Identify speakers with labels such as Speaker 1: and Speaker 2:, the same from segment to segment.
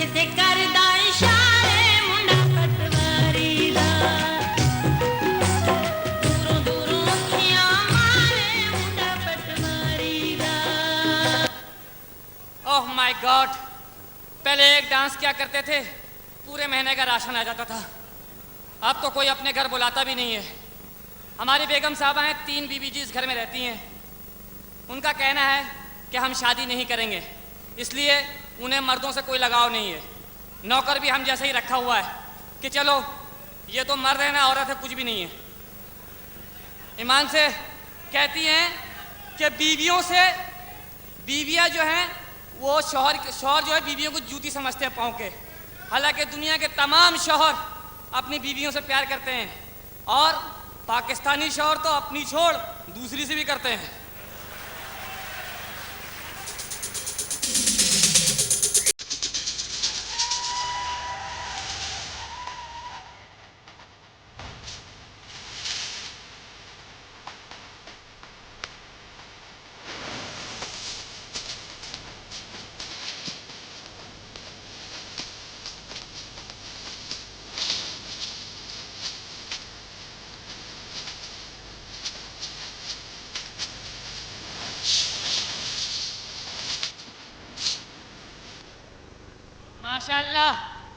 Speaker 1: ते करदा इशारे मुंडा पटवारी दा दूरों दूरों अखियां मारे मुंडा पटवारी दा।
Speaker 2: ओह माय गॉड, पहले एक डांस क्या करते थे पूरे महीने का राशन आ जाता था। अब तो कोई अपने घर बुलाता भी नहीं है। हमारी बेगम साहबा हैं, 3 बीबी जी इस घर में रहती हैं। उनका कहना है कि हम शादी नहीं करेंगे, इसलिए उन्हें मर्दों से कोई लगाव नहीं है। नौकर भी हम जैसे ही रखा हुआ है कि चलो ये तो मर्द है ना औरत है, कुछ भी नहीं है। ईमान से कहती हैं कि बीवियां जो हैं वो शौहर जो है बीवियों को जूती समझते हैं पाँव के। हालांकि दुनिया के तमाम शौहर अपनी बीवियों से प्यार करते हैं और पाकिस्तानी शौहर तो अपनी छोड़ दूसरी से भी करते हैं। माशाल्लाह,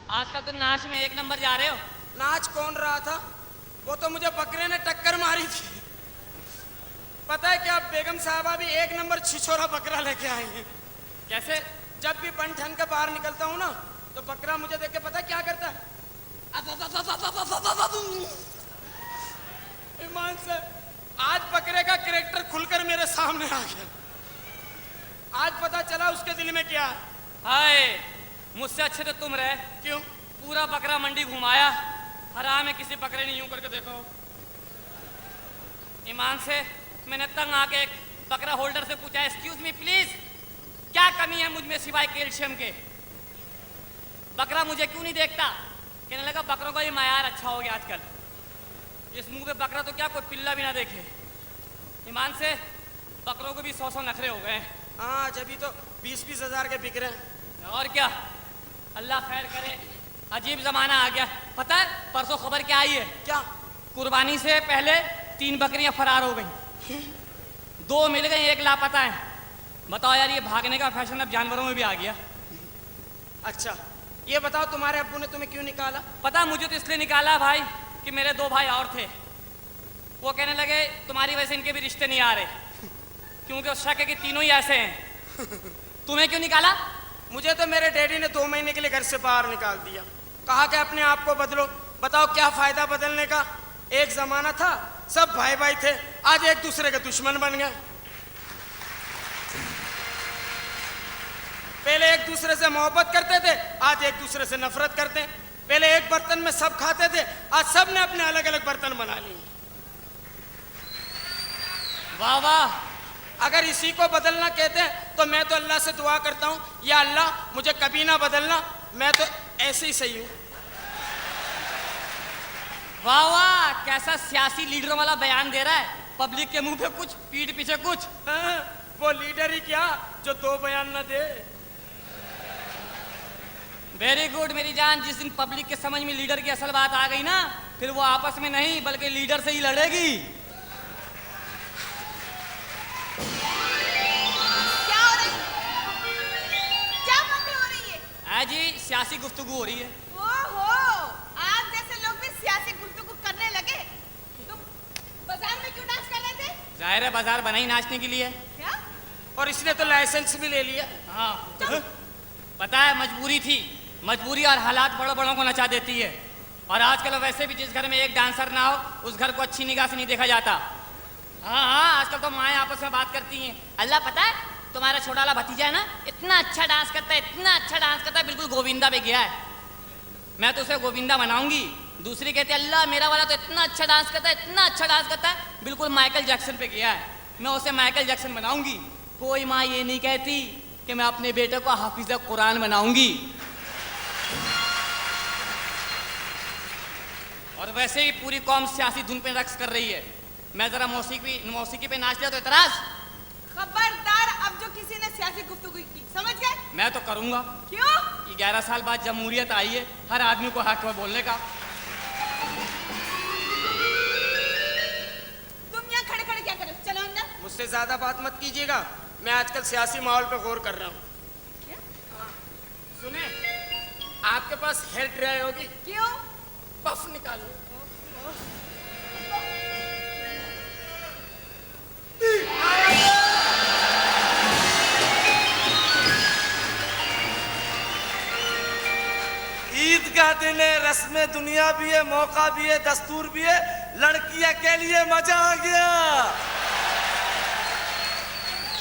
Speaker 2: आजकल तो नाच में 1 नंबर जा रहे हो।
Speaker 3: नाच कौन रहा था? वो तो मुझे बकरे ने टक्कर मारी थी। पता है क्या, बेगम साहबा भी 1 नंबर छिछोरा बकरा लेके आई हैं।
Speaker 2: कैसे?
Speaker 3: जब भी बन ठन के बाहर निकलता हूँ ना तो बकरा मुझे देख के पता है क्या करता है? ईमान से आज बकरे का कैरेक्टर खुलकर मेरे सामने आ गया। आज पता चला उसके दिल में क्या है।
Speaker 2: हाय, मुझसे अच्छे तो तुम रहे।
Speaker 3: क्यों?
Speaker 2: पूरा बकरा मंडी घुमाया, हराम है किसी बकरे ने यूं करके देखो। ईमान से मैंने तंग आके एक बकरा होल्डर से पूछा, एक्सक्यूज मी प्लीज, क्या कमी है मुझ में सिवाय कैल्शियम के? बकरा मुझे क्यों नहीं देखता? कहने लगा बकरों का ये मायार अच्छा हो गया आजकल, इस मुंह पे बकरा तो क्या कोई पिल्ला भी ना देखे। ईमान से बकरों को भी 100 नखरे हो गए।
Speaker 3: हाँ, जब तो 20-20 हजार के बिक रहे हैं।
Speaker 2: और क्या, अल्लाह खैर करे। अजीब जमाना आ गया। पता है परसों खबर क्या आई है?
Speaker 3: क्या?
Speaker 2: कुर्बानी से पहले 3 बकरियां फरार हो गई, 2 मिल गई, 1 लापता है। बताओ यार, ये भागने का फैशन अब जानवरों में भी आ गया।
Speaker 3: अच्छा, ये बताओ तुम्हारे अब्बू ने तुम्हें क्यों निकाला?
Speaker 2: पता मुझे तो इसलिए निकाला भाई कि मेरे 2 भाई और थे, वो कहने लगे तुम्हारी वजह से इनके भी रिश्ते नहीं आ रहे, क्योंकि उस शक है कि तीनों ही ऐसे हैं। तुम्हें क्यों निकाला?
Speaker 3: मुझे तो मेरे डैडी ने 2 महीने के लिए घर से बाहर निकाल दिया। कहा कि अपने आप को बदलो। बताओ क्या फायदा बदलने का? एक जमाना था सब भाई भाई थे, आज एक दूसरे के दुश्मन बन गए। पहले एक दूसरे से मोहब्बत करते थे, आज एक दूसरे से नफरत करते हैं। पहले एक बर्तन में सब खाते थे, आज सब ने अपने अलग अलग बर्तन बना लिए।
Speaker 2: वाह वाह।
Speaker 3: अगर इसी को बदलना कहते हैं तो मैं तो अल्लाह से दुआ करता हूँ, या अल्लाह मुझे कभी ना बदलना, मैं तो ऐसे ही सही हूँ।
Speaker 2: वाह वाह, कैसा सियासी लीडरों वाला बयान दे रहा है। पब्लिक के मुंह पे कुछ, पीठ पीछे कुछ।
Speaker 3: हाँ, वो लीडर ही क्या जो 2 बयान ना दे।
Speaker 2: वेरी गुड मेरी जान। जिस दिन पब्लिक के समझ में लीडर की असल बात आ गई ना, फिर वो आपस में नहीं बल्कि लीडर से ही लड़ेगी। जी सियासी गुफ्तगू हो रही है।
Speaker 4: ओहो, आप जैसे लोग भी सियासी गुफ्तगू करने लगे। तुम बाजार में क्यों डांस कर रहे थे?
Speaker 2: जाहिर है बाजार बना ही नाचने के लिए।
Speaker 4: क्या?
Speaker 3: और इसने तो लाइसेंस भी ले लिया।
Speaker 2: हाँ, पता है मजबूरी थी। मजबूरी और हालात बड़ों बड़ों को नचा देती है। और आजकल वैसे भी जिस घर में एक डांसर ना हो उस घर को अच्छी निगाह से नहीं देखा जाता। हाँ हाँ, आजकल तो माएँ आपस में बात करती हैं, अल्लाह पता है तुम्हारा छोटा वाला भतीजा है ना, इतना अच्छा डांस करता है, इतना अच्छा डांस करता है, बिल्कुल गोविंदा पे गया है। मैं तो उसे गोविंदा बनाऊंगी। दूसरी कहती है अल्लाह मेरा वाला तो इतना अच्छा डांस करता है, इतना अच्छा डांस करता है, बिल्कुल माइकल जैक्सन पे गया है। मैं उसे माइकल जैक्सन बनाऊंगी। कोई माँ ये नहीं कहती कि मैं अपने बेटे को हाफिज कुरान बनाऊंगी। और वैसे ही पूरी कौम सियासी धुन पे रक्स कर रही है। मैं जरा मौसीकी पे नाच लिया तो इतराज।
Speaker 4: खबरदार, अब जो किसी ने सियासी गुफ्तगू की, समझ गए?
Speaker 2: मैं तो करूंगा।
Speaker 4: क्यों?
Speaker 2: 11 साल बाद जमहूरियत आई है, हर आदमी को हक है बोलने का।
Speaker 4: तुम यहाँ खड़े खड़े क्या कर रहे हो? चलो अंदर।
Speaker 3: मुझसे ज्यादा बात मत कीजिएगा, मैं आजकल सियासी माहौल पे गौर कर रहा हूँ।
Speaker 4: क्या?
Speaker 3: सुने, आपके पास हेयर ड्राई होगी?
Speaker 4: क्यों?
Speaker 3: पफ निकालो। ईद का दिन है, रस्में दुनिया भी है, मौका भी है, दस्तूर भी है, लड़कियां के लिए मजा आ गया।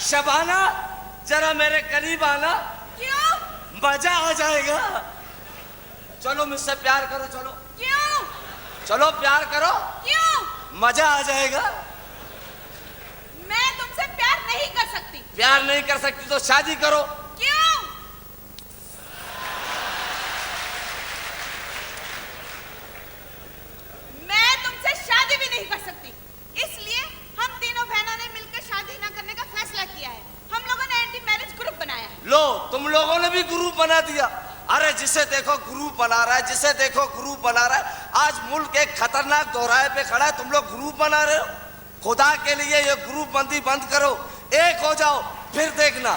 Speaker 3: शबाना, जरा मेरे करीब आना।
Speaker 4: क्यों?
Speaker 3: मजा आ जाएगा। चलो मुझसे प्यार करो, चलो।
Speaker 4: क्यों?
Speaker 3: चलो प्यार करो,
Speaker 4: क्यों?
Speaker 3: मजा आ जाएगा।
Speaker 4: मैं तुमसे प्यार नहीं कर सकती।
Speaker 3: प्यार नहीं कर सकती तो शादी करो।
Speaker 4: क्यों? मैं तुमसे शादी भी नहीं कर सकती, इसलिए हम तीनों बहनों ने मिलकर शादी ना करने का फैसला किया है। हम लोगों ने एंटी मैरिज ग्रुप बनाया है।
Speaker 3: लो, तुम लोगों ने भी ग्रुप बना दिया। अरे जिसे देखो ग्रुप बना रहा है, जिसे देखो ग्रुप बना रहा है। आज मुल्क एक खतरनाक दोहराए पे खड़ा है, तुम लोग ग्रुप बना रहे हो। खुदा के लिए ये ग्रुप बंदी बंद करो, एक हो जाओ, फिर देखना।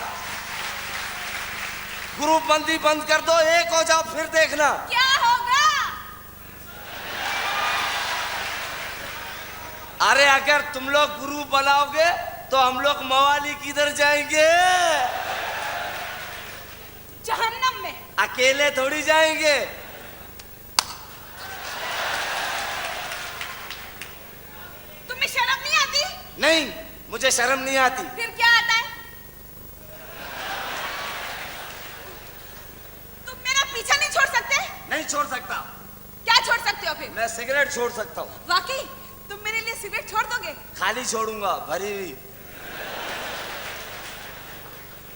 Speaker 3: ग्रुप बंदी बंद कर दो, एक हो जाओ, फिर देखना।
Speaker 4: क्या होगा?
Speaker 3: अरे अगर तुम लोग ग्रुप बनाओगे तो हम लोग मवाली किधर जाएंगे?
Speaker 4: जहन्नम में।
Speaker 3: अकेले थोड़ी जाएंगे।
Speaker 4: तुम्हें शर्म नहीं आती?
Speaker 3: नहीं, मुझे शर्म नहीं आती।
Speaker 4: फिर क्या आता है? तुम मेरा पीछा नहीं छोड़ सकते?
Speaker 3: नहीं छोड़ सकता।
Speaker 4: क्या छोड़ सकते हो फिर?
Speaker 3: मैं सिगरेट छोड़ सकता हूँ।
Speaker 4: वाकई तुम मेरे लिए सिगरेट छोड़ दोगे?
Speaker 3: खाली छोड़ूंगा, भरी हुई।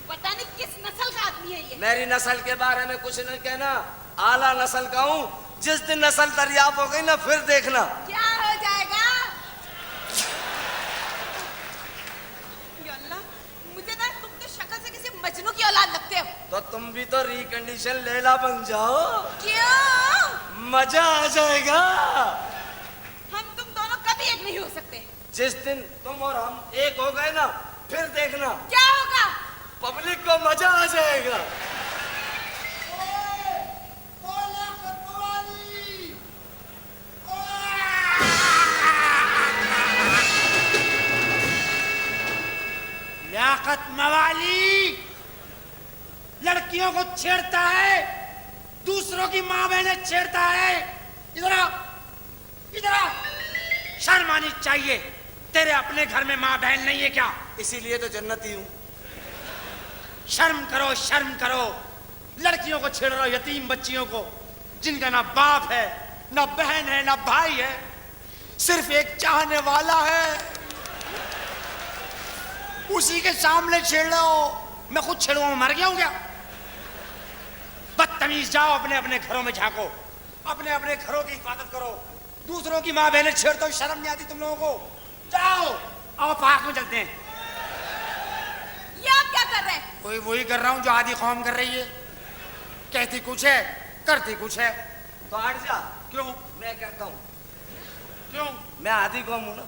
Speaker 4: पता नहीं किस नस्ल का आदमी है ये।
Speaker 3: मेरी नस्ल के बारे में कुछ नहीं कहना, आला नस्ल का हूँ। जिस दिन नस्ल दरियाफ्त हो गई ना, फिर देखना।
Speaker 4: क्या हो जाएगा? या अल्लाह, मुझे ना तुम तो शक्ल से किसी मजनू की औलाद लगते हो।
Speaker 3: तो तुम भी तो रिकंडीशन लैला बन जाओ।
Speaker 4: क्यों?
Speaker 3: मजा आ जाएगा।
Speaker 4: हम तुम दोनों कभी एक नहीं हो सकते।
Speaker 3: जिस दिन तुम और हम एक हो गए ना, फिर देखना।
Speaker 4: क्या होगा?
Speaker 3: पब्लिक को मजा आ जाएगा।
Speaker 5: लियाकत मवाली लड़कियों को छेड़ता है, दूसरों की माँ बहनें छेड़ता है। इधर आ, इधर आ। शर्म आनी चाहिए। तेरे अपने घर में माँ बहन नहीं है क्या?
Speaker 3: इसीलिए तो जन्नती हूँ।
Speaker 5: शर्म करो, शर्म करो। लड़कियों को छेड़ रहे हो, यतीम बच्चियों को, जिनका ना बाप है, ना बहन है, ना भाई है, सिर्फ एक चाहने वाला है। उसी के सामने छेड़ रहे हो। मैं खुद छेड़ूंगा, मर गया हूं क्या? बदतमीज, जाओ अपने अपने घरों में झांको, अपने अपने घरों की हिफाजत करो। दूसरों की माँ बहनें छेड़ते हो, शर्म नहीं आती तुम लोगों को? जाओ, आओ पार्क में चलते हैं।
Speaker 4: ये आप क्या कर रहे हैं?
Speaker 5: वही कर रहा हूं जो आधी कौम कर रही है। कहती कुछ है, करती कुछ है।
Speaker 3: तो हट जा।
Speaker 5: क्यों?
Speaker 3: मैं करता हूँ।
Speaker 5: क्यों?
Speaker 3: मैं आधी कौम हूँ ना।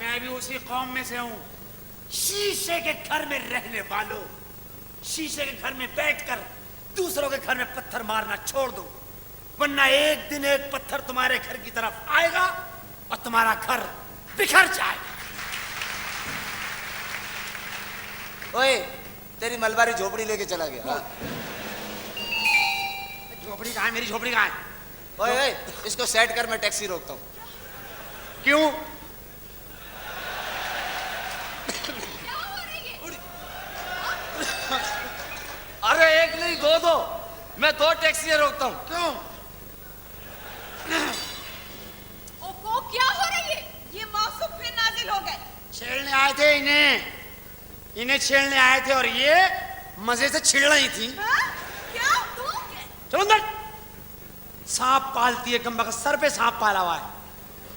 Speaker 5: मैं भी उसी कौम में से हूं। शीशे के घर में रहने वालों, शीशे के घर में बैठकर दूसरों के घर में पत्थर मारना छोड़ दो, वरना एक दिन एक पत्थर तुम्हारे घर की तरफ आएगा और तुम्हारा घर बिखर जाएगा।
Speaker 3: ओए, तेरी मलबारी झोपड़ी लेके चला गया। हाँ।
Speaker 5: झोपड़ी कहाँ है? मेरी झोपड़ी कहाँ है?
Speaker 3: ओए ओए, इसको सेट कर, मैं टैक्सी रोकता हूँ।
Speaker 5: क्यों?
Speaker 4: क्या हो रही है?
Speaker 3: अरे एक नहीं, दो, मैं 2 टैक्सियां रोकता हूँ।
Speaker 5: क्यों?
Speaker 4: ओहो, क्या हो रही है? ये मौसम फिर नाजिल हो गए।
Speaker 5: छेड़ने आए थे इन्हें छेड़ने आए थे और ये मजे से छिड़ रही थी।
Speaker 4: हाँ? क्या? तू?
Speaker 5: चलो अंदर। सांप पालती है कम बख्त, सर पे सांप पाला हुआ है।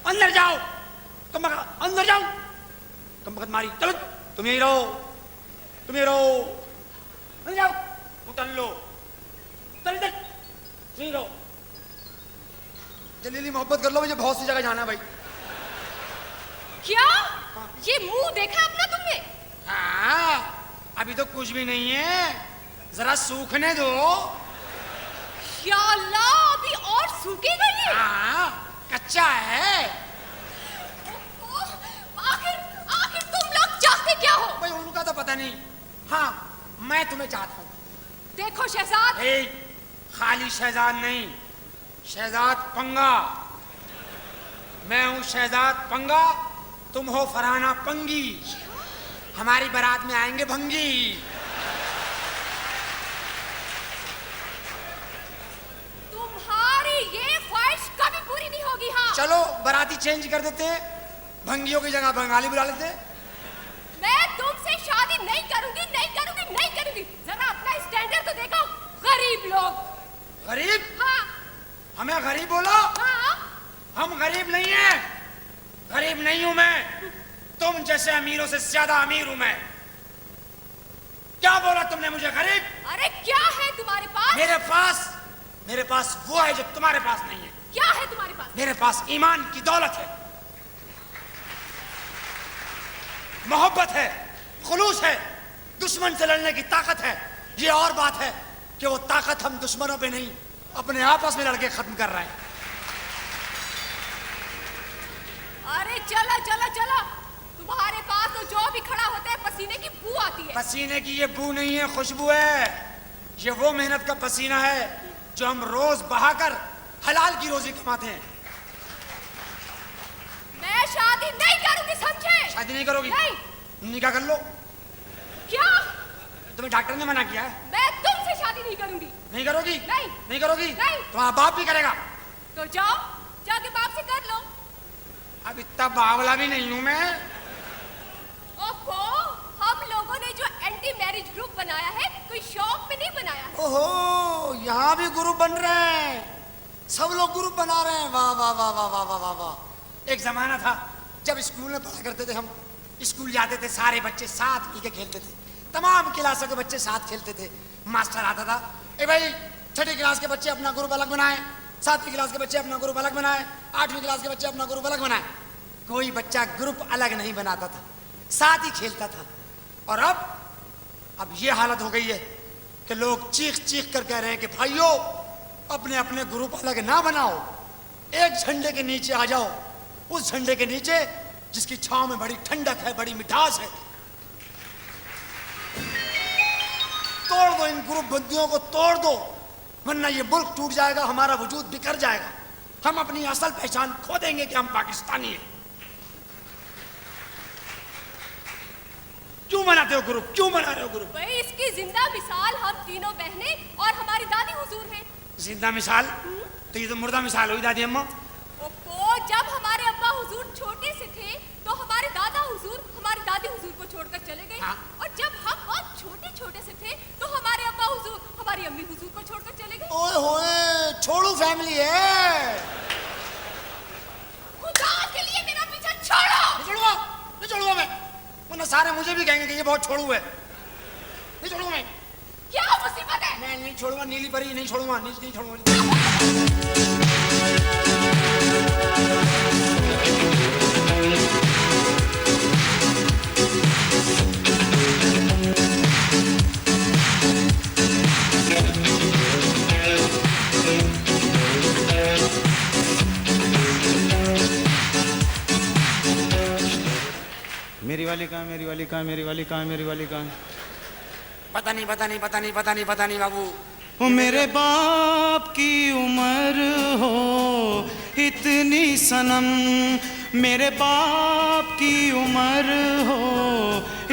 Speaker 5: अंदर जाओ कम बख्त, अंदर जाओ। कम बख्त मारी, चलो तुम यही रहो। तुम ये रहो, अरे जाओ, उतर लो, चल चल, यहीं रहो। जल्दी मोहब्बत कर लो, मुझे बहुत सी जगह जाना है भाई।
Speaker 6: क्या ये मुंह देखा अपना तुमने?
Speaker 5: हाँ, अभी तो कुछ भी नहीं है, जरा सूखने दो।
Speaker 6: या अल्लाह, अभी और सूखेगा ये?
Speaker 5: हाँ, कच्चा है।
Speaker 6: आखिर आखिर तुम लोग चाहते क्या हो?
Speaker 5: भाई उनका तो पता नहीं, हाँ मैं तुम्हें चाहता हूँ।
Speaker 6: देखो शहजाद,
Speaker 5: ए, खाली शहजाद नहीं, शहजाद पंगा। मैं हूँ शहजाद पंगा, तुम हो फरहाना पंगी। हमारी बारात में आएंगे भंगी।
Speaker 6: तुम्हारी ये ख्वाहिश कभी पूरी नहीं होगी। हाँ,
Speaker 5: चलो बाराती चेंज कर देते हैं, भंगियों की जगह बंगाली बुला लेते हैं।
Speaker 6: मैं तुमसे शादी नहीं करूंगी, नहीं करूंगी, नहीं करूंगी। जरा अपना स्टैंडर्ड तो देखो, गरीब लोग।
Speaker 5: गरीब?
Speaker 6: हाँ
Speaker 5: हमें गरीब बोलो?
Speaker 6: हाँ,
Speaker 5: हम गरीब नहीं हैं, गरीब नहीं हूं मैं, तुम जैसे अमीरों से ज्यादा अमीर हूं मैं। क्या बोला तुमने मुझे गरीब?
Speaker 6: अरे क्या है तुम्हारे पास?
Speaker 5: मेरे पास वो है जो तुम्हारे पास नहीं है।
Speaker 6: क्या है तुम्हारे पास?
Speaker 5: मेरे पास ईमान की दौलत है, मोहब्बत है, खुलूस है, दुश्मन से लड़ने की ताकत है। ये और बात है कि वो ताकत हम दुश्मनों पे नहीं, अपने आपस में लड़के खत्म कर रहे हैं।
Speaker 6: अरे चलो चलो चलो, तुम्हारे पास तो जो भी खड़ा होता है पसीने की बू आती है।
Speaker 5: पसीने की ये बू नहीं है, खुशबू है। ये वो मेहनत का पसीना है जो हम रोज बहाकर हलाल की रोजी कमाते हैं।
Speaker 6: मैं शादी नहीं करूंगी, समझे?
Speaker 5: शादी नहीं करोगी?
Speaker 6: नहीं।
Speaker 5: निकाह कर लो।
Speaker 6: क्या?
Speaker 5: तुम्हें डॉक्टर ने मना किया है?
Speaker 6: मैं तुमसे शादी नहीं करूंगी।
Speaker 5: नहीं करोगी?
Speaker 6: नहीं।
Speaker 5: नहीं करोगी?
Speaker 6: नहीं।
Speaker 5: तुम्हारा बाप भी करेगा।
Speaker 6: तो जाओ, जाके बाप से कर लो।
Speaker 5: अब इतना बावला भी नहीं हूं मैं।
Speaker 6: ओहो, हम लोगों ने जो एंटी मैरिज ग्रुप बनाया है, कोई शौक में नहीं बनाया है।
Speaker 5: ओहो, यहाँ भी ग्रुप बन रहे हैं, सब लोग ग्रुप बना रहे हैं। वाह वाह वाह वाह वाह वाह वाह वाह। एक जमाना था जब स्कूल में पढ़ा करते थे हम, स्कूल जाते थे, सारे बच्चे साथ मिलके खेलते थे, तमाम क्लासों के बच्चे साथ खेलते थे। मास्टर आता था, ए भाई छठी क्लास के बच्चे अपना ग्रुप अलग बनाए, 7वीं क्लास के बच्चे अपना ग्रुप अलग बनाए, 8वीं क्लास के बच्चे अपना ग्रुप अलग बनाए। कोई बच्चा ग्रुप अलग नहीं बनाता था, साथ ही खेलता था। और अब ये हालत हो गई है कि लोग चीख चीख कर कह रहे हैं कि भाइयों अपने अपने ग्रुप अलग ना बनाओ, एक झंडे के नीचे आ जाओ, उस झंडे के नीचे जिसकी छांव में बड़ी ठंडक है, बड़ी मिठास है। तोड़ दो इन ग्रुप बंदियों को, तोड़ दो, वरना ये मुल्क टूट जाएगा, हमारा वजूद बिखर जाएगा, हम अपनी असल पहचान खो देंगे कि हम पाकिस्तानी हैं। क्यों बनाते हो ग्रुप, क्यों बना रहे हो ग्रुप?
Speaker 6: भाई इसकी जिंदा मिसाल हम तीनों बहनें और हमारी दादी हुजूर हैं।
Speaker 5: जिंदा मिसाल? तो ये तो मुर्दा मिसाल हुई दादी अम्मा।
Speaker 6: ओहो, जब हमारे अब्बा हुजूर छोटे से थे तो हमारे दादा हुजूर हमारी दादी हुजूर को छोड़कर चले गए।
Speaker 5: हाँ।
Speaker 6: और जब हम बहुत छोटे छोटे से थे तो हमारे अब्बा हुजूर हमारी अम्मी हुजूर को छोड़कर चले गए।
Speaker 5: ओए होए, छोड़ू फैमिली है।
Speaker 6: खुदा के लिए मेरा पीछा छोड़ो।
Speaker 5: नहीं छोड़ूंगा मैं, वरना सारे मुझे भी कहेंगे कि ये बहुत छोड़ू है। नहीं छोड़ूंगा मैं।
Speaker 6: क्या मुसीबत है?
Speaker 5: मैं नहीं छोड़ूंगा, नीली परी नहीं छोड़ूंगा, नहीं छोड़ूंगा।
Speaker 7: मेरी वाली कहाँ, मेरी वाली कहाँ, मेरी वाली कहाँ, मेरी वाली कहाँ?
Speaker 5: पता नहीं पता नहीं पता नहीं पता नहीं पता नहीं बाबू।
Speaker 7: ओ मेरे बाप की उम्र हो इतनी सनम, मेरे बाप की उम्र हो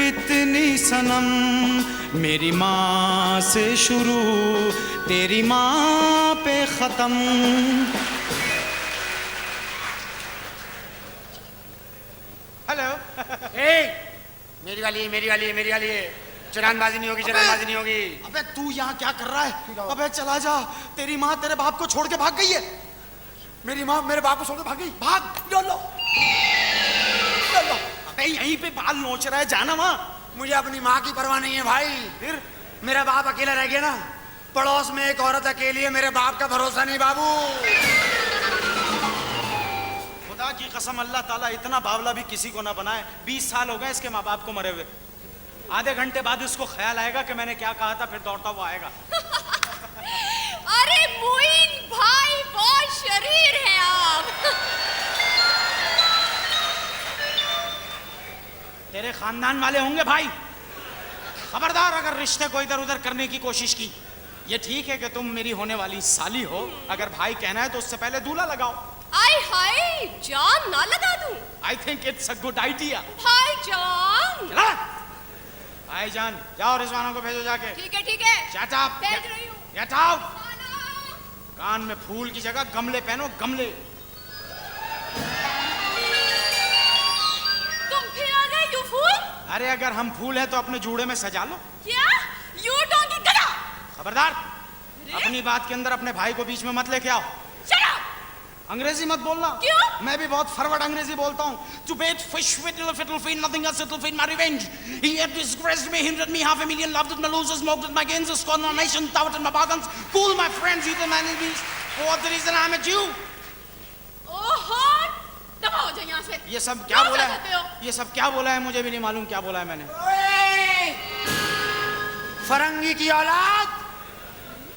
Speaker 7: इतनी सनम, मेरी माँ से शुरू तेरी माँ पे ख़त्म।
Speaker 3: हेलो।
Speaker 5: मेरी वाली है, मेरी वाली है, मेरी वाली है। चरानबाजी नहीं होगी, चरानबाजी नहीं होगी।
Speaker 3: अबे तू यहाँ क्या कर रहा है? अबे चला जा, तेरी माँ तेरे बाप को छोड़ के भाग गई है।
Speaker 5: मेरी माँ मेरे बाप को छोड़ के भाग गई?
Speaker 3: भाग, लो। अबे यहीं पे बाल नोच रहा है, जाना वहाँ।
Speaker 5: मुझे अपनी माँ की परवाह नहीं है भाई।
Speaker 7: फिर
Speaker 5: मेरा बाप अकेला रह गया ना, पड़ोस में एक औरत अकेली है, मेरे बाप का भरोसा नहीं बाबू।
Speaker 7: खुदा की कसम अल्लाह ताला इतना बावला भी किसी को ना बनाए। 20 साल हो गए इसके माँ बाप को मरे हुए। आधे घंटे बाद इसको ख्याल आएगा कि मैंने क्या कहा था, फिर दौड़ता हुआ आएगा।
Speaker 6: अरे मोइन भाई बहुत शरीर है आप।
Speaker 7: तेरे खानदान वाले होंगे भाई। खबरदार अगर रिश्ते को इधर उधर करने की कोशिश की। ये ठीक है कि तुम मेरी होने वाली साली हो, अगर भाई कहना है तो उससे पहले दूल्हा लगाओ।
Speaker 6: आय हाय जान ना लगा दूं।
Speaker 7: I think it's a good idea.
Speaker 6: भाईजान।
Speaker 7: चला भाईजान, जाओ रिजवाना को भेजो जाके।
Speaker 6: ठीक है ठीक है।
Speaker 7: Shut up.
Speaker 6: भेज रही हूँ।
Speaker 7: Get out. कान में फूल की जगह गमले पहनो, गमले।
Speaker 6: तुम फिर आ गए यू फूल।
Speaker 7: अरे अगर हम फूल है तो अपने जूड़े में सजा लो।
Speaker 6: क्या यू डोंगी गधा।
Speaker 7: खबरदार अपनी बात के अंदर अपने भाई को बीच में मत लेके आओ।
Speaker 6: Shut up.
Speaker 7: अंग्रेजी मत बोलना।
Speaker 6: क्यों?
Speaker 7: मैं भी बहुत फॉरवर्ड अंग्रेजी बोलता हूँ। To bait fish with little fiddle feed, nothing else it'll feed my revenge. He had disgraced me, hindered me 500,000, loved at my losers, smoked at my gains, scorned my nation, doubted my bargains, fooled my friends, eaten my enemies. For what the reason I'm a Jew?
Speaker 6: ओहो दबा हो जाओ यहाँ से।
Speaker 7: ये सब क्या
Speaker 6: क्यों
Speaker 7: बोला
Speaker 6: कहते हो?
Speaker 7: है? ये सब क्या बोला है? मुझे भी नहीं मालूम क्या बोला है मैंने।
Speaker 5: फरंगी की औलाद,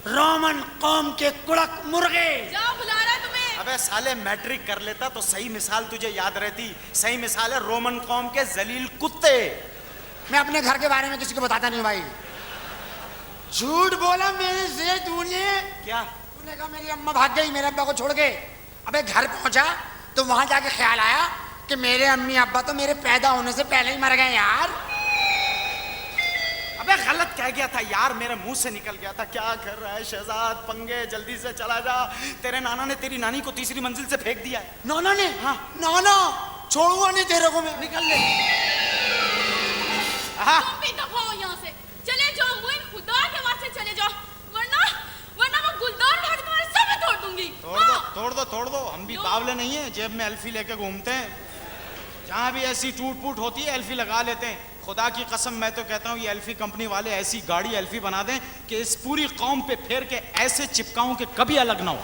Speaker 5: रोमन कौम के कुड़क मुर्गे।
Speaker 6: जाओ बुला रहा है तुम्हें।
Speaker 7: अबे साले मैट्रिक कर लेता तो सही मिसाल तुझे याद रहती। सही मिसाल है रोमन कौम के जलील कुत्ते।
Speaker 5: मैं अपने घर के बारे में किसी को बताता नहीं भाई। झूठ बोला मेरे से तूने।
Speaker 7: क्या?
Speaker 5: तूने कहा मेरी अम्मा भाग गई मेरे अब्बा को छोड़ के। अबे घर पहुंचा तो वहां जाके ख्याल आया कि मेरे अम्मी अब्बा तो मेरे पैदा होने से पहले ही मर गए यार।
Speaker 7: अबे गलत कह गया था यार, मेरे मुंह से निकल गया था। क्या कर रहा है शहजाद? पंगे, जल्दी से चला जा। तेरे नाना ने तेरी नानी को तीसरी मंजिल से फेंक दिया है।
Speaker 5: नाना ने?
Speaker 7: हाँ।
Speaker 5: नाना छोड़ूंगा नहीं तेरे को मैं।
Speaker 7: निकल ले। हाँ।
Speaker 6: तुम भी दफा हो यहाँ से। चले जाओ मोइन, खुदा के वास्ते चले जाओ, वरना वरना मैं गुलदार उठा के तुम्हारे सर में तोड़ दूंगी।
Speaker 7: तोड़ दो, तोड़ दो, तोड़ दो। हम भी बावले नहीं है, जेब में एल्फी लेके घूमते हैं। जहाँ भी ऐसी टूट फूट होती है एल्फी लगा लेते हैं। खुदा की कसम मैं तो कहता हूँ ये एल्फी कंपनी वाले ऐसी गाड़ी एल्फी बना दें कि इस पूरी कौम पे फेर के ऐसे चिपकाऊं कि कभी अलग ना हो।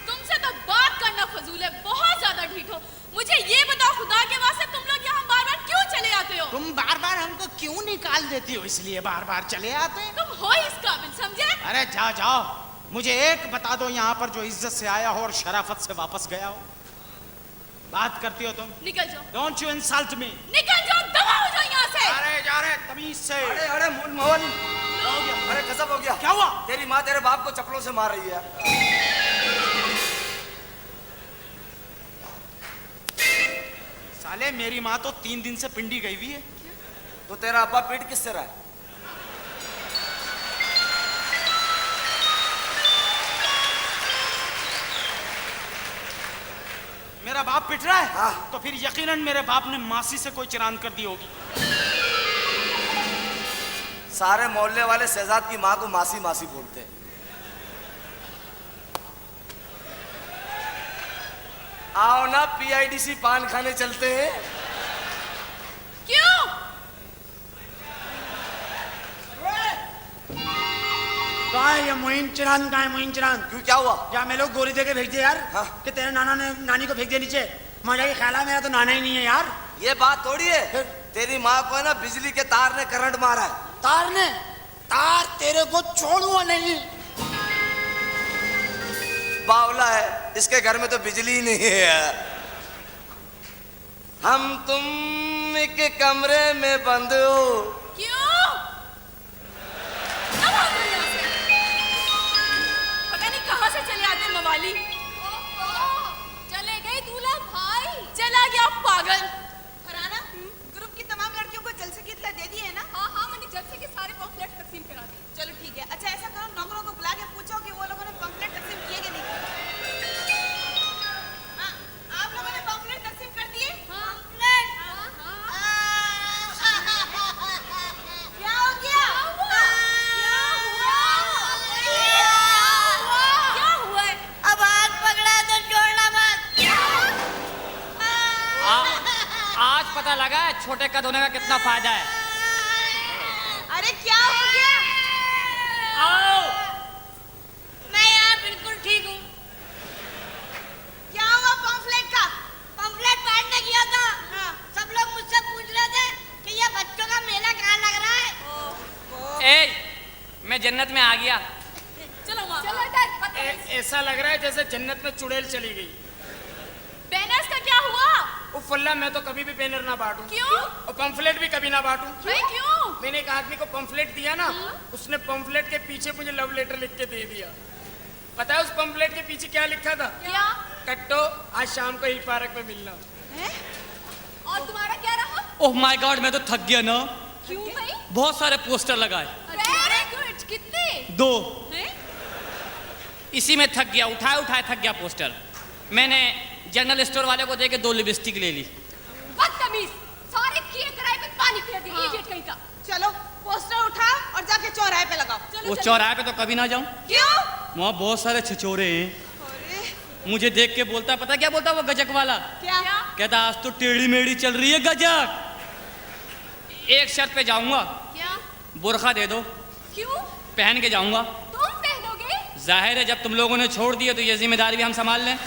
Speaker 6: तुमसे तो बात करना फजूल है, बहुत ज्यादा ढीठ हो। मुझे ये बताओ खुदा के वास्ते तुम लोग यहाँ बार बार क्यों चले आते हो?
Speaker 7: तुम बार बार हमको क्यों निकाल देती हो? इसलिए बार बार चले आते हैं।
Speaker 6: तुम हो इस काबिल, समझे?
Speaker 7: अरे जाओ जाओ, मुझे एक बता दो यहाँ पर जो इज्जत से आया हो और शराफत से वापस गया हो। बात करती हो तुम?
Speaker 6: निकल जाओ।
Speaker 7: Don't you insult me.
Speaker 6: निकल जाओ, दबा हो जाओ यहाँ से।
Speaker 7: अरे जा रहे तमीज से।
Speaker 3: अरे अरे मोहन, क्या हो गया? अरे गजब हो गया।
Speaker 7: क्या हुआ?
Speaker 3: तेरी माँ तेरे बाप को चप्पलों से मार रही है।
Speaker 7: साले मेरी माँ तो 3 दिन से पिंडी गई हुई है।
Speaker 3: तो तेरा अब्बा पीट किससे रहा है?
Speaker 7: मेरा बाप पिट रहा है?
Speaker 3: हाँ।
Speaker 7: तो फिर यकीनन मेरे बाप ने मासी से कोई चिरान कर दी होगी।
Speaker 3: सारे मोहल्ले वाले शहजाद की माँ को मासी मासी बोलते हैं। आओ ना पीआईडीसी पान खाने चलते हैं।
Speaker 6: क्यों?
Speaker 5: कहाँ है ये मोइन चिरान? कहाँ है मोइन चिरान?
Speaker 3: क्यों, क्या हुआ?
Speaker 5: जा मैं लोग गोली दे के भेज दे यार।
Speaker 3: हाँ।
Speaker 5: कि तेरे नाना ने नानी को फेंक दिया नीचे। वहां जाके ख्याल आया मेरा तो नाना ही नहीं है यार।
Speaker 3: ये बात थोड़ी है। तेरी माँ को है ना बिजली के तार ने करंट मारा है।
Speaker 5: तार ने? तार तेरे को छोड़ूंगा नहीं।
Speaker 3: बावला है, इसके घर में तो बिजली ही नहीं है। हम तुम एक कमरे में बंद हो।
Speaker 6: क्यों? दबा हो जाओ यहाँ से। पता नहीं कहाँ से चले आते मवाली। चले गए दूल्हा भाई। चला गया पागल।
Speaker 4: फरहाना, ग्रुप की तमाम लड़कियों को जलसे की इत्तला दे दी है ना?
Speaker 6: हाँ हाँ, मैंने जलसे के सारे पॉम्फलेट तकसीम करा दिए।
Speaker 4: चलो ठीक है। अच्छा ऐसा करो, नौकरों को बुला के पूछो कि वो लोगों ने पंपलेट तकसीम किए कि नहीं किए। हाँ, आप लोगों ने पंपलेट तकसीम कर दिए?
Speaker 6: हाँ।
Speaker 4: पंपलेट?
Speaker 6: हाँ, हाँ।
Speaker 2: छोटे कद होने का कितना फायदा है।
Speaker 4: अरे क्या हो गया?
Speaker 2: आओ।
Speaker 1: मैं यहाँ बिल्कुल ठीक हूँ।
Speaker 4: क्या हुआ पंफलेट का?
Speaker 1: पंफलेट पढ़ने गया था।
Speaker 4: हाँ।
Speaker 1: सब लोग मुझसे पूछ रहे थे कि ये बच्चों का मेला कहाँ लग रहा है।
Speaker 2: ए, मैं जन्नत में आ गया।
Speaker 6: चलो माँ, चलो इधर, बदतमीज।
Speaker 3: ऐसा लग रहा है जैसे जन्नत में चुड़ैल चली गई।
Speaker 6: बैनर्स का क्या हुआ?
Speaker 3: उफल्ला, मैं तो कभी भी बैनर ना बांटूं।
Speaker 6: क्यों?
Speaker 3: और पंफलेट भी कभी ना बांटूं।
Speaker 6: भाई क्यों?
Speaker 3: मैंने एक आदमी को पंफलेट दिया ना, उसने पंफलेट के पीछे मुझे लव लेटर लिख के दे दिया। पता है उस पंफलेट के पीछे क्या लिखा था?
Speaker 6: क्या?
Speaker 3: कट्टो, आज शाम को ही पार्क में मिलना।
Speaker 6: और तुम्हारा क्या रहा?
Speaker 2: ओह माय गॉड, मैं तो थक गया ना।
Speaker 6: क्यों भाई?
Speaker 2: बहुत सारे पोस्टर लगाए।
Speaker 6: Very good. कितने?
Speaker 2: 2।
Speaker 6: हैं?
Speaker 2: इसी में थक गया, उठाए उठाए थक गया पोस्टर। मैंने जनरल स्टोर वाले को देके 2 लिपस्टिक ले ली।
Speaker 6: बदतमीज, सारे किए कराए पे पानी फेर दी, इडियट कहीं का।
Speaker 4: चलो पोस्टर उठा और जाके चौराहे पे लगाओ।
Speaker 6: चलो
Speaker 2: वो
Speaker 6: चलो।
Speaker 2: चौराहे पे तो कभी ना जाऊं,
Speaker 4: क्यों?
Speaker 2: वहाँ बहुत सारे छिछोरे हैं।
Speaker 4: अरे
Speaker 2: मुझे देख के बोलता, पता क्या बोलता वो गजक वाला?
Speaker 4: क्या?
Speaker 2: कहता आज तो टेढ़ी मेढ़ी चल रही है गजक। एक शर्त पे जाऊंगा,
Speaker 6: क्या?
Speaker 2: बुरखा दे दो,
Speaker 6: क्यों?
Speaker 2: पहन के जाऊंगा।
Speaker 6: तुम पहनोगे?
Speaker 2: जाहिर है जब तुम लोगों ने छोड़ दिया तो ये जिम्मेदारी भी हम संभाल लें।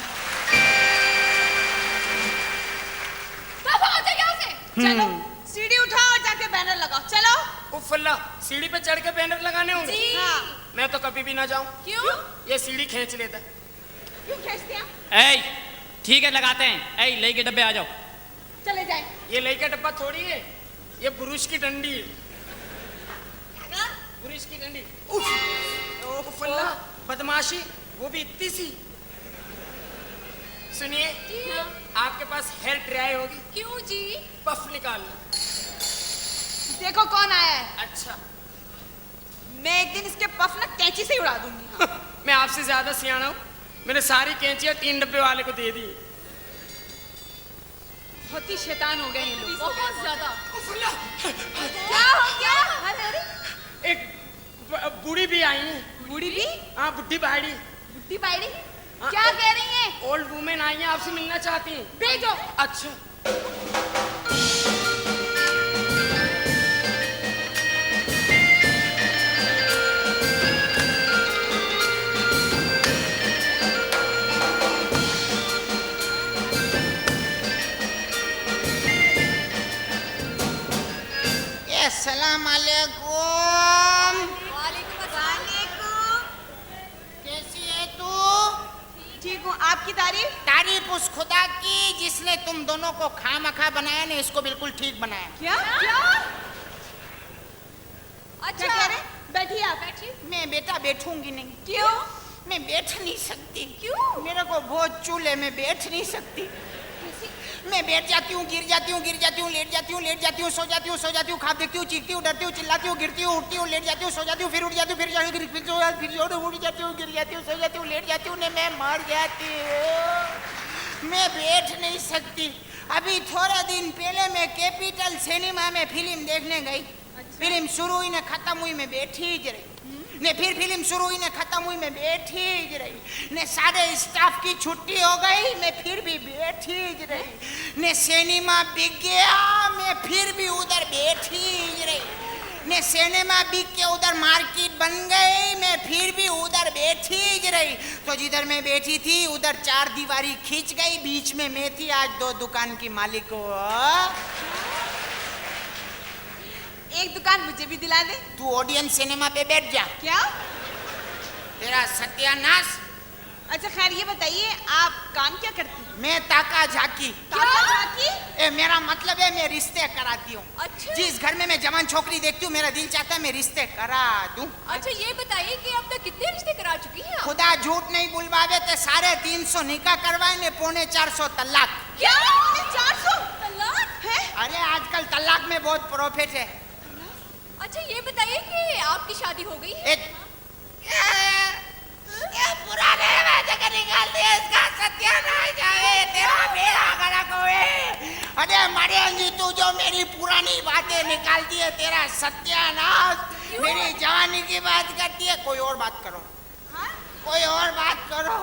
Speaker 6: दफा हो जाओ यहाँ से।
Speaker 4: चलो सीढ़ी उठाओ और जाके बैनर लगाओ। चलो।
Speaker 3: उफल्ला, सीढ़ी पे चढ़ के बैनर लगाने होंगे?
Speaker 6: जी।
Speaker 4: हाँ।
Speaker 3: मैं तो कभी भी ना जाऊं।
Speaker 6: क्यों?
Speaker 3: ये सीढ़ी खींच लेता।
Speaker 4: क्यों खींचते हैं?
Speaker 2: ऐ ठीक है लगाते हैं। ऐ लई के डब्बे आ जाओ।
Speaker 4: चले जाए।
Speaker 3: ये लई का डब्बा थोड़ी है, ये बुरुश की डंडी है। बुरुश की डंडी। उफ, उफल्ला, बदमाशी, वो भी इतनी सी। सुनिए, आपके पास हेयर ड्राई होगी?
Speaker 6: क्यों जी?
Speaker 3: पफ निकाल लो।
Speaker 4: देखो कौन आया है।
Speaker 3: अच्छा।
Speaker 4: मैं एक दिन इसके पफ ना कैंची से ही उड़ा दूंगी।
Speaker 3: मैं आपसे ज्यादा सियाना हूँ। मैंने सारी कैंचियां 3 डब्बे वाले को दे दी।
Speaker 4: बहुत ही शैतान हो गए ये लोग।
Speaker 6: बहुत ज्यादा।
Speaker 3: उफल्ला,
Speaker 4: क्या हो गया? अरे अरे
Speaker 3: एक बूढ़ी भी आई है।
Speaker 4: बूढ़ी भी?
Speaker 3: हाँ, बुढ़ी बाड़ी।
Speaker 4: बुढ़ी बायड़ी
Speaker 3: हाँ।
Speaker 4: क्या कह रही है?
Speaker 3: ओल्ड वुमेन आई है, आपसे मिलना चाहती हैं।
Speaker 4: भेजो।
Speaker 3: अच्छा।
Speaker 8: अस्सलाम वालेकुम।
Speaker 6: वालेकुम अस्सलाम।
Speaker 8: कैसी है तू?
Speaker 4: ठीक हूँ, आपकी तारीफ?
Speaker 8: तारीफ उस खुदा की जिसने तुम दोनों को खामखा बनाया ने इसको बिल्कुल ठीक बनाया।
Speaker 4: क्या? क्या?
Speaker 6: अच्छा
Speaker 4: क्या कह रहे? बैठिए आप।
Speaker 6: बैठिए।
Speaker 8: मैं बेटा बैठूंगी नहीं।
Speaker 4: क्यों?
Speaker 8: मैं बैठ नहीं सकती।
Speaker 6: क्यों?
Speaker 8: मेरे को बहुत चूल है, मैं बैठ नहीं सकती। मैं बैठ जाती हूँ, गिर जाती हूँ, गिर जाती हूँ, लेट जाती हूँ, लेट जाती हूँ, सो जाती हूँ, सो जाती हूँ, खाप देखती हूँ, चीखती हूँ, डरती हूँ, चिल्लाती हूँ, गिरती हूँ, उठती हूँ, लेट जाती हूँ, सो जाती हूँ, फिर उठ जाती हूँ, फिर जाती हूँ, फिर उठ जाती हूँ, गिर जाती हूँ, सो जाती हूँ, लेट जाती हूँ, ने मैं मर जाती हूँ। मैं बैठ नहीं सकती। अभी थोड़े दिन पहले मैं कैपिटल सिनेमा में फिल्म देखने गई। फिल्म शुरू हुई ने खत्म हुई, मैं बैठी ही रही। ने फिर फिल्म शुरू हुई ने खत्म हुई, मैं बैठी ही रही। ने सारे स्टाफ की छुट्टी हो गई, मैं फिर भी बैठी ही रही। ने सिनेमा बिक गया, मैं फिर भी उधर बैठी ही रही। ने सिनेमा बिक के उधर मार्केट बन गई, मैं फिर भी उधर बैठी ही रही। तो जिधर मैं बैठी थी उधर 4 दीवारी खींच गई, बीच में मैं थी आज 2 दुकान की मालिक हो।
Speaker 4: एक दुकान मुझे भी दिला दे।
Speaker 8: तू ऑडियंस सिनेमा पे बैठ जा,
Speaker 4: क्या?
Speaker 8: तेरा सत्यानाश।
Speaker 4: अच्छा खैर ये बताइए आप काम क्या करती हैं?
Speaker 8: मैं ताका झाकी।
Speaker 4: ताका झाकी?
Speaker 8: मेरा मतलब है मैं रिश्ते कराती हूँ।
Speaker 6: अच्छा।
Speaker 8: जिस घर में मैं जवान छोकरी देखती हूँ मेरा दिल चाहता है मैं रिश्ते करा दूँ।
Speaker 6: अच्छा ये बताइए कि अब तक कितने रिश्ते करा चुकी हैं आप?
Speaker 8: खुदा झूठ नहीं बुलवावे तो 350 निकाह करवाए ने 450 तलाक।
Speaker 4: क्या? 400
Speaker 6: तलाक है?
Speaker 8: अरे आजकल तलाक में बहुत प्रॉफिट है।
Speaker 6: अच्छा ये बताइए कि आपकी शादी हो गई है?
Speaker 8: ये पुराने वादे का निकाल दिया, इसका सत्यानाश जाए, तेरा बेड़ा गलत होए। अरे मरेंगी तू जो मेरी पुरानी बातें निकालती है, तेरा सत्यानाश। मेरी जवानी की बात करती है, कोई और बात करो।
Speaker 4: हाँ?
Speaker 8: कोई और बात करो।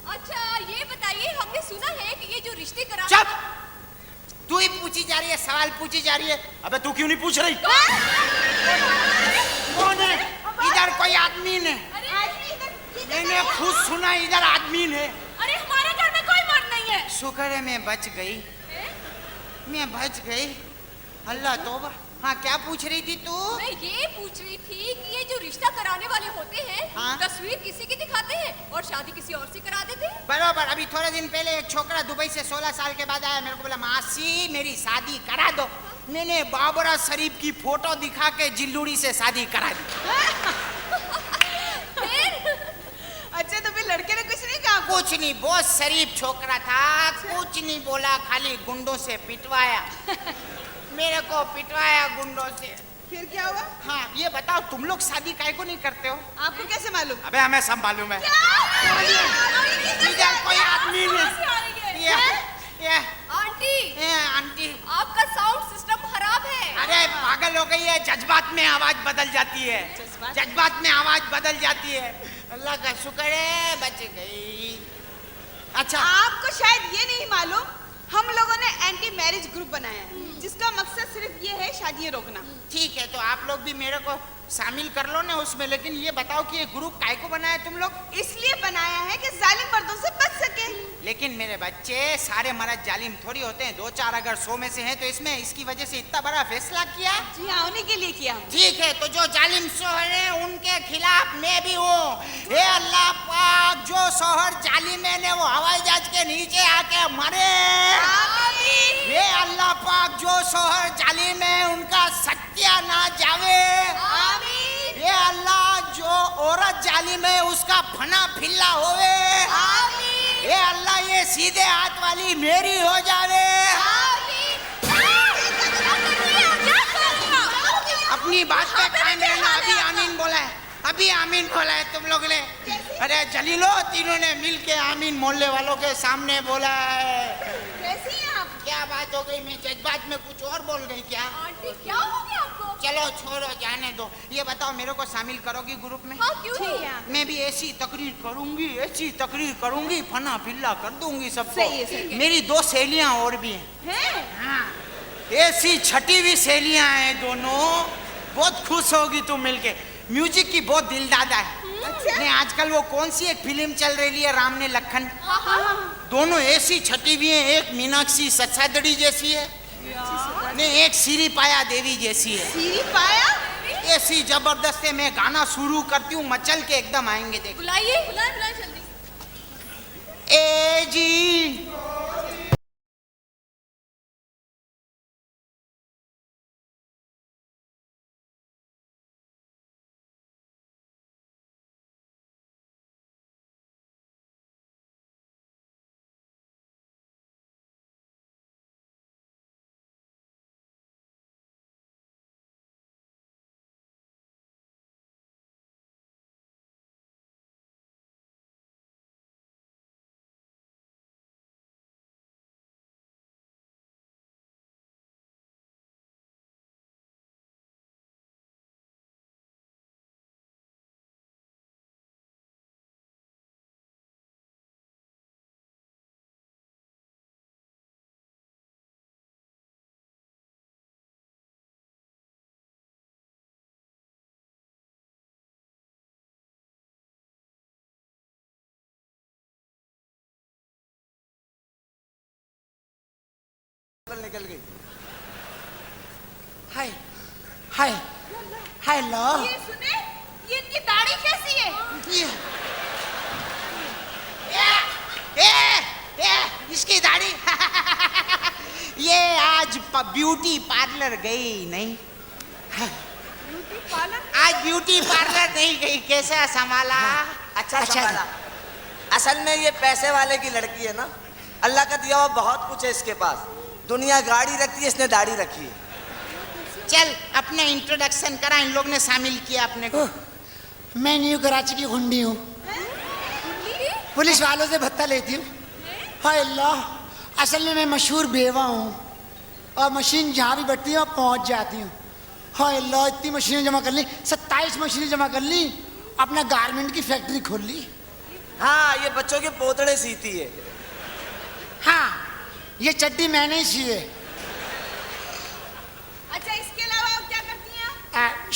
Speaker 6: अच्छा ये बताइए हमने सुना है कि ये जो रिश्ते करा।
Speaker 8: चुप। तू ही पूछी जा रही है, सवाल पूछी जा रही है।
Speaker 7: अबे तू क्यों नहीं पूछ रही?
Speaker 8: कौन है इधर? कोई आदमी ने? मैंने खुद सुना इधर आदमी ने।
Speaker 6: अरे हमारे घर में कोई मर्द नहीं है।
Speaker 8: शुक्र है मैं बच गई, मैं बच गई। अल्लाह तौबा। हाँ, क्या पूछ रही थी तू?
Speaker 6: मैं ये पूछ रही थी कि ये जो रिश्ता कराने वाले होते हैं,
Speaker 8: हाँ?
Speaker 6: तस्वीर किसी की दिखाते हैं और शादी किसी और से करा देते हैं।
Speaker 8: बरोबर। अभी थोड़े दिन पहले एक छोकरा दुबई से 16 साल के बाद आया, मेरे को बोला मासी मेरी शादी करा दो। मैंने बाबरा शरीफ की फोटो दिखा के जिल्लूड़ी से शादी करा दी।
Speaker 4: अच्छा, तो फिर लड़के ने कुछ नहीं कहा?
Speaker 8: कुछ नहीं, बहुत शरीफ छोकरा था, कुछ नहीं बोला, खाली गुंडों से पिटवाया। मेरे को पिटवाया गुंडों से।
Speaker 4: फिर क्या हुआ?
Speaker 8: हाँ, ये बताओ तुम लोग शादी काहे को नहीं करते हो?
Speaker 4: आपको कैसे मालूम?
Speaker 7: अबे हमें सब मालूम है।
Speaker 8: इधर कोई आदमी नहीं। ये
Speaker 6: आंटी,
Speaker 8: आंटी,
Speaker 6: आपका साउंड सिस्टम खराब है।
Speaker 8: अरे पागल हो गई है, जज्बात में आवाज बदल जाती है। जज्बात में आवाज बदल जाती है। अल्लाह का शुक्र है बच गई। अच्छा,
Speaker 4: आपको शायद ये नहीं मालूम, हम लोगों ने एंटी मैरिज ग्रुप बनाया है, जिसका मकसद सिर्फ ये है शादियां रोकना।
Speaker 8: ठीक है, तो आप लोग भी मेरे को शामिल कर लो ना उसमें। लेकिन ये बताओ कि ये ग्रुप काहे को बनाया तुम लोग?
Speaker 4: इसलिए बनाया है कि जालिम मर्दों से बच सके।
Speaker 8: लेकिन मेरे बच्चे, सारे मर्द जालिम थोड़ी होते हैं। 2-4 अगर 100 में से हैं तो इसमें इसकी वजह से इतना बड़ा फैसला किया।
Speaker 4: जी हाँ, उन्हीं के लिए किया।
Speaker 8: ठीक है, तो जो जालिम शोहर है उनके खिलाफ मैं भी हूँ। हे अल्लाह पाक, जो शोहर जालिम है ने वो हवाई जहाज के नीचे आके मरे। हे अल्लाह पाक, जो शोहर जालिम है उनका सत्या ना जावे। हे अल्लाह, जो औरत जालिम है उसका फना फिल्ला होवे। हे अल्लाह, ये सीधे हाथ वाली मेरी हो जावे। अपनी बात पे कायम रहना। अभी आमीन बोला है, अभी आमीन बोला है तुम लोग ने। अरे जलीलो, तीनों ने मिलके आमीन मोहल्ले वालों के सामने बोला है।
Speaker 4: कैसी हैं आप?
Speaker 8: क्या बात हो गई? मैं जज्बात में कुछ और बोल गई क्या?
Speaker 6: आंटी, क्या हो गया आपको?
Speaker 8: चलो छोड़ो, जाने दो। ये बताओ, मेरे को शामिल करोगी ग्रुप में?
Speaker 6: हाँ, क्यों
Speaker 4: ठीक
Speaker 6: नहीं?
Speaker 4: है।
Speaker 8: मैं भी ऐसी तकरीर करूंगी, ऐसी तकरीर करूंगी, फना फिल्ला कर दूंगी सबको।
Speaker 4: सही है, सही है।
Speaker 8: मेरी 2 सहेलियां और भी हैं।
Speaker 4: हैं?
Speaker 8: हाँ, ऐसी छठी हुई सहेलियां हैं दोनों। बहुत खुश होगी तुम मिलके। म्यूजिक की बहुत दिलदादा है।
Speaker 4: अच्छा।
Speaker 8: नहीं, आजकल वो कौन सी एक फिल्म चल रही है, राम ने लखन। दोनों ऐसी छठी हुई हैं, एक मीनाक्षी सत्सादड़ी जैसी है, नहीं एक सीरी पाया देवी जैसी है।
Speaker 4: सीरी पाया?
Speaker 8: ऐसी जबरदस्त है। मैं गाना शुरू करती हूँ, मचल के एकदम आएंगे, देख।
Speaker 6: बुलाइए, बुलाइए जल्दी।
Speaker 8: ए जी,
Speaker 3: निकल गई।
Speaker 8: हाय हाय हाय लो।
Speaker 4: ये सुने, ये इनकी दाढ़ी कैसी है?
Speaker 8: इसकी दाढ़ी ये आज ब्यूटी पार्लर गई नहीं। आज ब्यूटी पार्लर नहीं गई। कैसा संभाला?
Speaker 9: अच्छा संभाला। असल में ये पैसे वाले की लड़की है ना, अल्लाह का दिया हुआ बहुत कुछ है इसके पास। दुनिया गाड़ी रखती है, इसने दाढ़ी रखी है।
Speaker 8: चल अपना इंट्रोडक्शन करा। इन लोग ने शामिल किया अपने को।
Speaker 10: मैं न्यू कराची की गुंडी हूँ, पुलिस वालों से भत्ता लेती हूँ। हाय अल्लाह, असल में मैं मशहूर बेवा हूँ और मशीन जहाँ भी बैठती है वहाँ पहुँच जाती हूँ। हाय अल्लाह, इतनी मशीनें जमा कर ली, 27 मशीनें जमा कर ली, अपना गारमेंट की फैक्ट्री खोल ली।
Speaker 9: हाँ, ये बच्चों के पोतड़े सीती है।
Speaker 10: हाँ, ये चड्डी मैंने ही सी है।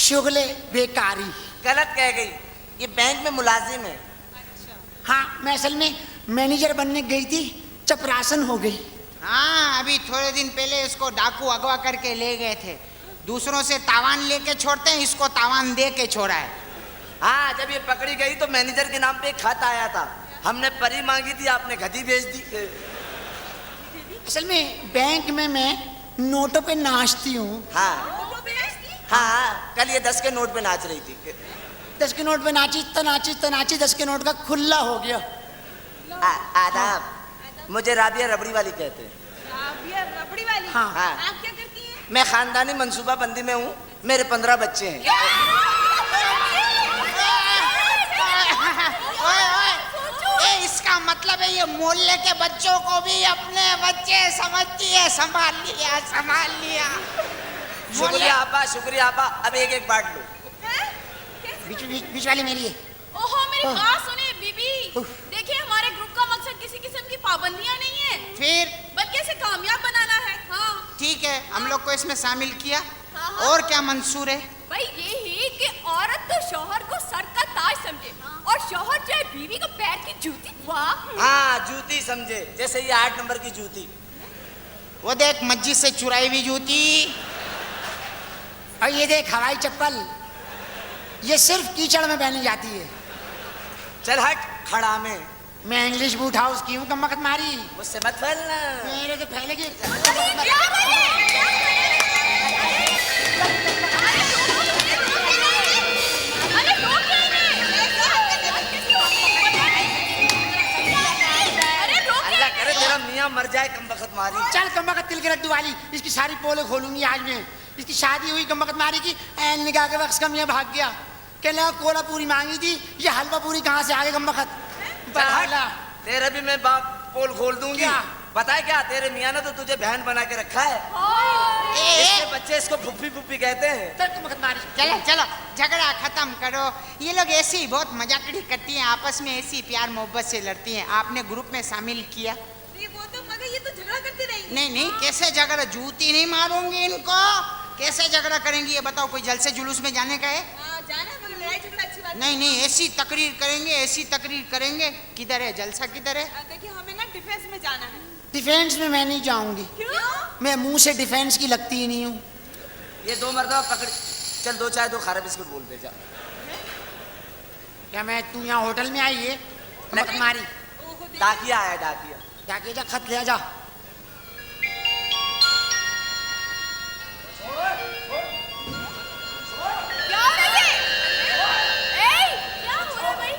Speaker 10: शुगले बेकारी।
Speaker 9: गलत कह गई, ये बैंक में मुलाजिम है।
Speaker 10: हाँ, मैं असल में मैनेजर बनने गई थी, चपरासन हो गई।
Speaker 8: हाँ, अभी थोड़े दिन पहले इसको डाकू अगवा करके ले गए थे। दूसरों से तावान लेके छोड़ते हैं, इसको तावान दे के छोड़ा है।
Speaker 9: हाँ, जब ये पकड़ी गई तो मैनेजर के नाम पे एक खत आया था, हमने परी मांगी थी, आपने गधी भेज दी।
Speaker 10: असल में बैंक में मैं नोटों पे नाचती हूँ।
Speaker 9: हाँ हाँ, कल ये 10 के नोट पे नाच रही थी।
Speaker 10: 10 के नोट पे नाची तो नाची तो नाची, 10 के नोट का खुला हो गया।
Speaker 9: आदाब, मुझे राबिया रबड़ी वाली कहते हैं।
Speaker 4: राबिया रबड़ी वाली?
Speaker 10: हाँ।
Speaker 4: आप क्या करती हैं?
Speaker 9: मैं खानदानी मंसूबा बंदी में हूँ, मेरे 15 बच्चे हैं।
Speaker 8: ए, इसका मतलब है ये मोहल्ले के बच्चों को भी अपने बच्चे समझती है। संभाल लिया, संभाल लिया।
Speaker 9: शुक्रिया आपा, शुक्रिया आपा। अब एक एक बांट लो।
Speaker 10: बीच वाली मेरी है।
Speaker 6: ओहो, मेरी बात सुनिए बीबी। देखिए, हमारे ग्रुप का मकसद किसी किस्म की पाबंदियां नहीं है,
Speaker 8: फिर
Speaker 6: बल्कि इसे कामयाब बनाना है। हाँ
Speaker 8: ठीक है, हम लोग को इसमें शामिल किया।
Speaker 6: हाँ।
Speaker 8: और क्या मंसूर है?
Speaker 6: भाई ये ही कि औरत तो शौहर को सर का ताज समझे और शौहर चाहे बीवी को पैर की जूती। वाह।
Speaker 9: हाँ, जूती समझे, जैसे ये 8 नंबर की जूती।
Speaker 8: वो देख, मस्जिद से चुराई हुई जूती।
Speaker 10: और ये देख, हवाई चप्पल, ये सिर्फ कीचड़ में पहनी जाती है।
Speaker 9: चल हट, खड़ा में।
Speaker 10: मैं इंग्लिश बूट हाउस की हूँ, कमबख्त मारी।
Speaker 9: मुझसे मत फैलना।
Speaker 10: मेरे तो फैलेगी।
Speaker 9: अल्लाह करे तेरा मियाँ मर जाए, कमबख्त मारी।
Speaker 10: चल कमबख्त तिल के लड्डू वाली, इसकी सारी पोले खोलूंगी आज मैं। इसकी शादी हुई कमबख्त मारी की, ऐन निकाह के वक्त का मियाँ भाग गया। कहला कोला पूरी मांगी थी, ये हलवा पूरी कहाँ से आ गई कमबख्त।
Speaker 9: तेरे भी मैं पोल खोल दूंगी।
Speaker 10: क्या?
Speaker 9: पता है क्या, तेरे मियाँ ने तो तुझे बहन बना के रखा है। इसके बच्चे इसको फुप्पी फुप्पी कहते हैं।
Speaker 10: चल कमबख्त मारी।
Speaker 8: चलो चलो, झगड़ा खत्म करो। ये लोग ऐसे ही बहुत मजाकड़ी करती हैं, आपस में ऐसी प्यार मोहब्बत से लड़ती हैं। आपने ग्रुप में शामिल किया?
Speaker 4: नहीं, वो तो मगर ये तो झगड़ा करती रही।
Speaker 8: नहीं नहीं, कैसे झगड़ा? जूती नहीं मारूंगी इनको। कैसे झगड़ा करेंगी ये बताओ? कोई जलसे जुलूस में जाने का है?
Speaker 4: हाँ, जाना है, मगर लड़ाई झगड़ा अच्छी बात
Speaker 8: नहीं नहीं, ऐसी तकरीर करेंगे, ऐसी तकरीर करेंगे। किधर है जलसा, किधर है?
Speaker 4: देखिए, हमें ना डिफेंस में जाना है।
Speaker 10: डिफेंस में मैं नहीं जाऊंगी।
Speaker 4: क्यों?
Speaker 10: मैं मुंह से डिफेंस की लगती ही नहीं हूँ।
Speaker 9: ये 2 मर्दबा पकड़। चल 2 चाय 2 खारा बिस्कुट बोल दे जा।
Speaker 10: क्या मैं, तू यहाँ होटल में आई है कमबख्त मारी?
Speaker 9: डाकिया आया, डाकिया।
Speaker 10: जाके जा, खत ले जा।
Speaker 6: क्या हो रहा है? ए, क्या हो रहा है भाई?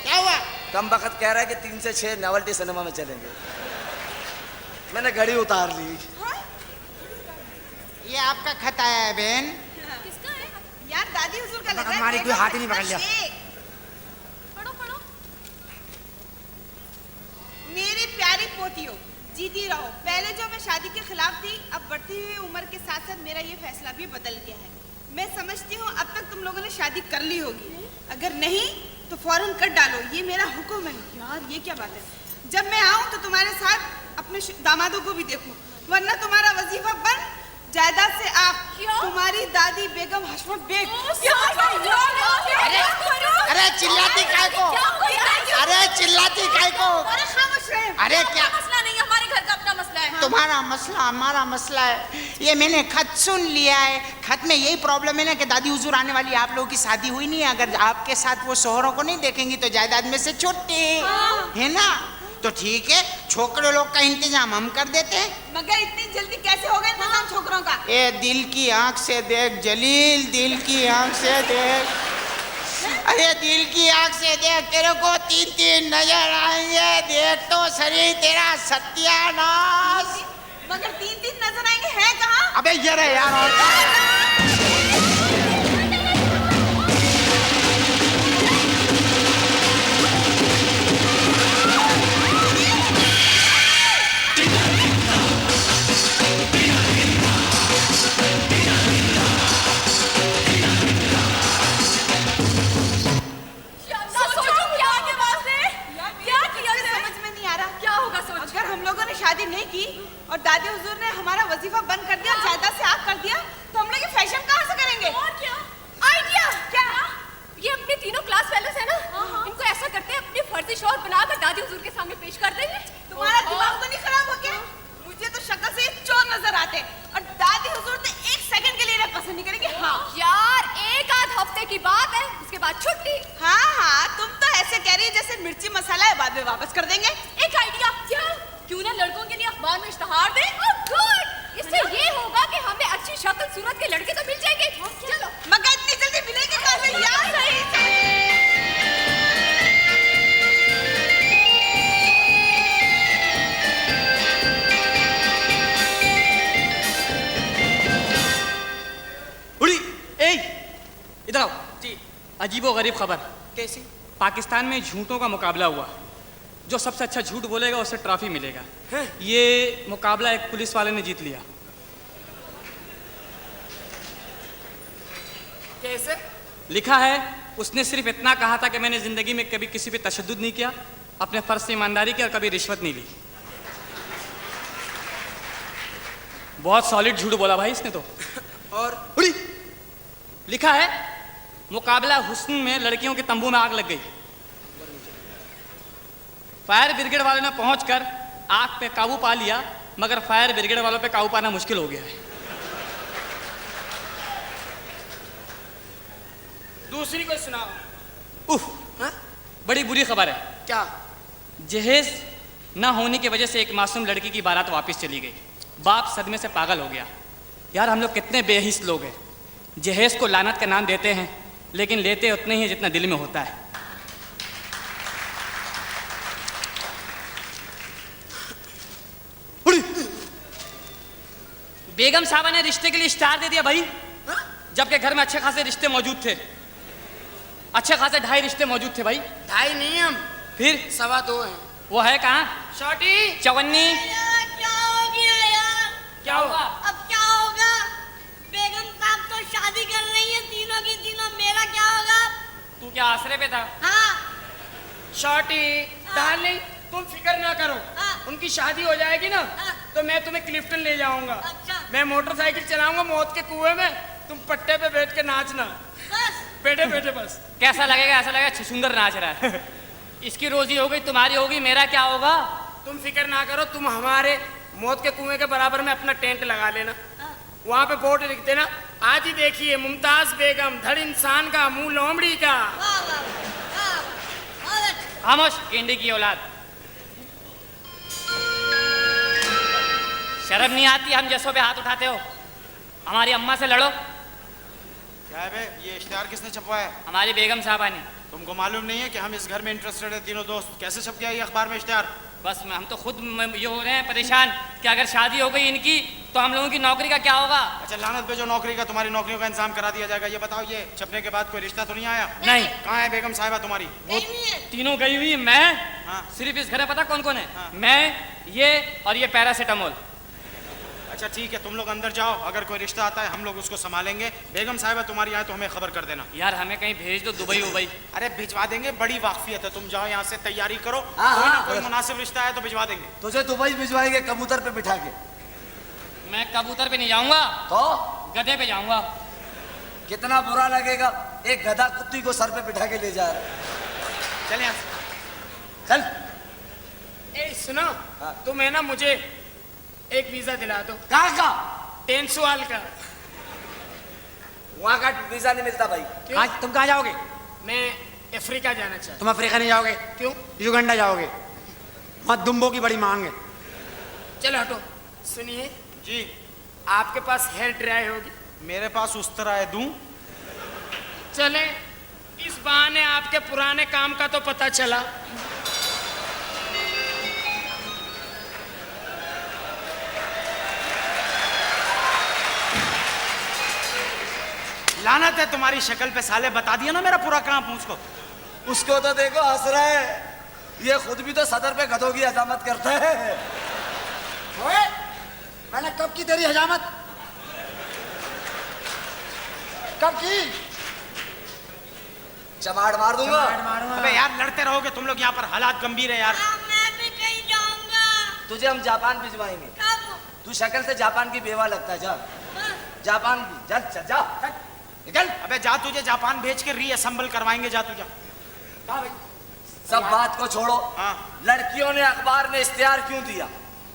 Speaker 8: क्या हुआ?
Speaker 9: कमबख्त कह रहा है कि 3 से 6 नॉवेल्टी सिनेमा में चलेंगे। मैंने घड़ी उतार ली।
Speaker 8: ये आपका खत आया है बहन।
Speaker 6: किसका है?
Speaker 4: यार, दादी हुजूर का लग रहा है।
Speaker 10: हमारी कोई हाथ ही नहीं पकड़ लिया।
Speaker 6: पढ़ो पढ़ो।
Speaker 4: मेरी प्यारी पोतियों, जीती रहो। पहले जो मैं शादी के खिलाफ थी, अब बढ़ती हुई उम्र के साथ साथ मेरा ये फैसला भी बदल गया है। मैं समझती हूँ अब तक तुम लोगों ने शादी कर ली होगी, अगर नहीं तो फौरन कर डालो, ये मेरा हुक्म है। यार, ये क्या बात है? जब मैं आऊँ तो तुम्हारे साथ अपने दामादों को भी देखूं, वरना तुम्हारा वजीफा बन जायदाद से आप। तुम्हारी दादी बेगम हशमत बेग।
Speaker 8: अरे चिल्लाती काय को? अरे चिल्लाती काय को?
Speaker 4: अरे खामोश रहे।
Speaker 8: अरे क्या
Speaker 6: मसला नहीं, हमारे घर का अपना मसला है।
Speaker 8: तुम्हारा मसला हमारा मसला है। ये मैंने खत सुन लिया है। खत में यही प्रॉब्लम है ना कि दादी हुजूर आने वाली, आप लोगों की शादी हुई नहीं है। अगर आपके साथ वो शोहरों को नहीं देखेंगी तो जायदाद में से छुट्टी है ना। तो ठीक है, छोकरे लोग का इंतजाम हम कर देते हैं।
Speaker 4: मगर इतनी जल्दी कैसे हो गए इंतजाम छोकरों का?
Speaker 8: ए, दिल की आंख से देख जलील, दिल की आंख से देख। अरे दिल की आंख से देख, तेरे को 3-3 नजर आएंगे। देख तो सही तेरा सत्यानाश।
Speaker 4: मगर 3-3 नजर आएंगे, हैं कहाँ?
Speaker 8: अबे ये रहे यार।
Speaker 4: शादी नहीं की और दादी हुजूर ने हमारा वजीफा बंद मसाला है, बाद में वापस कर देंगे।
Speaker 6: एक आइडिया। क्या? क्यों ना लड़कों के लिए अखबार में इश्तहार दें? गुड। इससे ये होगा कि हमें अच्छी शक्ल सूरत के लड़के तो मिल जाएंगे। चलो।
Speaker 4: मगर इतनी जल्दी मिलेंगे कहाँ यार?
Speaker 2: उड़ी, ए, इधर आओ। जी। अजीबो गरीब खबर।
Speaker 3: कैसी?
Speaker 2: पाकिस्तान में झूठों का मुकाबला हुआ। जो सबसे अच्छा झूठ बोलेगा उसे ट्रॉफी मिलेगा। ये मुकाबला एक पुलिस वाले ने जीत लिया।
Speaker 3: कैसे?
Speaker 2: लिखा है, उसने सिर्फ इतना कहा था कि मैंने जिंदगी में कभी किसी पे तशद्दुद नहीं किया, अपने फर्ज से ईमानदारी की और कभी रिश्वत नहीं ली। बहुत सॉलिड झूठ बोला भाई इसने तो।
Speaker 3: और
Speaker 2: उड़ी, लिखा है, मुकाबला हुस्न में लड़कियों के तंबू में आग लग गई। फायर ब्रिगेड वालों ने पहुंचकर आग पे काबू पा लिया, मगर फायर ब्रिगेड वालों पे काबू पाना मुश्किल हो गया है।
Speaker 3: दूसरी को सुनाओ।
Speaker 2: उफ, बड़ी बुरी खबर है।
Speaker 3: क्या?
Speaker 2: जहेज न होने की वजह से एक मासूम लड़की की बारात वापस चली गई। बाप सदमे से पागल हो गया। यार हम लोग कितने बेहिस लोग हैं। जहेज को लानत का नाम देते हैं, लेकिन लेते उतने ही जितना दिल में होता है। बेगम साहबा ने रिश्ते के लिए स्टार दे दिया भाई, जबकि घर में अच्छे खासे रिश्ते मौजूद थे। अच्छे खासे 2.5 रिश्ते मौजूद थे भाई।
Speaker 3: 2.5 नहीं हम,
Speaker 2: फिर
Speaker 3: 2.25 हैं।
Speaker 2: वो है कहाँ?
Speaker 3: शॉटी,
Speaker 2: चवन्नी।
Speaker 1: यार, क्या हो गया यार?
Speaker 3: क्या हुआ?
Speaker 1: अब क्या होगा? बेगम साहब तो शादी कर रही है तीनों की तीनों, मेरा क्या होगा?
Speaker 2: तू क्या आसरे पे था?
Speaker 1: हाँ।
Speaker 3: शॉटी डार्लिंग, तुम फिक्र ना करो।
Speaker 1: हाँ।
Speaker 3: उनकी शादी हो जाएगी ना,
Speaker 1: हाँ।
Speaker 3: तो मैं तुम्हें क्लिफ्टन ले जाऊंगा।
Speaker 1: अच्छा।
Speaker 3: मैं मोटरसाइकिल चलाऊंगा मौत के कुएं में, तुम पट्टे पे बैठ के नाचना।
Speaker 1: बस।
Speaker 3: बैठे बैठे बस।
Speaker 2: कैसा लगेगा? ऐसा लगेगा छछूंदर नाच रहा है। इसकी रोजी हो गई, तुम्हारी होगी, मेरा क्या होगा?
Speaker 3: तुम फिक्र ना करो, तुम हमारे मौत के कुएं के बराबर में अपना टेंट लगा लेना। वहाँ पे बोर्ड लिख देना, आज ही देखिए मुमताज बेगम, धड़ इंसान का मुंह लोमड़ी का।
Speaker 1: वाह वाह वाह, बहुत अच्छा।
Speaker 2: खामोश गेंडे की औलाद। शर्म नहीं आती हम जैसों पे हाथ उठाते हो? हमारी अम्मा से लड़ो।
Speaker 7: क्या है बे, ये इश्तिहार किसने छपवाया है?
Speaker 2: हमारी बेगम साहबा ने।
Speaker 7: तुमको मालूम नहीं है कि हम इस घर में इंटरेस्टेड है तीनों दोस्त? कैसे छप गया ये अखबार में इश्तिहार?
Speaker 2: बस हम तो खुद ये हो रहे हैं परेशान कि अगर शादी हो गई इनकी तो हम लोगों की नौकरी का क्या होगा?
Speaker 7: अच्छा लानत पे जो नौकरी का, तुम्हारी नौकरियों का इंतजाम करा दिया जाएगा। ये बताओ, ये छपने के बाद कोई रिश्ता तो नहीं आया?
Speaker 2: नहीं।
Speaker 7: कहाँ है बेगम साहिबा तुम्हारी?
Speaker 2: वो तीनों गई हुई, मैं
Speaker 7: हाँ।
Speaker 2: सिर्फ इस घर में पता कौन कौन है?
Speaker 7: हाँ।
Speaker 2: मैं, ये और ये पैरासीटामोल।
Speaker 7: अच्छा ठीक है, तुम लोग अंदर जाओ, अगर कोई रिश्ता आता है हम लोग उसको संभालेंगे। बेगम साहिबा तुम्हारी आए तो हमें खबर कर देना।
Speaker 2: यार हमें कहीं भेज दो, दुबई उबई।
Speaker 7: अरे भिजवा देंगे, बड़ी वाकफियत है। तुम जाओ यहाँ से, तैयारी करो।
Speaker 9: हाँ,
Speaker 7: कोई ना
Speaker 9: हाँ।
Speaker 7: कोई मुनासिब रिश्ता है तो भिजवा देंगे।
Speaker 9: तुझे दुबई भिजवाएंगे कबूतर पे बिठा के।
Speaker 2: मैं कबूतर पे नहीं जाऊंगा,
Speaker 9: तो
Speaker 2: गधे पे जाऊंगा।
Speaker 9: कितना बुरा लगेगा, एक गधा कुत्ती को सर पे बिठा के ले जा रहा है।
Speaker 7: चल यहाँ से।
Speaker 9: चल।
Speaker 3: ए सुनो,
Speaker 9: हाँ।
Speaker 3: तुम है ना मुझे एक वीजा दिला दो।
Speaker 9: कहाँ का?
Speaker 3: 300 का।
Speaker 9: वहाँ का वीजा नहीं मिलता भाई।
Speaker 10: तुम कहाँ जाओगे?
Speaker 3: मैं अफ्रीका जाना चाहता
Speaker 10: तुम अफ्रीका नहीं जाओगे?
Speaker 3: हूँ। क्यों?
Speaker 10: युगांडा जाओगे, वहाँ दुम्बों की बड़ी मांग है।
Speaker 3: चलो हटो। सुनिए
Speaker 7: जी,
Speaker 3: आपके पास हेयर ड्राई होगी?
Speaker 7: मेरे पास उस तरह है, दूं?
Speaker 3: चले, इस बहाने आपके पुराने काम का तो पता चला।
Speaker 7: लानत है तुम्हारी शक्ल पे साले, बता दिया ना मेरा पूरा काम उसको।
Speaker 9: उसको तो देखो हंस रहा है, ये खुद भी तो सदर पे गधों की हजामत करता है।
Speaker 10: ओए, मैंने कब की तेरी हजामत? कब की?
Speaker 9: चमाड़ मार दूंगा।
Speaker 7: अबे यार लड़ते रहोगे तुम लोग यहाँ पर, हालात गंभीर है यार।
Speaker 1: हाँ, मैं भी कहीं जाऊंगा।
Speaker 9: तुझे हम जापान भिजवाएंगे।
Speaker 1: कब?
Speaker 9: तू शक्ल से जापान की बेवा लगता है। जा
Speaker 1: हाँ।
Speaker 9: जापान की, जा जा, जा। निकल।
Speaker 7: अबे जा, तुझे जापान भेज के रीअसेंबल करवाएंगे, जा तू जा।
Speaker 9: सब बात को छोड़ो।
Speaker 7: हाँ।
Speaker 9: लड़कियों ने अखबार में इश्तिहार क्यों दिया?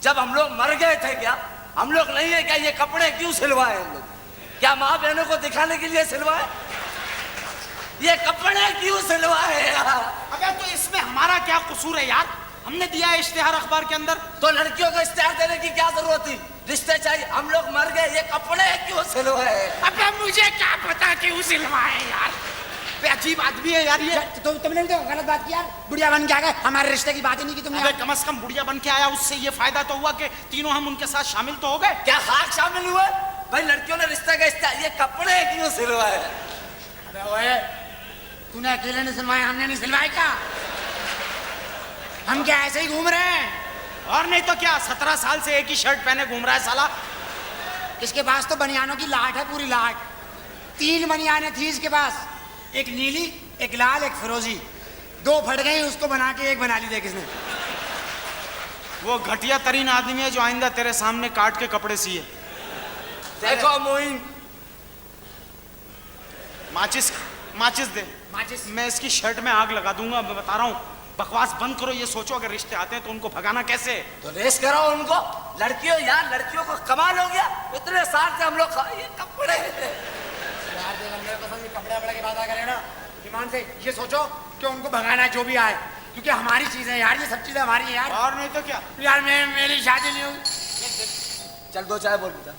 Speaker 9: जब हम लोग मर गए थे क्या? हम लोग नहीं है क्या? ये कपड़े क्यों सिलवाए हम लोग? क्या माँ बहनों को दिखाने के लिए सिलवाए? ये कपड़े क्यों सिलवाए यार?
Speaker 7: अबे तो इसमें हमारा क्या कसूर है यार? हमने दिया है इश्तिहार अखबार के अंदर।
Speaker 9: तो लड़कियों को इश्तिहार देने की क्या जरूरत थी? रिश्ते चाहिए, हम लोग मर गए, ये कपड़े क्यों सिलवाए?
Speaker 8: अबे मुझे क्या पता क्यों सिलवाए यार?
Speaker 7: बे अजीब आदमी है यार ये।
Speaker 10: तो तुमने भी तो गलत बात की यार, बुढ़िया बन के आ गए, हमारे रिश्ते की बात ही नहीं की तुमने।
Speaker 7: अबे कम से कम बुढ़िया बन के आया, उससे ये फायदा तो हुआ कि तीनों हम उनके साथ शामिल तो हो गए।
Speaker 9: क्या खाक शामिल हुए? भाई लड़कियों ने रिश्ते का इश्तिहार, ये कपड़े क्यों सिलवाए?
Speaker 10: अबे ओए, तूने अकेले ने सिलवाए, हमने नहीं सिलवाए क्या? हम क्या ऐसे ही घूम रहे हैं?
Speaker 7: और नहीं तो क्या, 17 साल से एक ही शर्ट पहने घूम रहा है साला।
Speaker 10: इसके पास तो बनियानों की लाट है, पूरी लाट। 3 बनियानें थी इसके पास, एक नीली, एक लाल, एक फिरोजी। 2 फट गई, उसको बना के एक बना ली देख इसने।
Speaker 7: वो घटिया तरीन आदमी है जो आइंदा तेरे सामने काट के कपड़े सिए।
Speaker 9: देखो मोइन,
Speaker 7: माचिस दे।
Speaker 10: माचिस?
Speaker 7: मैं इसकी शर्ट में आग लगा दूंगा, मैं बता रहा हूँ। बकवास बंद करो, ये सोचो अगर रिश्ते आते हैं तो उनको भगाना कैसे?
Speaker 9: तो रेस कराओ उनको। लड़कियों यार, लड़कियों को कमाल हो गया, इतने साल से हम लोग ये कपड़े।
Speaker 10: यार देख, मेरे को समझ कपड़े वपड़े की बात करें ना, ईमान से ये सोचो कि उनको भगाना है जो भी आए, क्योंकि हमारी चीजें यार, ये सब चीजें हमारी हैं यार।
Speaker 7: और नहीं तो क्या
Speaker 10: यार मेरी शादी नहीं होगी।
Speaker 9: चल 2 चाय बोल बेटा।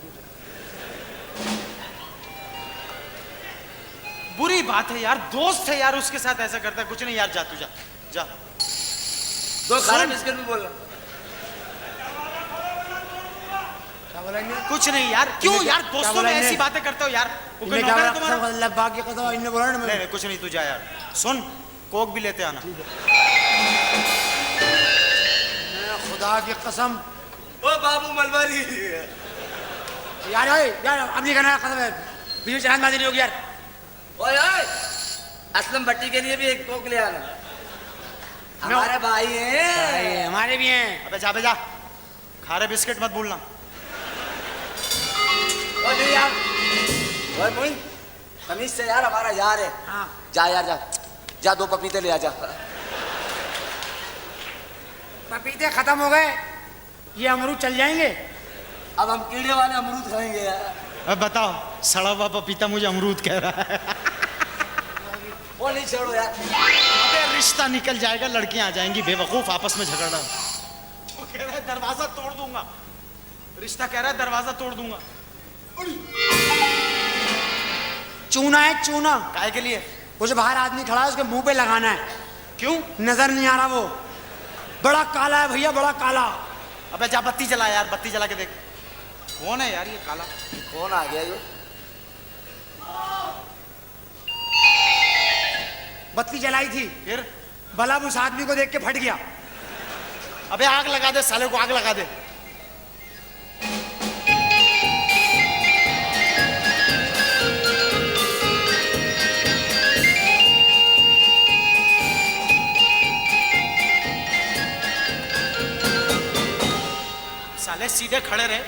Speaker 7: बुरी बात है यार, दोस्त है यार, उसके साथ ऐसा करता है। कुछ नहीं यार, जा तू जा जा।
Speaker 9: 2 खाना बिस्किट भी बोल।
Speaker 10: क्या बोलेंगे?
Speaker 7: कुछ नहीं यार, क्यों यार दोस्तों में ऐसी बातें करते हो यार? वो कोई नौकर है तुम्हारा?
Speaker 10: इन्हें बोला ना।
Speaker 7: नहीं कुछ नहीं, तू जा यार। सुन, कोक भी लेते आना।
Speaker 10: खुदा की कसम
Speaker 9: ओ बाबू मलबारी
Speaker 10: यार, यार अब नहीं करना कसम है, बीच में चलानबाजी नहीं होगी यार।
Speaker 9: ओए ओए, असलम भट्टी के लिए भी एक कोक ले आना, हमारे भाई हैं।
Speaker 10: हमारे भी हैं।
Speaker 7: अबे जा बे जा, खारे बिस्किट मत भूलना।
Speaker 9: ओए यार, ओए मोइन, तमीज से यार, हमारा यार है।
Speaker 10: हाँ।
Speaker 9: जा यार जा, जा 2 पपीते ले आ जा।
Speaker 10: पपीते खत्म हो गए, ये अमरूद चल जाएंगे।
Speaker 9: अब हम कीड़े वाले अमरूद खाएंगे यार।
Speaker 7: अब बताओ, सड़ा हुआ पपीता मुझे अमरूद कह रहा है।
Speaker 9: वो नहीं छोड़ो यार।
Speaker 7: अबे रिश्ता निकल जाएगा, लड़कियां आ जाएंगी बेवकूफ, आपस में झगड़ा। वो कह रहा है दरवाजा तोड़ दूंगा, रिश्ता कह रहा है दरवाजा तोड़ दूंगा।
Speaker 10: चूना है, चूना।
Speaker 7: काय के लिए?
Speaker 10: वो जो बाहर आदमी खड़ा है उसके मुंह पे लगाना है।
Speaker 7: क्यों?
Speaker 10: नजर नहीं आ रहा, वो बड़ा काला है भैया, बड़ा काला।
Speaker 7: अबे जा बत्ती जला यार, बत्ती जला के देख। कौन है यार ये काला?
Speaker 9: कौन आ गया ये?
Speaker 10: बत्ती जलाई थी,
Speaker 7: फिर
Speaker 10: बल्ब उस आदमी को देख के फट गया।
Speaker 7: अबे आग लगा दे साले को, आग लगा दे। साले सीधे खड़े रहे,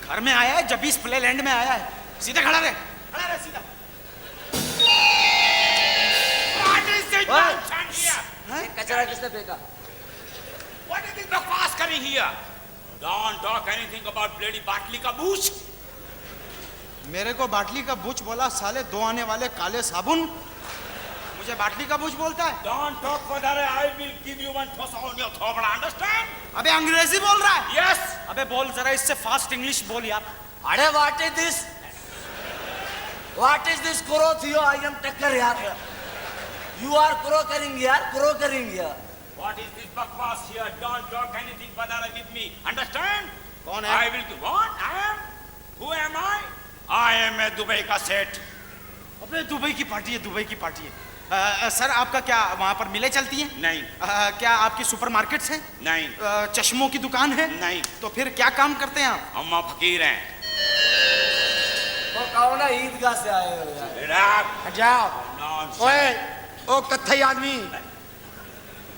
Speaker 7: घर में आया है, जब इस प्ले लैंड में आया है, सीधे खड़ा रहे, खड़ा रहे सीधा।
Speaker 9: कचरा किसने फेंका?
Speaker 5: What is this बकवास करी here? Don't talk anything about bloody बाटली का बूच।
Speaker 7: मेरे को बाटली का बुच बोला साले, 2 आने वाले काले साबुन मुझे बाटली का बुच बोलता है।
Speaker 5: Don't talk further. I will give you one toss on your throat. Understand?
Speaker 7: अबे अंग्रेजी बोल रहा है?
Speaker 5: Yes.
Speaker 7: अबे बोल जरा इससे फास्ट इंग्लिश बोल यार।
Speaker 9: अरे what is this? What is this Kurothio? I am टक्कर यार। You are crokering यार, crokering यार।
Speaker 5: What is this बकवास here? Don't talk anything further with me. Understand?
Speaker 7: कौन है?
Speaker 5: I will do what? I am. Who am I? I am a Dubai का सेठ।
Speaker 7: अबे दुबई की पार्टी है, दुबई की पार्टी है। सर आपका क्या वहाँ पर मिलें चलती हैं?
Speaker 5: नहीं।
Speaker 7: क्या आपकी सुपरमार्केट्स हैं?
Speaker 5: नहीं।
Speaker 7: चश्मों की दुकान है?
Speaker 5: नहीं।
Speaker 7: तो फिर क्या काम करते हैं आप?
Speaker 5: अम्मा फकीर हैं।
Speaker 9: वो कहो ना ईदगाह से आए हो यार।
Speaker 10: हट जाओ। ओए, ओ कत्थई आदमी,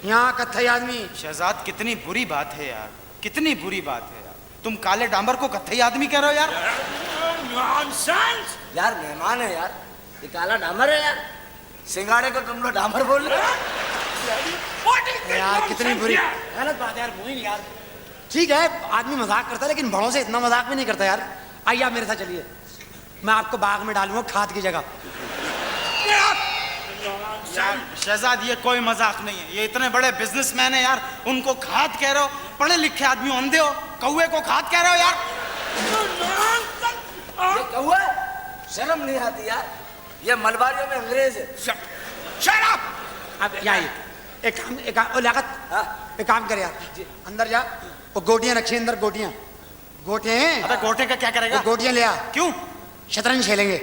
Speaker 10: यहाँ कत्थई आदमी।
Speaker 7: शहजाद कितनी बुरी बात है यार, कितनी बुरी बात है यार। तुम काले डांबर को कत्थई आदमी कह रहे हो यार?
Speaker 5: Nonsense!
Speaker 9: यार मेहमान है यार, ये काला डामर है यार। सिंगाड़े को तुम लोग डामर बोल रहे हो?
Speaker 10: यार कितनी बुरी गलत बात है यार मोइन यार। ठीक है आदमी मजाक करता है, लेकिन बड़ों से इतना मजाक भी नहीं करता यार। आइए आप मेरे साथ चलिए, मैं आपको बाग में डालूंगा खाद की जगह।
Speaker 7: यार शहजाद, ये कोई मजाक नहीं है, ये इतने बड़े बिजनेसमैन है यार, उनको खाद कह रहे हो? पढ़े लिखे आदमी अंधे हो, कौवे को खाद कह रहे हो यार?
Speaker 9: ये कौवा है? शर्म नहीं आती यार, ये मलबारियों में अंग्रेज है।
Speaker 10: Shut up! अब यहाँ आइए। एक काम ओ लियाकत, एक काम कर यार, अंदर जा, वो गोटियां रखी अंदर, गोटियां हैं।
Speaker 7: अबे गोटे का क्या करेगा?
Speaker 10: वो गोटियां ले आ।
Speaker 7: क्यों?
Speaker 10: शतरंज खेलेंगे।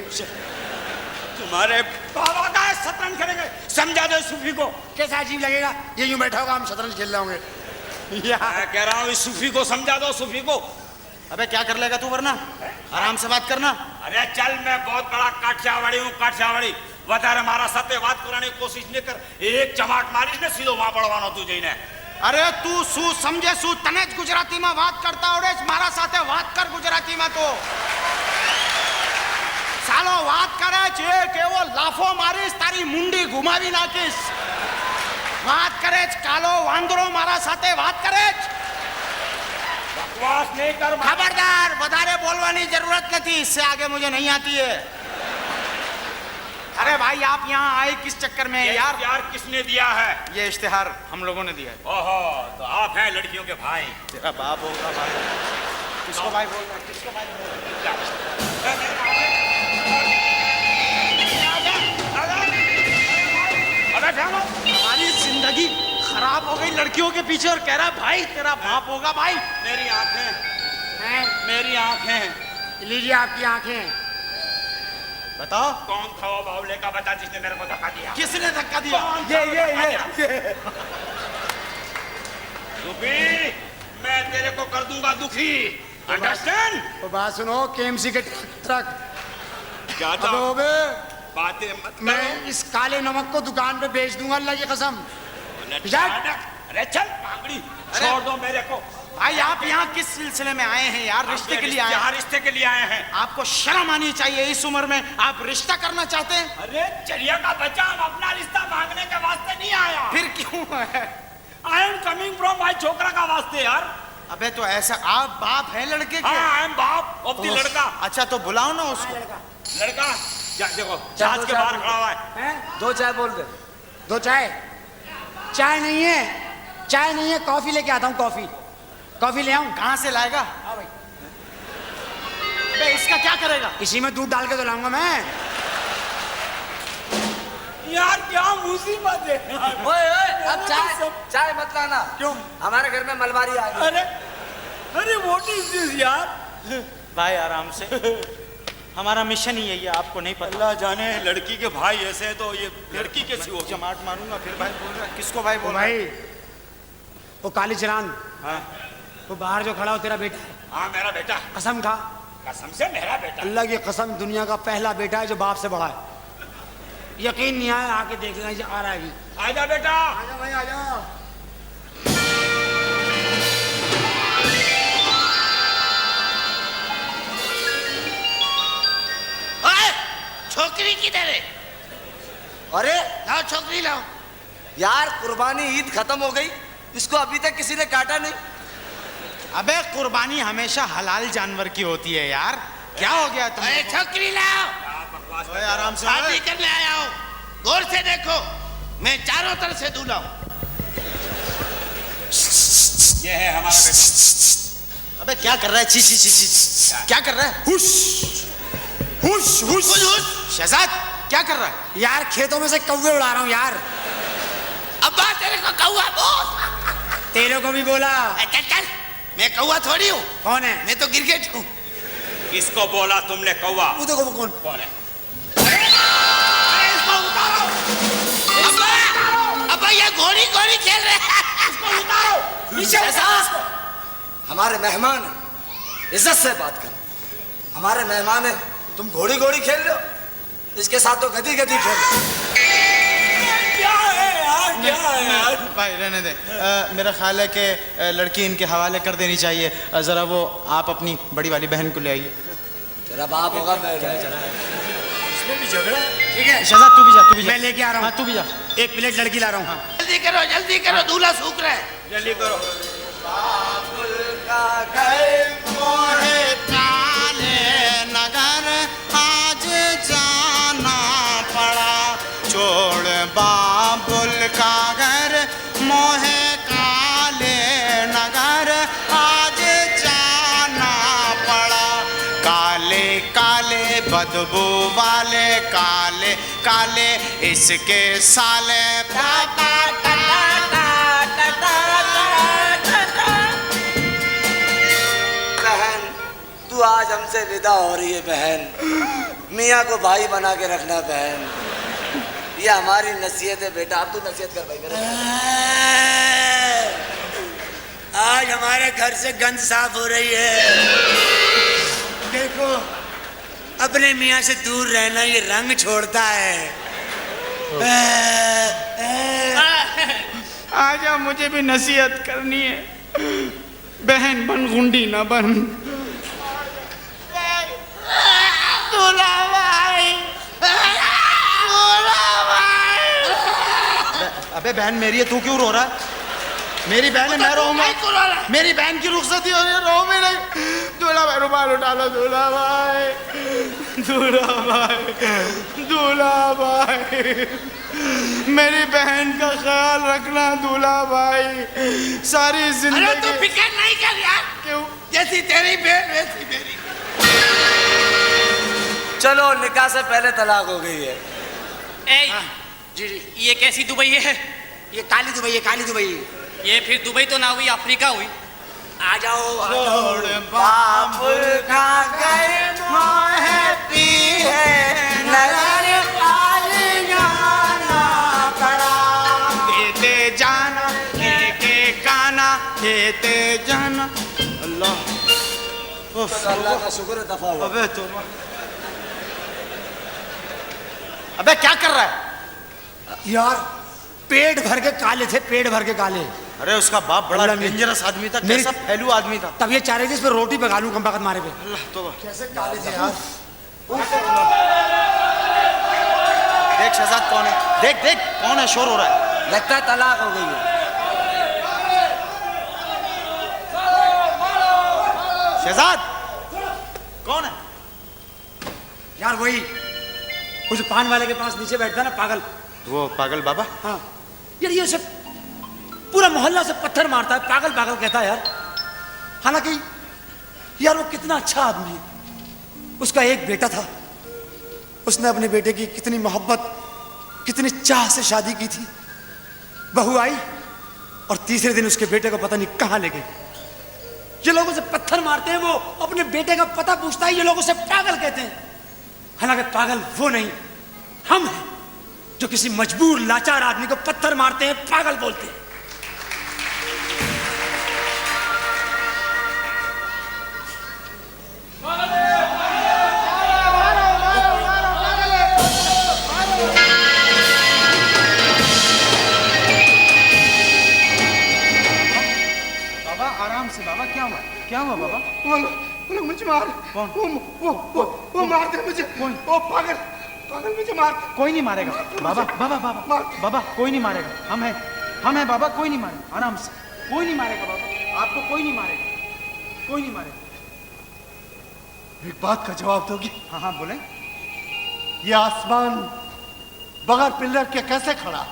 Speaker 5: तुम्हारे बाबा का शतरंज करेंगे, समझा दो सूफी को।
Speaker 10: कैसा अजीब लगेगा, ये यूं बैठा होगा, हम शतरंज खेल रहे होंगे।
Speaker 5: मैं कह रहा हूँ इस सूफी को समझा दो, सूफी को।
Speaker 7: अबे क्या कर लेगा तू, वरना आराम से बात करना।
Speaker 5: अरे चल, मैं बहुत बड़ा काठियावाड़ी हूँ, काठियावाड़ी। વધારે મારા સાથે વાત કરવાની કોશિશ ન કર, એક ચમાટ મારીશ ને સીધો માં પડવાનો તું જઈને।
Speaker 7: अरे तू શું સમજે શું? તને જ ગુજરાતીમાં વાત કરતા આવડે છે, મારા સાથે વાત કર ગુજરાતીમાં તો। સાલો વાત કરે છે કેવો લાફો મારીશ, તારી મુંડી ઘુમાવી નાખીશ। વાત કરે છે કાલો વાંદરો, મારા સાથે વાત કરે છે।
Speaker 5: बकवास नहीं कर।
Speaker 7: खबरदार, વધારે બોલવાની જરૂરત નથી, इससे आगे मुझे नहीं आती है। अरे भाई आप यहाँ आए किस चक्कर में यार?
Speaker 5: यार किसने दिया है?
Speaker 7: ये इश्तिहार हम लोगों ने दिया है।
Speaker 5: ओहो, तो आप हैं लड़कियों के भाई।
Speaker 7: तेरा बाप होगा भाई। किसको भाई बोल रहा है? किसको भाई बोल रहा है? हमारी जिंदगी खराब हो गई लड़कियों के पीछे, और कह रहा भाई तेरा बाप होगा भाई।
Speaker 5: मेरी आंखें
Speaker 10: हैं?
Speaker 5: मेरी आंखें।
Speaker 10: लीजिए आपकी आंखें।
Speaker 7: बताओ
Speaker 5: कौन था वो बावले का बच्चा जिसने मेरे को धक्का दिया?
Speaker 7: किसने धक्का दिया?
Speaker 5: ये दुखी, मैं तेरे को कर दूंगा दुखी, अंडरस्टैंड?
Speaker 10: तो बात सुनो, केएमसी के ट्रक।
Speaker 5: क्या
Speaker 10: अबे
Speaker 5: बातें मत
Speaker 10: मैं इस काले नमक को दुकान पे बेच दूंगा, अल्लाह की कसम।
Speaker 5: अरे चल पागड़ी, छोड़ दो मेरे को।
Speaker 7: भाई आप यहाँ किस सिलसिले में आए हैं यार? रिश्ते के लिए आए
Speaker 5: यहाँ
Speaker 7: हैं?
Speaker 5: रिश्ते के लिए आए हैं।
Speaker 7: आपको शर्म आनी चाहिए, इस उम्र में आप रिश्ता करना चाहते हैं?
Speaker 5: अरे चलिया का बच्चा, हम अपना रिश्ता मांगने के वास्ते नहीं आया।
Speaker 7: फिर क्यों है?
Speaker 5: I am coming from my छोकरा का वास्ते यार।
Speaker 7: अबे तो ऐसा, आप बाप है लड़के के?
Speaker 5: हाँ, आई एम बाप ऑफ द लड़का।
Speaker 7: अच्छा तो बुलाओ ना उसको।
Speaker 5: लड़का देखो जहाज के बाहर खड़ा हुआ है।
Speaker 9: दो चाय बोल दे।
Speaker 10: दो चाय? चाय नहीं है, चाय नहीं है, कॉफी लेके आता हूँ। कॉफी ले आऊं?
Speaker 7: कहाँ से लाएगा?
Speaker 10: हाँ भाई।
Speaker 7: अबे इसका क्या करेगा?
Speaker 10: इसी में दूध डाल के तो लाऊंगा मैं।
Speaker 5: यार क्या मुसीबत है।
Speaker 9: ओए अब चाय मत लाना।
Speaker 5: क्यों?
Speaker 9: हमारे घर में मलबारी आ गई।
Speaker 5: अरे व्हाट इज दिस यार?
Speaker 7: भाई आराम से, हमारा मिशन ही यही है, आपको नहीं पता।
Speaker 5: अल्लाह जाने लड़की के भाई ऐसे हैं तो ये लड़की कैसी होगी?
Speaker 7: जमाट मारूंगा फिर। भाई बोल रहा है, किसको भाई बोल रहा है?
Speaker 10: भाई वो काली चरान,
Speaker 5: हाँ
Speaker 10: वो बाहर जो खड़ा हो, तेरा बेटा है।
Speaker 5: हाँ मेरा बेटा।
Speaker 10: कसम खा,
Speaker 5: कसम से मेरा बेटा।
Speaker 10: अल्लाह की कसम, दुनिया का पहला बेटा है जो बाप से बड़ा है। यकीन नहीं आया, आके देखना, ये आ रहा है।
Speaker 5: आजा बेटा।
Speaker 10: आजा भाई आजा।
Speaker 9: छोकरी किधर है? अरे
Speaker 10: लाओ छोकरी लाओ।
Speaker 9: यार कुर्बानी ईद खत्म हो गई, इसको अभी तक किसी ने काटा नहीं।
Speaker 7: अबे कुर्बानी हमेशा हलाल जानवर की होती है यार, क्या हो गया तुम?
Speaker 10: छोकरी लाओ।
Speaker 7: ओए आराम से।
Speaker 10: शादी करने आया हूँ, गौर से देखो, मैं चारों तरफ से दूल्हा हूँ।
Speaker 5: ये है हमारा बेटा।
Speaker 7: अबे क्या कर रहा है? ची ची ची ची, क्या कर रहा है? हुश हुश हुश हुश। शहजाद क्या कर रहा है?
Speaker 10: यार खेतों में से कौवे उड़ा रहा हूँ यार।
Speaker 8: अब्बा तेरे को कौआ बोल।
Speaker 10: तेरे को भी बोला।
Speaker 8: चल चल, मैं कौआ थोड़ी हूँ,
Speaker 10: कौन है?
Speaker 8: मैं तो गिरगिट हूँ।
Speaker 5: किसको बोला तुमने कौवा?
Speaker 10: वो देखो वो कौन?
Speaker 5: कौन है?
Speaker 8: अब्बा अब्बा ये घोड़ी घोड़ी खेल रहे हैं।
Speaker 9: हमारे मेहमान हैं, इज्जत से बात करो। हमारे मेहमान हैं, तुम घोड़ी घोड़ी खेल रहे हो, इसके साथ तो गधी गधी खेल।
Speaker 5: क्या है यार, क्या है यार?
Speaker 7: भाई रहने दे। मेरा ख्याल है कि लड़की इनके हवाले कर देनी चाहिए। जरा वो आप अपनी बड़ी वाली बहन को ले आइए।
Speaker 9: तेरा बाप होगा।
Speaker 5: इसमें भी झगड़ा?
Speaker 10: ठीक है
Speaker 7: शहजाद तू भी जा, तू भी जा।
Speaker 10: मैं लेके आ रहा हूँ।
Speaker 7: हाँ तू भी जा।
Speaker 10: एक प्लेट लड़की ला रहा हूँ।
Speaker 8: जल्दी करो, दूल्हा सूख रहा है।
Speaker 5: जल्दी करो।
Speaker 7: नगर आज जाना पड़ा, छोड़ बा का घर मोहे काले नगर आज जाना पड़ा। काले काले बदबू वाले काले काले इसके साले।
Speaker 9: बहन तू आज हमसे विदा हो रही है बहन, मियाँ को भाई बना के रखना बहन, ये हमारी नसीहत है बेटा। अब तू नसीहत कर भाई मेरे।
Speaker 5: आज हमारे घर से गंद साफ हो रही है। देखो अपने मियाँ से दूर रहना ये रंग छोड़ता है।
Speaker 7: आजा मुझे भी नसीहत करनी है। बहन बन गुंडी ना बन। अबे बहन मेरी है, तू क्यों रो रहा है? मेरी बहन है, मैं रोऊंगा? मेरी बहन की रुखसती हो रही है, रो में नहीं। दूल्हा भाई रुमाल उठा लो। दूल्हा भाई, दूल्हा भाई, दूल्हा भाई, मेरी बहन का ख्याल रखना दूल्हा भाई, सारी जिंदगी।
Speaker 5: अरे तू फिक्र नहीं कर यार।
Speaker 7: क्यों?
Speaker 5: जैसी तेरी बहन वैसी मेरी।
Speaker 9: चलो निकाह से पहले तलाक हो गई है।
Speaker 2: ए,
Speaker 5: जी जी,
Speaker 2: ये कैसी दुबई है?
Speaker 5: ये काली दुबई है, काली दुबई।
Speaker 2: ये फिर दुबई तो ना हुई, अफ्रीका हुई।
Speaker 5: आ जाओ, आ जाओ।
Speaker 9: बाबुल का घर मोहे पी है नजर पाली जाना पड़ा।
Speaker 7: देते जाना लेके काना, देते जाना। अल्लाह,
Speaker 9: अल्लाह का शुक्र है दफा हुआ।
Speaker 7: अबे तो अबे क्या कर रहा है
Speaker 10: यार? पेट भर के काले थे, पेट भर के काले।
Speaker 7: अरे उसका बाप बड़ा
Speaker 10: अल्लाह
Speaker 7: डेंजरस आदमी था,
Speaker 10: मेरी-
Speaker 7: कैसा फैलू आदमी था।
Speaker 10: तब ये चाह रहे थे इस पे रोटी पका लूं, कम वक्त मारे पे।
Speaker 7: अल्लाह तौबा।
Speaker 10: कैसे काले थे यार?
Speaker 7: देख शहजाद कौन है, देख देख कौन है, शोर हो रहा है।
Speaker 9: लगता है तलाक हो गई है।
Speaker 7: शहजाद कौन है?
Speaker 10: यार वही उस पान वाले के पास नीचे बैठता ना, पागल।
Speaker 7: वो पागल बाबा।
Speaker 10: हाँ यार, ये सब पूरा मोहल्ला से पत्थर मारता है, पागल पागल कहता है यार। हालांकि यार वो कितना अच्छा आदमी है। उसका एक बेटा था, उसने अपने बेटे की कितनी मोहब्बत, कितनी चाह से शादी की थी। बहू आई और तीसरे दिन उसके बेटे को पता नहीं कहां ले गई। ये लोग उसे पत्थर मारते हैं, वो अपने बेटे का पता पूछता है, ये लोग उसे पागल कहते हैं। हालांकि पागल वो नहीं, हम हैं जो किसी मजबूर लाचार आदमी को पत्थर मारते हैं, पागल बोलते हैं।
Speaker 7: बाबा आराम से बाबा, क्या हुआ? क्या हुआ बाबा?
Speaker 3: वो मुझे मार।
Speaker 7: कौन?
Speaker 3: वो मारते मुझे।
Speaker 7: कौन?
Speaker 3: वो पागल पागल मुझे मारते।
Speaker 7: कोई नहीं मारेगा बाबा, बाबा बाबा बाबा कोई नहीं मारेगा, हम हैं बाबा, कोई नहीं मारेगा, आराम से, कोई नहीं मारेगा बाबा, आपको कोई नहीं मारेगा, कोई नहीं मारेगा।
Speaker 3: एक बात का जवाब दोगी?
Speaker 7: हाँ हाँ बोले।
Speaker 3: ये आसमान बगैर पिलर के कैसे खड़ा?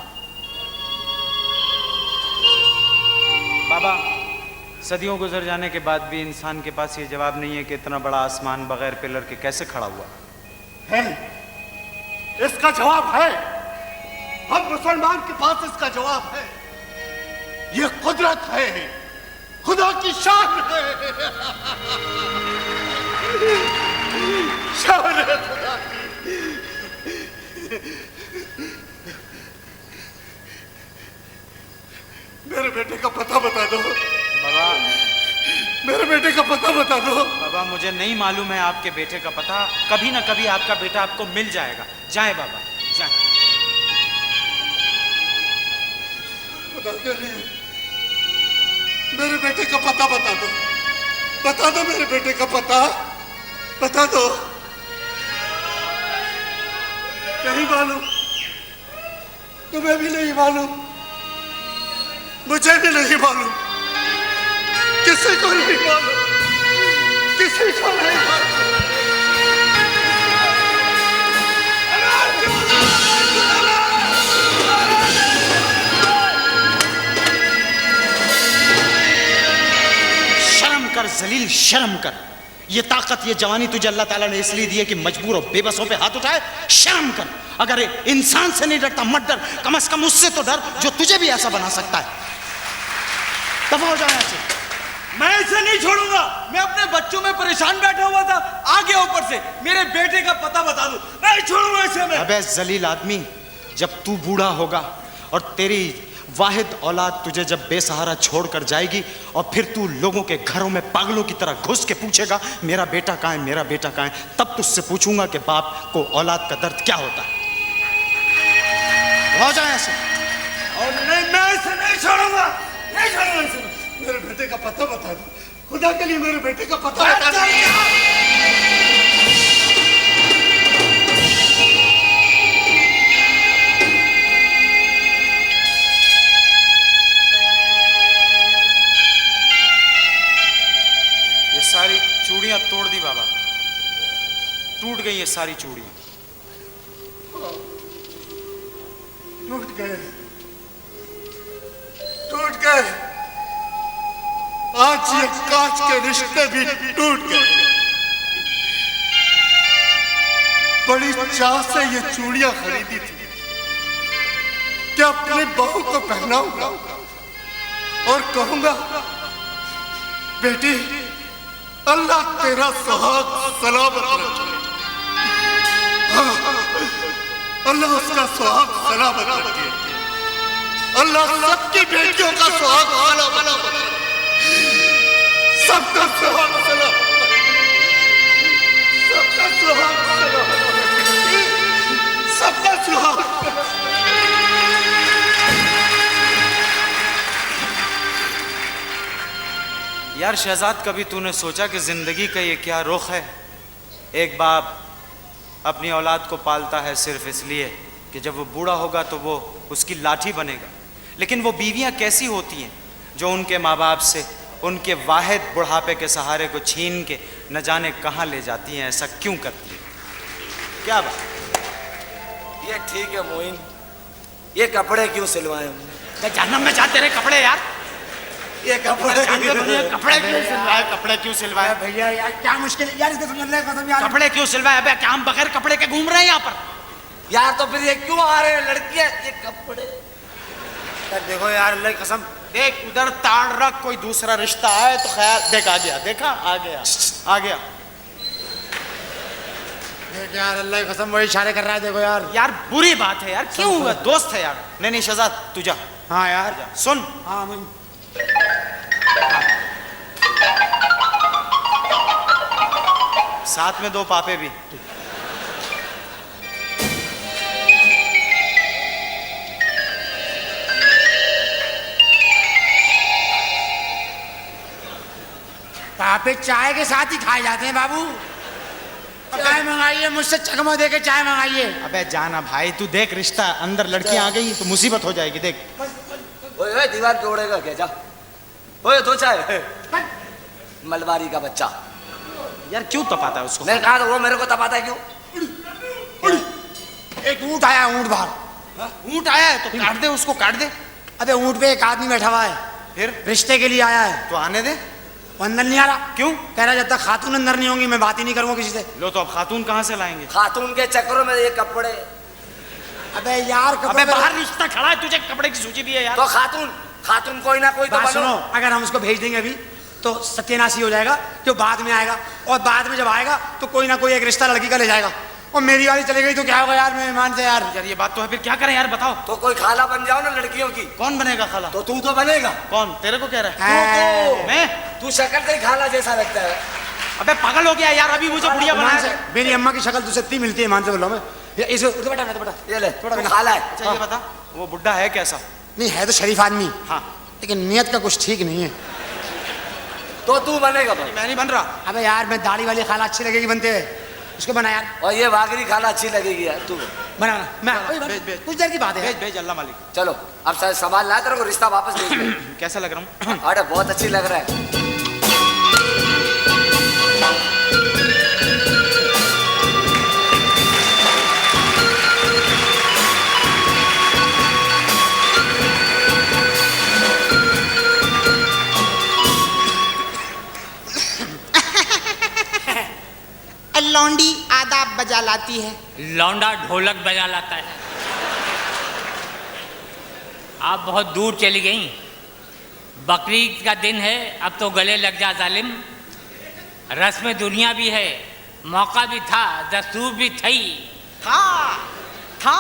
Speaker 7: बाबा सदियों गुजर जाने के बाद भी इंसान के पास ये जवाब नहीं है कि इतना बड़ा आसमान बगैर पिलर के कैसे खड़ा हुआ
Speaker 3: है। इसका जवाब है, हम मुसलमान के पास इसका जवाब है। ये कुदरत है, खुदा की शान है। शान है खुदा की। मेरे बेटे का पता बता दो
Speaker 7: बाबा।
Speaker 3: मेरे बेटे का पता बता दो
Speaker 7: बाबा मुझे नहीं मालूम है आपके बेटे का पता, कभी ना कभी आपका बेटा आपको मिल जाएगा। जाए बाबा जाए।
Speaker 3: मेरे बेटे का पता बता दो, बता दो मेरे बेटे का पता बता दो। नहीं मालूम, तुम्हें भी नहीं मालूम, मुझे भी नहीं मालूम, किसी को नहीं मालूम, किसी को नहीं मालूम।
Speaker 7: जलील, शर्म कर। ये ताकत, ये जवानी तुझे अल्लाह ताला ने इसलिए दी है कि मजबूर और बेबसों पे हाथ उठाए। शर्म कर। अगर इंसान से नहीं डरता मत डर, कम से कम उससे तो डर जो तुझे भी ऐसा बना सकता है। दफा हो जाए ऐसे।
Speaker 11: मैं इसे नहीं छोड़ूंगा। मैं अपने बच्चों में परेशान बैठा हुआ था, आ गया ऊपर से। मेरे बेटे का पता बता दो, नहीं छोड़ूंगा इसे मैं।
Speaker 7: अबे जलील आदमी, जब तू बूढ़ा होगा और तेरी वाहिद औलाद तुझे जब बेसहारा छोड़कर जाएगी और फिर तू लोगों के घरों में पागलों की तरह घुस के पूछेगा मेरा बेटा कहाँ है, मेरा बेटा कहाँ है, तब तुझसे पूछूंगा कि बाप को औलाद का दर्द क्या होता है। हो जाए ऐसे।
Speaker 11: और नहीं, मैं इसे नहीं छोड़ूंगा, नहीं छोड़ूंगा इसे। मेरे बेटे का पता बता दो, खुदा के लिए मेरे बेटे का पता बता दो।
Speaker 7: ये सारी चूड़ियां तोड़ दी बाबा, टूट गई ये सारी चूड़ियां।
Speaker 11: टूट गए, टूट गए। आज ये कांच के रिश्ते भी टूट गए। बड़ी चाह से ये चूड़ियां खरीदी थी कि अपनी बहू को पहनाऊंगा और कहूंगा बेटी अल्लाह तेरा सुहाग सलामत रखे। हाँ, अल्लाह उसका सुहाग सलामत रखे। अल्लाह सबकी बेटियों का सुहाग सलामत रखे। सबका सुहाग सलामत रखे। सबका सुहाग सलामत रखे। सबका सुहाग।
Speaker 7: यार शहजाद, कभी तूने सोचा कि जिंदगी का ये क्या रुख है? एक बाप अपनी औलाद को पालता है सिर्फ इसलिए कि जब वो बूढ़ा होगा तो वो उसकी लाठी बनेगा, लेकिन वो बीवियां कैसी होती हैं जो उनके माँ बाप से उनके वाहिद बुढ़ापे के सहारे को छीन के न जाने कहाँ ले जाती हैं। ऐसा क्यों करती हैं? क्या बात?
Speaker 9: ये ठीक है मोइन, ये कपड़े क्यों सिलवाए हमने?
Speaker 7: जहन्नम में जा तेरे कपड़े यार।
Speaker 9: ये कपड़े
Speaker 7: कपड़े क्यों सिलवाए? कपड़े क्यों सिलवाए?
Speaker 10: भैया यार क्या मुश्किल है यार, इसको समझने का कसम यार।
Speaker 7: कपड़े क्यों सिलवाए? अबे क्या हम बगैर कपड़े के घूम रहे हैं यहाँ पर?
Speaker 9: यार तो फिर ये क्यों आ रहे हैं लड़कियां? ये कपड़े
Speaker 7: देखो यार, अल्लाह की कसम, देख उधर ताड़ रख, कोई दूसरा रिश्ता आए तो ख्याल। देख आ गया, देखा आ गया, आ गया।
Speaker 10: देख यार, अल्लाह की कसम वही इशारे कर रहा है। देखो यार,
Speaker 7: यार बुरी बात है यार, क्यों हुआ? दोस्त है यार। नहीं नहीं शहजाद तू जा।
Speaker 10: हाँ यार
Speaker 7: सुन,
Speaker 10: हाँ मैं
Speaker 7: साथ में दो पापे भी।
Speaker 10: पापे चाय के साथ ही खाए जाते हैं बाबू। चाय मंगाइए, मुझसे चकमा दे के चाय मंगाइए।
Speaker 7: अबे जाना भाई, तू देख रिश्ता अंदर लड़कियां आ गई तो मुसीबत हो जाएगी। देख
Speaker 9: ओए दीवार तोड़ेगा क्या? जा ओए दो चाय। मलबारी का बच्चा
Speaker 7: यार क्यों तपाता है उसको?
Speaker 9: मैं कहा तो वो मेरे को तपाता है क्यों?
Speaker 10: एक ऊंट आया, ऊंट बाहर।
Speaker 7: ऊंट आया है तो काट दे उसको, काट दे।
Speaker 10: अबे ऊंट पे एक आदमी बैठा हुआ है,
Speaker 7: फिर
Speaker 10: रिश्ते के लिए आया है।
Speaker 7: तो आने दे।
Speaker 10: वो अंदर नहीं आ रहा।
Speaker 7: क्यों?
Speaker 10: कह रहा जब तक खातून अंदर नहीं होंगी मैं बात ही नहीं करूंगा किसी से।
Speaker 7: लो तो अब खातून कहाँ से लाएंगे?
Speaker 9: खातून के चक्करों में ये कपड़े।
Speaker 10: अबे यार
Speaker 7: अबे बाहर रिश्ता खड़ा है, तुझे कपड़े की सूची भी है यार।
Speaker 9: तो खातून खातून कोई ना कोई तो
Speaker 10: बात
Speaker 9: बनो।
Speaker 10: सुनो, अगर हम उसको भेज देंगे अभी तो सत्यानाशी हो जाएगा, जो बाद में आएगा। और बाद में जब आएगा तो कोई ना कोई एक रिश्ता लड़की का ले जाएगा। और मेरी वाली चली गई तो क्या होगा यार? मेहमान से यार।
Speaker 7: यार ये बात तो है, फिर क्या करें यार बताओ?
Speaker 9: तो कोई खाला बन जाओ ना लड़कियों की।
Speaker 7: कौन बनेगा खाला?
Speaker 9: तो तू तो बनेगा।
Speaker 7: कौन तेरे को कह रहा
Speaker 10: है?
Speaker 9: तू
Speaker 7: मैं?
Speaker 9: तू शक्ल से ही खाला जैसा लगता है।
Speaker 7: अबे पागल हो गया यार, अभी मुझे बुढ़िया
Speaker 10: ईमान
Speaker 7: बना
Speaker 10: से मेरी अम्मा की शक्ल तुझसे इतनी मिलती है। ईमान से बोलो, मैं इसे बेटा बेटा
Speaker 9: ये ले
Speaker 10: थोड़ा
Speaker 9: तू खाला है।
Speaker 7: अच्छा ये बता, वो बुड्ढा है कैसा?
Speaker 10: नहीं है तो शरीफ आदमी,
Speaker 7: हाँ
Speaker 10: लेकिन नियत का कुछ ठीक नहीं है।
Speaker 9: तो तू बनेगा भाई।
Speaker 7: मैं नहीं बन रहा।
Speaker 10: अबे यार मैं दाढ़ी वाली खाला अच्छी लगेगी बनते हुए, उसको बना यार।
Speaker 9: और ये वागरी खाला अच्छी लगेगी यार। तू
Speaker 10: बना मैं
Speaker 7: भेज, भेज।
Speaker 10: कुछ देर की बात है।
Speaker 7: भेज भेज अल्लाह मालिक।
Speaker 9: चलो अब सामान लाए तेरे को रिश्ता वापस भेज दे।
Speaker 7: कैसा लग रहा हूँ?
Speaker 9: अरे बहुत अच्छी लग रहा है।
Speaker 8: बजाती है?
Speaker 2: लौंडा ढोलक बजा लाता है। आप बहुत दूर चली गई। बकरीद का दिन है, अब तो गले लग जा जालिम। रस्म दुनिया भी है, मौका भी था, दस्तूर भी थी।
Speaker 8: था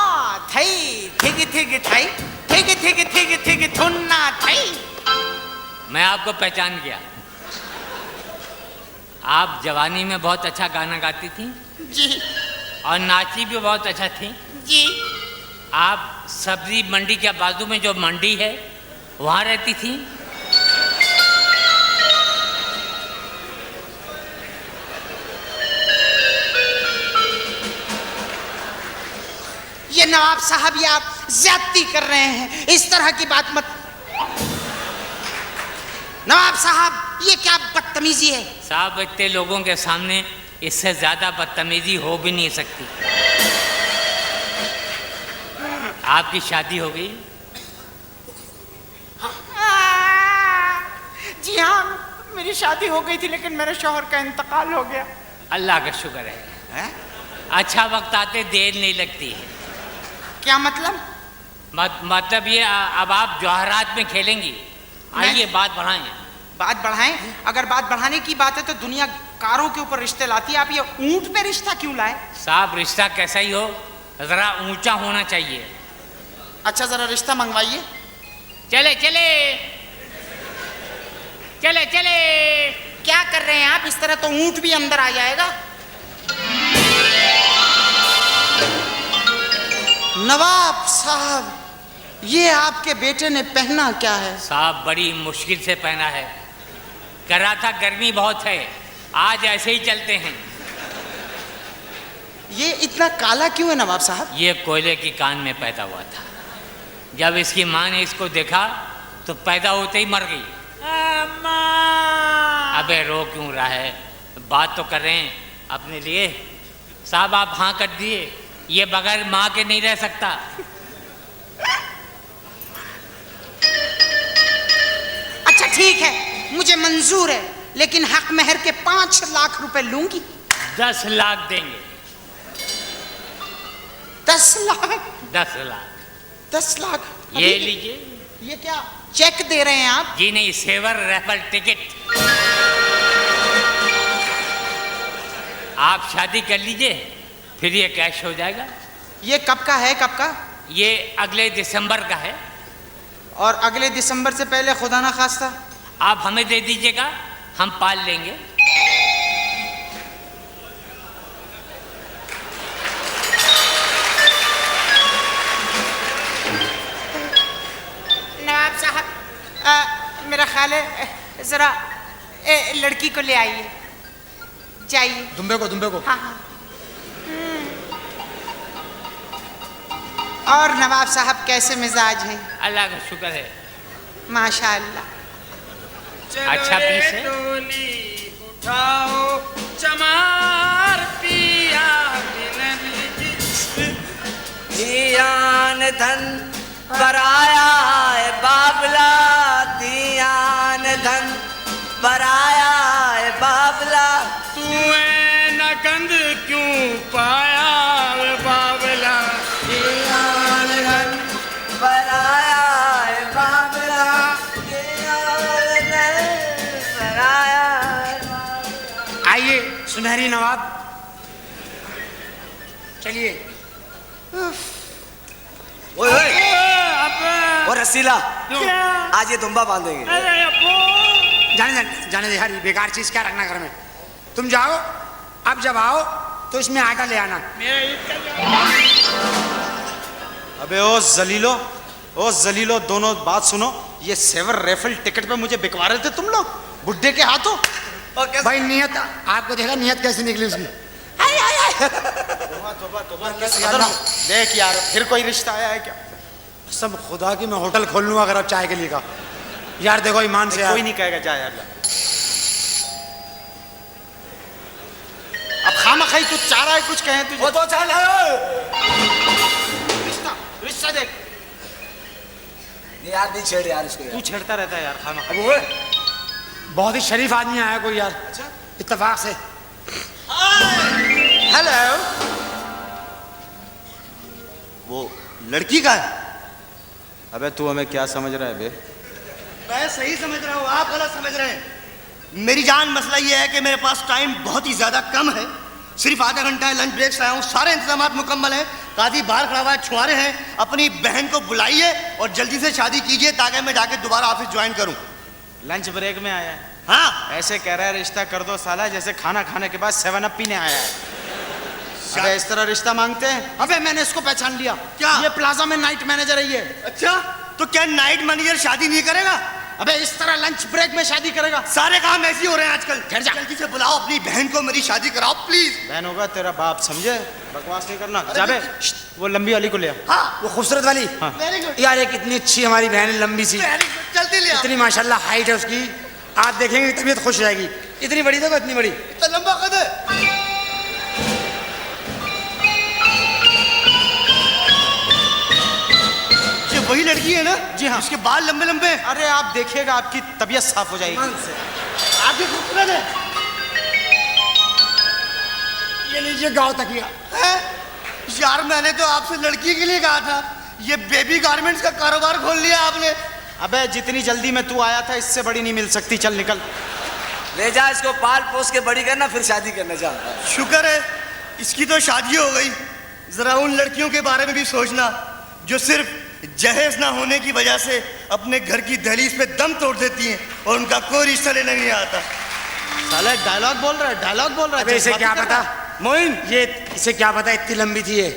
Speaker 8: थई थिग थिग थई थिग थिग थिग थिग थुन्ना थई।
Speaker 2: मैं आपको पहचान गया। आप जवानी में बहुत अच्छा गाना गाती थी
Speaker 8: जी।
Speaker 2: और नाची भी बहुत अच्छा थी
Speaker 8: जी।
Speaker 2: आप सब्जी मंडी के बाजू में जो मंडी है वहाँ रहती थी।
Speaker 8: ये नवाब साहब, ये आप ज्यादती कर रहे हैं, इस तरह की बात मत। नवाब साहब, ये क्या बदतमीजी है?
Speaker 2: साहब, इतने लोगों के सामने इससे ज्यादा बदतमीजी हो भी नहीं सकती। आपकी शादी हो गई?
Speaker 8: जी हाँ, मेरी शादी हो गई थी, लेकिन मेरे शौहर का इंतकाल हो गया।
Speaker 2: अल्लाह का शुक्र है। अच्छा वक्त आते देर नहीं लगती है।
Speaker 8: क्या मतलब?
Speaker 2: मतलब ये अब आप जौहरात में खेलेंगी। आइए बात बढ़ाएं।
Speaker 8: बात बढ़ाएं? अगर बात बढ़ाने की बात है तो दुनिया कारों के ऊपर रिश्ते लाती है, आप ये ऊंट पे रिश्ता क्यों लाए?
Speaker 2: साहब, रिश्ता कैसा ही हो, जरा ऊंचा होना चाहिए।
Speaker 8: अच्छा, जरा रिश्ता मंगवाइए।
Speaker 2: चले चले चले चले।
Speaker 8: क्या कर रहे हैं आप? इस तरह तो ऊंट भी अंदर आ जाएगा। नवाब साहब, ये आपके बेटे ने पहना क्या है?
Speaker 2: साहब, बड़ी मुश्किल से पहना है। कह रहा था गर्मी बहुत है, आज ऐसे ही चलते हैं।
Speaker 8: ये इतना काला क्यों है नवाब साहब?
Speaker 2: ये कोयले की कान में पैदा हुआ था। जब इसकी माँ ने इसको देखा तो पैदा होते ही मर गई। अबे रो क्यों रहा है? बात तो कर रहे हैं अपने लिए। साहब, आप हाँ कर दिए, ये बगैर माँ के नहीं रह सकता।
Speaker 8: अच्छा ठीक है, मुझे मंजूर है, लेकिन हक मेहर के 5 लाख रुपए लूंगी।
Speaker 2: 10 लाख देंगे।
Speaker 8: 10 लाख?
Speaker 2: 10 लाख।
Speaker 8: 10 लाख
Speaker 2: ये लीजिए।
Speaker 8: ये क्या चेक दे रहे हैं आप?
Speaker 2: जी नहीं, सेवर रेफर टिकट। आप शादी कर लीजिए, फिर ये कैश हो जाएगा।
Speaker 8: ये कब का है? कब का?
Speaker 2: ये अगले दिसंबर का है।
Speaker 8: और अगले दिसंबर से पहले खुदा ना खास्ता
Speaker 2: आप हमें दे दीजिएगा, हम पाल लेंगे।
Speaker 8: नवाब साहब, मेरा ख्याल है जरा लड़की को ले आइए। जाइए।
Speaker 7: दुम्बे को।
Speaker 8: हाँ हाँ। और नवाब साहब कैसे मिजाज हैं?
Speaker 2: अल्लाह का शुक्र है,
Speaker 8: माशाअल्लाह।
Speaker 2: अच्छा पीस है।
Speaker 3: डोली उठाओ चमार पिया
Speaker 9: दियान धन बराया है बाबला, दियान धन बराया है बाबला।
Speaker 3: तू न गंद क्यों पाया है बाबला,
Speaker 9: दियान धन बराया है बाबला, दियान धन बराया है बाबला।
Speaker 8: आइए सुनहरी नवाब, चलिए।
Speaker 9: ओए और रसीला, आज ये दुम्बा बांधेंगे।
Speaker 8: जाने दे यार, ये बेकार चीज क्या रखना घर में। तुम जाओ, अब जब आओ तो इसमें आटा ले आना।
Speaker 7: अबे ओ जलीलो, दोनों बात सुनो। ये सेवर रेफल टिकट पे मुझे बिकवा रहे थे तुम लोग, बुड्ढे के हाथों।
Speaker 10: भाई नियत आपको देखा, नियत कैसे निकली उसकी।
Speaker 7: देख यार, फिर कोई रिश्ता आया है क्या?
Speaker 10: सब खुदा की मैं होटल खोल लूंगा अगर आप चाय के लिए कहा। यार देखो ईमान से,
Speaker 7: कोई नहीं कहेगा जा यार। अब खामा खाई तू चाह रहा है कुछ कहे तुझे।
Speaker 9: वो तो चल
Speaker 7: रिश्ता देख।
Speaker 9: यार नहीं छेड़ यार इसको
Speaker 7: तू छेड़ता रहता है यार खामा।
Speaker 10: बहुत ही शरीफ आदमी आया कोई यार, इत्तेफाक से।
Speaker 7: हेलो
Speaker 5: वो लड़की का है।
Speaker 7: अबे तू हमें क्या समझ रहा है बे?
Speaker 5: मैं सही समझ रहा हूँ, आप गलत समझ रहे हैं। मेरी जान, मसला ये है कि मेरे पास टाइम बहुत ही ज्यादा कम है, सिर्फ आधा घंटा है, लंच ब्रेक से आया हूँ, सारे इंतजाम मुकम्मल हैं, काजी बाहर खड़ा हुआ है, छुआरे हैं। अपनी बहन को बुलाइए और जल्दी से शादी कीजिए ताकि मैं जाके दोबारा ऑफिस ज्वाइन करूँ।
Speaker 7: लंच ब्रेक में आया है?
Speaker 5: हाँ।
Speaker 7: ऐसे कह रहा है रिश्ता कर दो साला, जैसे खाना खाने के बाद 7 अप पीने आया है। अबे इस तरह रिश्ता मांगते हैं? अबे मैंने इसको पहचान लिया।
Speaker 5: क्या?
Speaker 7: ये प्लाजा में नाइट मैनेजर है ये।
Speaker 5: अच्छा, तो क्या नाइट मैनेजर शादी नहीं करेगा?
Speaker 7: अबे इस तरह लंच ब्रेक में शादी करेगा?
Speaker 5: सारे काम ऐसे ही हो रहे हैं आजकल।
Speaker 7: ठहर जा।
Speaker 5: जल्दी से बुलाओ अपनी बहन को, मेरी शादी कराओ प्लीज।
Speaker 7: बहन होगा तेरा बाप, समझे? बकवास नहीं करना। जाबे वो लंबी वाली को ले आ।
Speaker 5: हाँ,
Speaker 10: वो खूबसूरत वाली।
Speaker 7: हाँ।
Speaker 5: वेरी गुड,
Speaker 10: यार एक इतनी अच्छी हमारी बहन है, लंबी सी,
Speaker 5: वेरी गुड, जल्दी ले आओ।
Speaker 10: इतनी माशाल्लाह हाइट है उसकी, आप देखेंगे तबीयत खुश हो जाएगी। इतनी बड़ी देखो, इतनी बड़ी।
Speaker 5: इतना लंबा कद है। ये वही लड़की है ना?
Speaker 7: जी हाँ।
Speaker 5: इसके बाल लंबे लंबे हैं।
Speaker 7: अरे आप देखिएगा, आपकी तबीयत साफ हो जाएगी।
Speaker 5: आपकी खूबसूरत है।
Speaker 10: ये लीजिए गाँव तकिया।
Speaker 5: हैं? यार मैंने तो आपसे लड़की के लिए कहा था, ये बेबी गारमेंट्स का कारोबार खोल लिया आपने।
Speaker 7: अबे जितनी जल्दी में तू आया था इससे बड़ी नहीं मिल सकती, चल निकल।
Speaker 9: ले जा इसको, पाल पोस के बड़ी करना, फिर शादी करना। जा।
Speaker 5: शुक्र है इसकी तो शादी हो गई। जरा उन लड़कियों के बारे में भी सोचना जो सिर्फ जहेज ना होने की वजह से अपने घर की दहलीज पे दम तोड़ देती हैं और उनका कोई रिश्ता लेना नहीं आता।
Speaker 7: साला डायलॉग बोल रहा है, डायलॉग बोल रहा है।
Speaker 10: अबे इसे क्या पता
Speaker 5: मोइन,
Speaker 10: ये इसे क्या पता इतनी लंबी थी ये,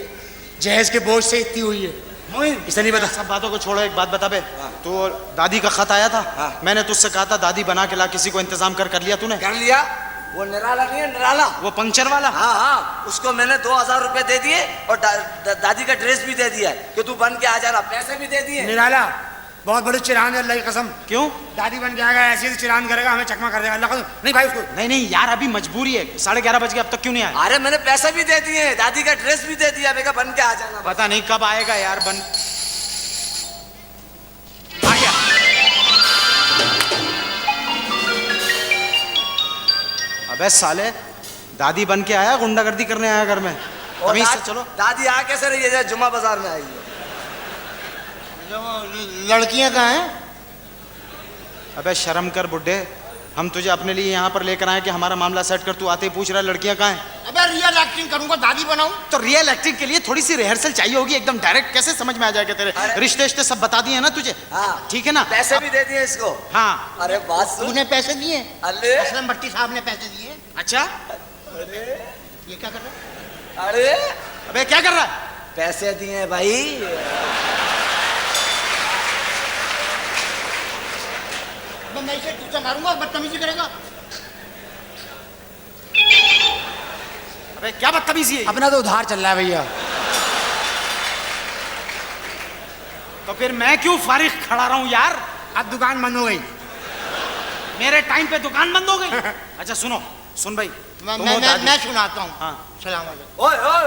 Speaker 10: जहेज के बोझ से इतनी हुई है।
Speaker 5: मोइन,
Speaker 10: इसे नहीं पता।
Speaker 7: सब बातों को छोड़ो, एक बात बता बे। तो दादी का खत आया था, मैंने तुझसे कहा था दादी बना के ला, किसी को इंतजाम कर लिया तूने?
Speaker 9: कर लिया। वो निराला नहीं है, निराला,
Speaker 7: वो पंक्चर वाला।
Speaker 9: हाँ हाँ, उसको मैंने 2000 रुपए दे दिए और दादी का ड्रेस भी दे दिया कि तू बन के आ जाना, पैसे भी दे दिए।
Speaker 10: निराला बहुत बड़ी चिरान है, अल्लाह की कसम।
Speaker 7: क्यों?
Speaker 10: दादी बन के आएगा, ऐसे ही चिरान करेगा, हमें चकमा कर देगा, अल्लाह कसम। नहीं भाई उसको
Speaker 7: नहीं नहीं यार, अभी मजबूरी है, 11:30 बज गए, अब तक क्यों नहीं आया?
Speaker 9: अरे मैंने पैसे भी दे दिए, दादी का ड्रेस भी दे दिया, मैं कहा बन के आ जाना।
Speaker 7: पता नहीं कब आएगा यार। बन आ गया। अबे साले, दादी बन के आया, गुंडागर्दी करने आया घर में?
Speaker 9: और
Speaker 7: तमीज से चलो।
Speaker 9: दादी आ कैसे रही है? जुम्मा बाजार में आई है।
Speaker 10: लड़कियां कहाँ हैं?
Speaker 7: अबे शर्म कर बुड्ढे, हम तुझे अपने लिए यहाँ पर लेकर आए कि हमारा मामला सेट कर, तू आते ही पूछ रहा है लड़कियां कहाँ हैं?
Speaker 10: अबे रियल एक्टिंग करूंगा, दादी बनाऊं?
Speaker 7: तो रियल एक्टिंग के लिए थोड़ी सी रिहर्सल चाहिए होगी, एकदम डायरेक्ट कैसे समझ में आ जाएगा तेरे? रिश्ते सब बता दिए ना तुझे?
Speaker 9: हाँ।
Speaker 7: ठीक है ना?
Speaker 9: पैसे भी दे दिए इसको।
Speaker 7: हाँ।
Speaker 9: अरे बात सुन।
Speaker 10: तूने पैसे दिए?
Speaker 9: अरे
Speaker 10: असलम भट्टी साहब ने पैसे दिए।
Speaker 7: अच्छा,
Speaker 10: ये क्या कर रहा है?
Speaker 9: अरे
Speaker 7: अबे क्या कर रहा है?
Speaker 9: पैसे दिए भाई।
Speaker 10: मैं इसे तुझसे मारूंगा, बदतमीजी करेगा।
Speaker 7: अबे क्या बदतमीजी है?
Speaker 10: अपना तो उधार चल रहा है भैया।
Speaker 7: तो फिर मैं क्यों फारिग खड़ा रहा हूं यार?
Speaker 10: अब दुकान बंद हो गई।
Speaker 7: मेरे टाइम पे दुकान बंद हो गई? अच्छा सुनो, सुन भाई,
Speaker 10: मैं सुनाता हूँ।
Speaker 7: हाँ।
Speaker 10: सलाम वालेकुम।
Speaker 9: ओए ओए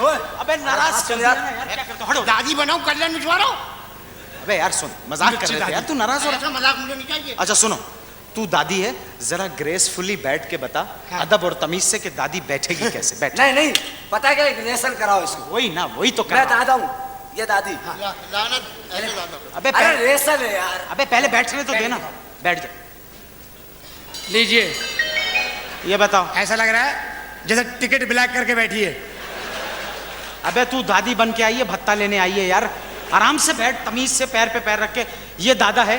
Speaker 9: ओए,
Speaker 7: अबे नाराज
Speaker 9: सुन
Speaker 7: कर
Speaker 9: यार।
Speaker 7: दिया ना यार, क्या करते हो? हटो।
Speaker 10: दादी बनाऊं, कल्याण मिछवाड़ो।
Speaker 7: अबे यार सुन, मजाक कर रहे थे यार, तू नाराज हो रहा?
Speaker 10: ऐसा मजाक मुझे नहीं चाहिए।
Speaker 7: अच्छा सुनो, तू दादी है, जरा ग्रेसफुली बैठ के बता, अदब और तमीज से, कि दादी बैठेगी कैसे? बैठ।
Speaker 9: नहीं नहीं, पता है क्या, रिहर्सल कराओ इसको।
Speaker 7: वही ना, वही तो कर
Speaker 9: मैं
Speaker 7: रहा हूं।
Speaker 9: दादा हूँ, ये दादी।
Speaker 10: लानत ऐसे दादा।
Speaker 7: अबे
Speaker 9: अरे
Speaker 7: पहले,
Speaker 9: रिहर्सल है यार।
Speaker 7: अबे पहले बैठने तो देना। बैठ जा।
Speaker 10: लीजिए,
Speaker 7: ये बताओ।
Speaker 10: ऐसा लग रहा है जैसे टिकट ब्लैक करके बैठी है।
Speaker 7: अबे तू दादी बन के आई है, भत्ता लेने आई है यार, आराम से बैठ, तमीज से पैर पे पैर रख के। ये दादा है,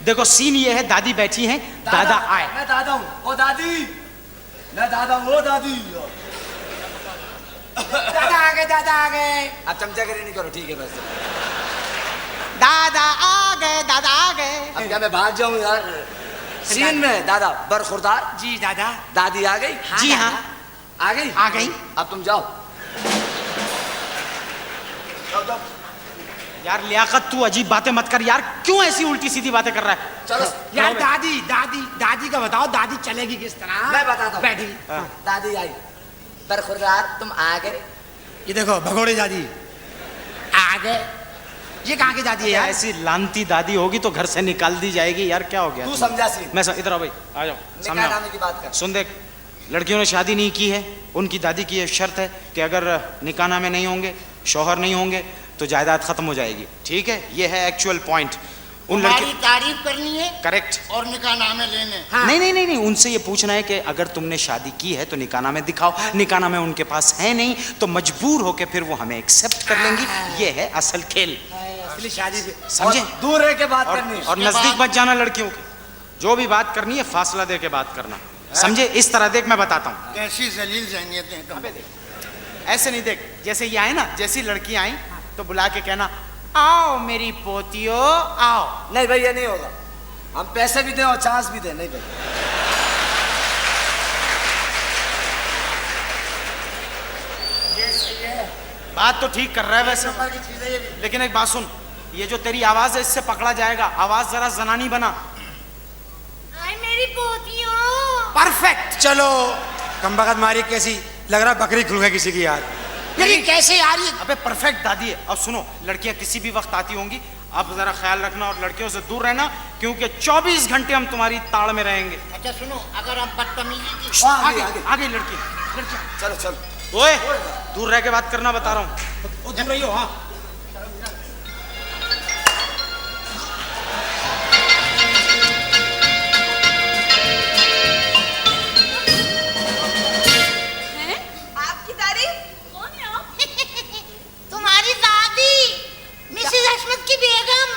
Speaker 7: देखो सीन ये है, दादी बैठी है, दादा आए।
Speaker 9: मैं दादा हूँ, ओ दादी। मैं दादा हूँ, ओ दादी।
Speaker 10: दादा आ गए, दादा आ गए।
Speaker 9: अब चमचागिरी नहीं करो, ठीक है बस।
Speaker 10: दादा आ गए, दादा आ गए।
Speaker 9: अब क्या मैं भाग जाऊँ यार? सीन में दादा बरखुरदार।
Speaker 10: जी दादा।
Speaker 9: दादी आ गई?
Speaker 10: जी हाँ।
Speaker 9: आ गई?
Speaker 10: आ गई।
Speaker 9: अब तुम जाओ। जाओ जाओ।
Speaker 7: यार लियाकत, तू अजीब बातें मत कर यार, क्यों ऐसी उल्टी सीधी बातें कर रहा है?
Speaker 9: चलो
Speaker 10: यार दादी दादी दादी का बताओ, दादी चलेगी किस तरह?
Speaker 9: मैं बताता हूँ।
Speaker 10: बैठी।
Speaker 9: दादी आई, बरखुरदार तुम आ गए।
Speaker 10: ये देखो भगोड़े दादी आ गए। ये कहाँ की दादी है यार?
Speaker 7: ऐसी लानती दादी होगी तो घर से निकाल दी जाएगी यार, क्या हो गया?
Speaker 9: तू समझा सीन।
Speaker 7: मैं इधर आओ भाई, आ जाओ सामने
Speaker 9: निकाह
Speaker 7: आओ।
Speaker 9: नामे की बात कर।
Speaker 7: सुन देख, लड़कियों ने शादी नहीं की है, उनकी दादी की ये शर्त है कि अगर निकाहनामे नहीं होंगे शौहर नहीं होंगे तो जायदाद खत्म हो जाएगी। ठीक है, ये है एक्चुअल पॉइंट। उन
Speaker 8: हमारी
Speaker 7: लड़के
Speaker 8: तारीफ करनी है
Speaker 7: करेक्ट।
Speaker 8: और निकाहनामे लेने।
Speaker 7: नहीं नहीं नहीं नहीं, उनसे ये पूछना है कि अगर तुमने शादी की है तो निकाहनामे दिखाओ। निकाहनामे उनके पास है नहीं तो मजबूर होके फिर वो हमें एक्सेप्ट कर लेंगी। ये है असल खेल,
Speaker 9: असली शादी
Speaker 7: समझे?
Speaker 9: दूर रह के बात करनी है।
Speaker 7: और नजदीक मत जाना लड़कियों के, जो भी बात करनी है फासला दे के बात करना, समझे? इस तरह देख, मैं बताता हूँ।
Speaker 8: कैसी जलील जहनियतें हैं तुम।
Speaker 7: ऐसे नहीं, देख जैसे ये आए ना, जैसी लड़की आई तो बुला के कहना, आओ मेरी पोतियो आओ।
Speaker 9: नहीं भाई, ये नहीं होगा। हम पैसे भी दें और चांस भी दें। नहीं भाई,
Speaker 7: बात तो ठीक कर रहा है वैसे, लेकिन एक बात सुन, ये जो तेरी आवाज है इससे पकड़ा जाएगा। आवाज जरा जनानी बना।
Speaker 1: आई मेरी पोतियों।
Speaker 7: परफेक्ट।
Speaker 12: चलो कमबख्त मारी कैसी लग रहा, बकरी खुल गई किसी की याद।
Speaker 10: लेकिन कैसे आ रही है?
Speaker 7: अबे परफेक्ट दादी है। अब सुनो, लड़कियां किसी भी वक्त आती होंगी, आप जरा ख्याल रखना और लड़कियों से दूर रहना, क्योंकि 24 घंटे हम तुम्हारी ताड़ में रहेंगे।
Speaker 8: अच्छा सुनो, अगर हम बदतमीजी की
Speaker 7: आगे आगे लड़की,
Speaker 9: चलो चलो।
Speaker 7: ओए दूर रह के बात करना, बता रहा हूँ। दूर रहियो। हाँ,
Speaker 4: आपकी तारीफ?
Speaker 6: कौन है आप?
Speaker 1: तुम्हारी दादी मिसेस हशमत की बेगम।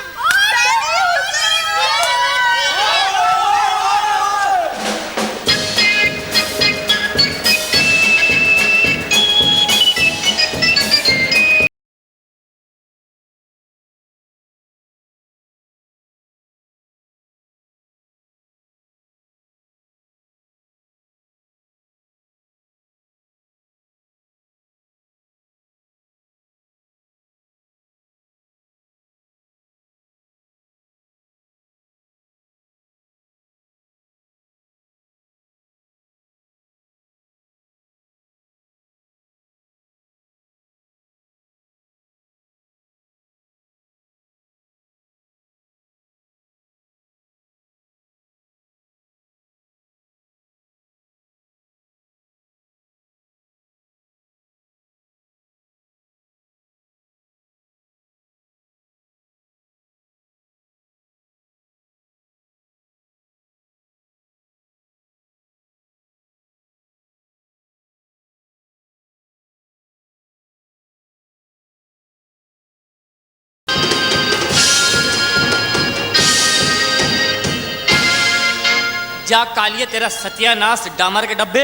Speaker 2: जा कालिए तेरा सत्यानाश डामर के डब्बे।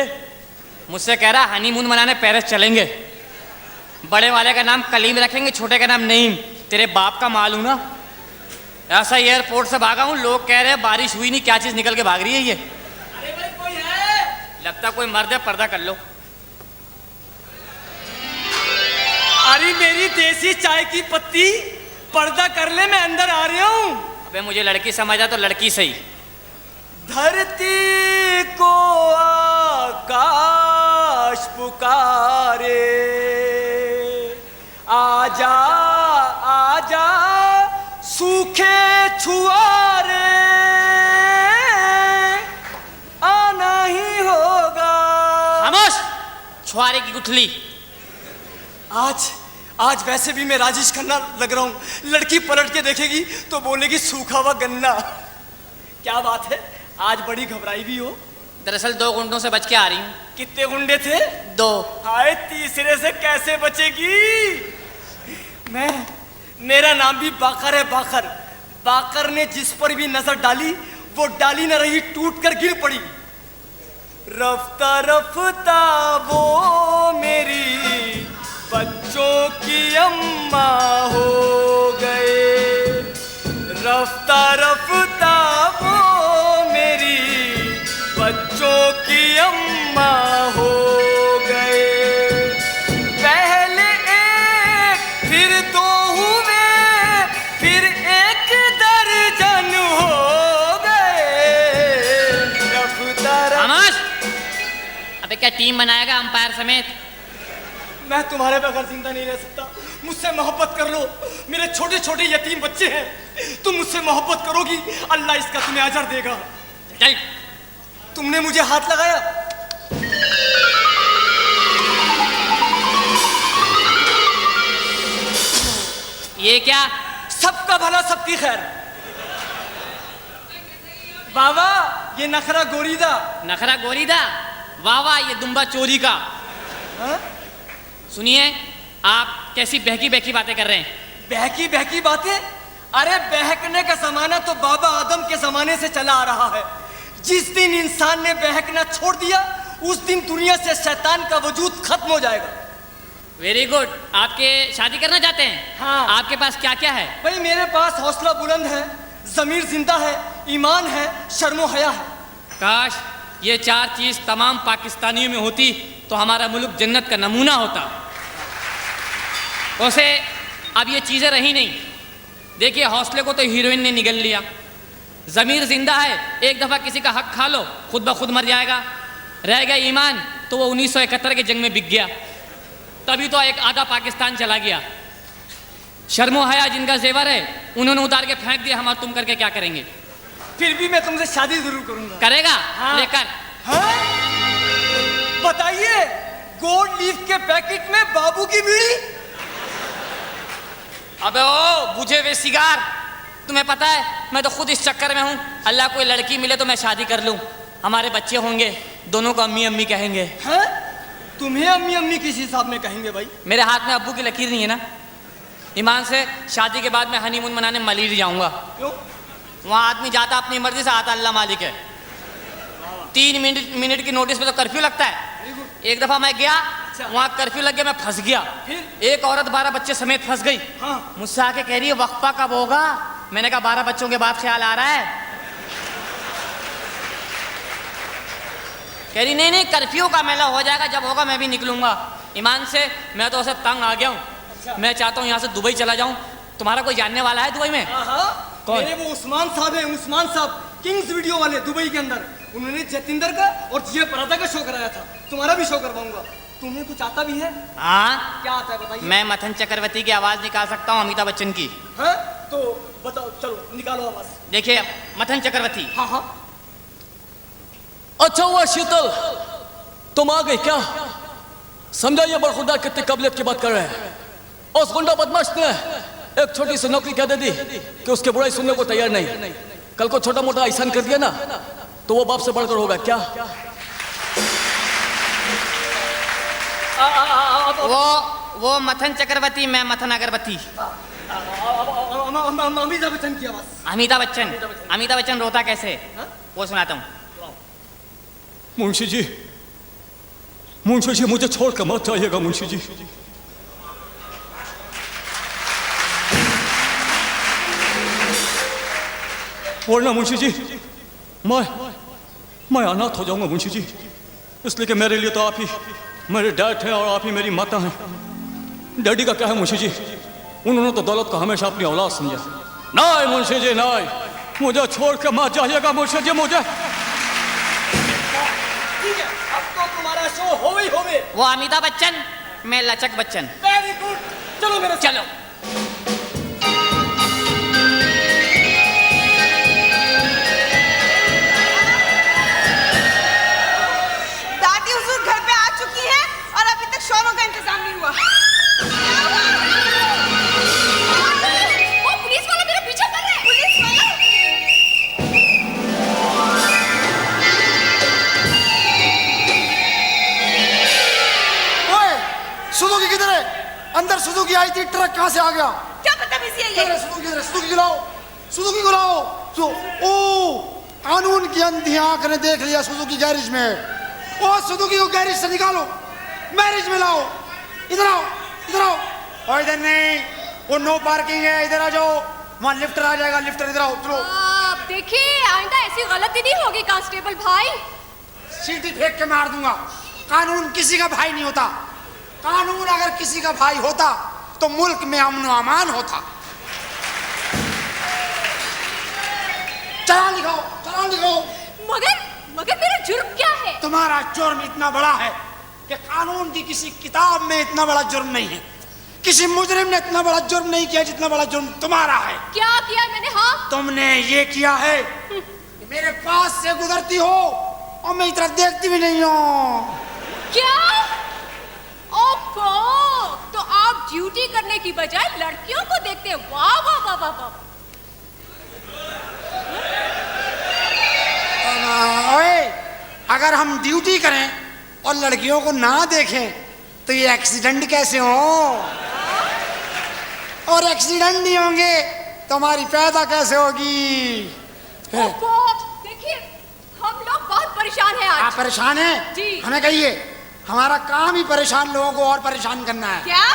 Speaker 2: मुझसे कह रहा हनीमून मनाने पेरिस चलेंगे। बड़े वाले का नाम कलीम रखेंगे, छोटे का नाम नईम। तेरे बाप का माल हूं ना। ऐसा ही एयरपोर्ट से भागा हूं, लोग कह रहे हैं बारिश हुई नहीं, क्या चीज निकल के भाग रही है ये।
Speaker 3: अरे भाई कोई है?
Speaker 2: लगता कोई मर्द है, पर्दा कर लो।
Speaker 3: अरे मेरी देसी चाय की पत्ती, पर्दा कर ले, मैं अंदर आ रहा हूँ।
Speaker 2: अबे मुझे लड़की समझा तो लड़की सही।
Speaker 3: धरती को आकाश पुकारे, आजा आजा सूखे छुआरे, आना ही होगा।
Speaker 2: खामोश, छुआरे की गुठली।
Speaker 3: आज वैसे भी मैं राजेश खन्ना लग रहा हूँ। लड़की पलट के देखेगी तो बोलेगी सूखा हुआ गन्ना। क्या बात है, आज बड़ी घबराई भी हो।
Speaker 2: दरअसल 2 गुंडों से बच के आ रही हूँ।
Speaker 3: कितने गुंडे थे?
Speaker 2: 2।
Speaker 3: हाय, तीसरे से कैसे बचेगी? मेरा नाम भी बाकर है, बाकर। बाकर ने जिस पर भी नजर डाली वो डाली न रही, टूट कर गिर पड़ी। रफ्ता रफ्ता वो मेरी बच्चों की अम्मा हो गए। रफ्ता रफ्ता वो मेरी बच्चों की अम्मा हो गए। पहले एक फिर 2 हुए, फिर 1 दर्जन हो गए।
Speaker 2: खामोश। अबे क्या टीम बनाएगा अंपायर समेत?
Speaker 3: मैं तुम्हारे बगैर जिंदा नहीं रह सकता। मुझसे मोहब्बत कर लो, मेरे छोटे छोटे यतीम बच्चे हैं। तुम मुझसे मोहब्बत करोगी, अल्लाह इसका तुम्हें अजर देगा।
Speaker 2: चल।
Speaker 3: तुमने मुझे हाथ लगाया,
Speaker 2: ये क्या?
Speaker 3: सबका भला सबकी खैर। बाबा ये नखरा गोरीदा।
Speaker 2: नखरा गोरीदा? वाह वाह, ये दुम्बा चोरी का।
Speaker 3: हाँ?
Speaker 2: सुनिए, आप कैसी बहकी बहकी बातें कर रहे हैं?
Speaker 3: बहकी बहकी बातें? अरे बहकने का जमाना तो बाबा आदम के जमाने से चला आ रहा है। जिस दिन इंसान ने बहकना छोड़ दिया उस दिन दुनिया से शैतान का वजूद खत्म हो जाएगा।
Speaker 2: Very good. आपके शादी करना चाहते हैं?
Speaker 3: हाँ।
Speaker 2: आपके पास क्या क्या है?
Speaker 3: भाई मेरे पास हौसला बुलंद है, जमीर जिंदा है, ईमान है, शर्मो हया है।
Speaker 2: काश ये 4 चीज तमाम पाकिस्तानियों में होती तो हमारा मुल्क जन्नत का नमूना होता। वैसे अब ये चीजें रही नहीं। देखिए, हौसले को तो हीरोइन ने निगल लिया। जमीर जिंदा है, एक दफा किसी का हक खा लो खुद ब खुद मर जाएगा। रह गया ईमान, तो वो 1971 के जंग में बिक गया, तभी तो एक आधा पाकिस्तान चला गया। शर्मो हया जिनका जेवर है उन्होंने उतार के फेंक दिया। हम तुम करके क्या करेंगे?
Speaker 3: फिर भी मैं तुमसे शादी जरूर करूंगा।
Speaker 2: करेगा?
Speaker 3: हाँ।
Speaker 2: लेकर
Speaker 3: हाँ? बताइए, गोल्ड लीफ के पैकेट में बाबू की बीड़ी?
Speaker 2: अबे ओ बुझे हुए सिगार, तुम्हें पता है मैं तो खुद इस चक्कर में हूँ। अल्लाह कोई लड़की मिले तो मैं शादी कर लूँ, हमारे बच्चे होंगे, दोनों को अम्मी अम्मी कहेंगे।
Speaker 3: हैं? तुम्हें अम्मी अम्मी किस हिसाब में कहेंगे भाई?
Speaker 2: मेरे हाथ में अब्बू की लकीर नहीं है ना। ईमान से शादी के बाद मैं हनीमून मनाने मलीर जाऊंगा।
Speaker 3: क्यों?
Speaker 2: वहाँ आदमी जाता अपनी मर्जी से, आता अल्लाह मालिक है। 3 मिनट की नोटिस पे तो कर्फ्यू लगता है। एक दफा मैं गया, वहाँ कर्फ्यू लग गया, मैं फंस गया। एक औरत 12 बच्चे समेत फंस गई।
Speaker 3: हाँ।
Speaker 2: मुझसे आके कह रही है वक्फा कब होगा? मैंने कहा 12 बच्चों के बाद ख्याल आ रहा है। कह रही नहीं नहीं, कर्फ्यू का मेला हो जाएगा, जब होगा मैं भी निकलूंगा। ईमान से मैं तो उसे तंग आ गया हूँ। मैं चाहता हूँ यहाँ से दुबई चला जाऊँ। तुम्हारा कोई जानने वाला है दुबई में? कौन?
Speaker 3: मेरे वो उस्मान साहब है, उस्मान साहब, किंग्स वीडियो वाले दुबई के अंदर। उन्होंने जतिंदर का और जिया परादा का शो कराया था। तुम्हारा भी शो करवाऊंगा। तुम्हें कुछ आता भी है?
Speaker 2: हाँ,
Speaker 3: क्या आता है बताइए?
Speaker 2: मैं मथन चक्रवर्ती की आवाज निकाल सकता हूँ, अमिताभ बच्चन की।
Speaker 3: हाँ? तो बताओ, चलो निकालो आवाज।
Speaker 2: देखिए मथन चक्रवर्ती।
Speaker 3: हाँ हाँ।
Speaker 13: अच्छा हुआ शीतल, तुम आ गई क्या? समझा ये बरखुरदार कितनी काबिलियत की बात कर रहे हैं। उस गुंडा बदमाश ने एक छोटी सी नौकरी क्या दे दी कि उसके बुराई सुनने को तैयार नहीं। कल को छोटा मोटा ऐसा कर दिया ना तो वो बाप से बढ़कर होगा क्या?
Speaker 2: वो मथन चक्रवर्ती, मैं मथन अगरबत्ती।
Speaker 3: अमिताभ बच्चन की आवाज।
Speaker 2: अमिताभ बच्चन रोता कैसे, वो सुनाता हूँ।
Speaker 13: मुंशी जी मुझे छोड़कर मत जाइएगा मुंशी जी। वरना मुंशी जी मैं अनाथ हो जाऊंगा मुंशी जी। इसलिए कि मेरे लिए तो आप ही मेरे डैड हैं और आप ही मेरी माता हैं। डैडी का क्या है मुंशी जी, उन्होंने तो दौलत को हमेशा अपनी औलाद समझा। नहीं मुंशी जी नहीं, मुझे छोड़ के मत जाइएगा मुंशी जी। मुझे
Speaker 3: ठीक है, अब तो तुम्हारा शो हो ही होवे।
Speaker 2: वो अमिताभ बच्चन, मैं लचक बच्चन।
Speaker 3: वेरी गुड, चलो मेरे साथ।
Speaker 2: चलो।
Speaker 4: दादी हुजूर घर पे आ चुकी है और अभी तक शोरों का इंतजाम नहीं हुआ।
Speaker 6: वो पुलिस वाला मेरा पीछा कर रहा है।
Speaker 4: पुलिस वाला?
Speaker 10: ओए, सुजुकी किधर है? अंदर सुजुकी आई थी, ट्रक कहाँ से आ गया?
Speaker 4: क्या बदतमीजी है ये?
Speaker 10: सुजुकी को लाओ, सुजुकी को लाओ। ओ, कानून की अंधी आंख ने देख लिया सुजुकी गैरेज में। ओ सुजुकी को गैरेज से निकालो, मैरिज में लाओ। इधर आओ, इधर आओ। और इधर नहीं, वो नो पार्किंग है, इधर आ जाओ। वहाँ लिफ्टर आ जाएगा, लिफ्टर इधर आओ। चलो
Speaker 6: देखिए आइंदा ऐसी गलती नहीं होगी कांस्टेबल भाई।
Speaker 10: सीटी फेंक के मार दूंगा। कानून किसी का भाई नहीं होता। कानून अगर किसी का भाई होता तो मुल्क में अमन व अमान होता। चालान लिखाओ, चालान लिखाओ।
Speaker 6: मगर मेरा जुर्म क्या है?
Speaker 10: तुम्हारा जुर्म इतना बड़ा है कि कानून की किसी किताब में इतना बड़ा जुर्म नहीं है। किसी मुजरिम ने इतना बड़ा जुर्म नहीं किया जितना बड़ा जुर्म तुम्हारा है।
Speaker 6: क्या किया मैंने? हाँ,
Speaker 10: तुमने ये किया है कि मेरे पास से गुजरती हो और मैं इतना देखती भी नहीं हूँ।
Speaker 6: क्या? ओफो, तो आप ड्यूटी करने की बजाय लड़कियों को देखते हैं। वाह वाह वाह वाह वाह।
Speaker 10: ओए, अगर हम ड्यूटी करें और लड़कियों को ना देखें तो ये एक्सीडेंट कैसे हो? और एक्सीडेंट नहीं होंगे तो हमारी पैदा कैसे होगी?
Speaker 6: देखिए, हम लोग बहुत परेशान हैं आज।
Speaker 10: आप परेशान हैं?
Speaker 6: जी।
Speaker 10: हमें कहिए, हमारा काम ही परेशान लोगों को और परेशान करना है।
Speaker 4: क्या?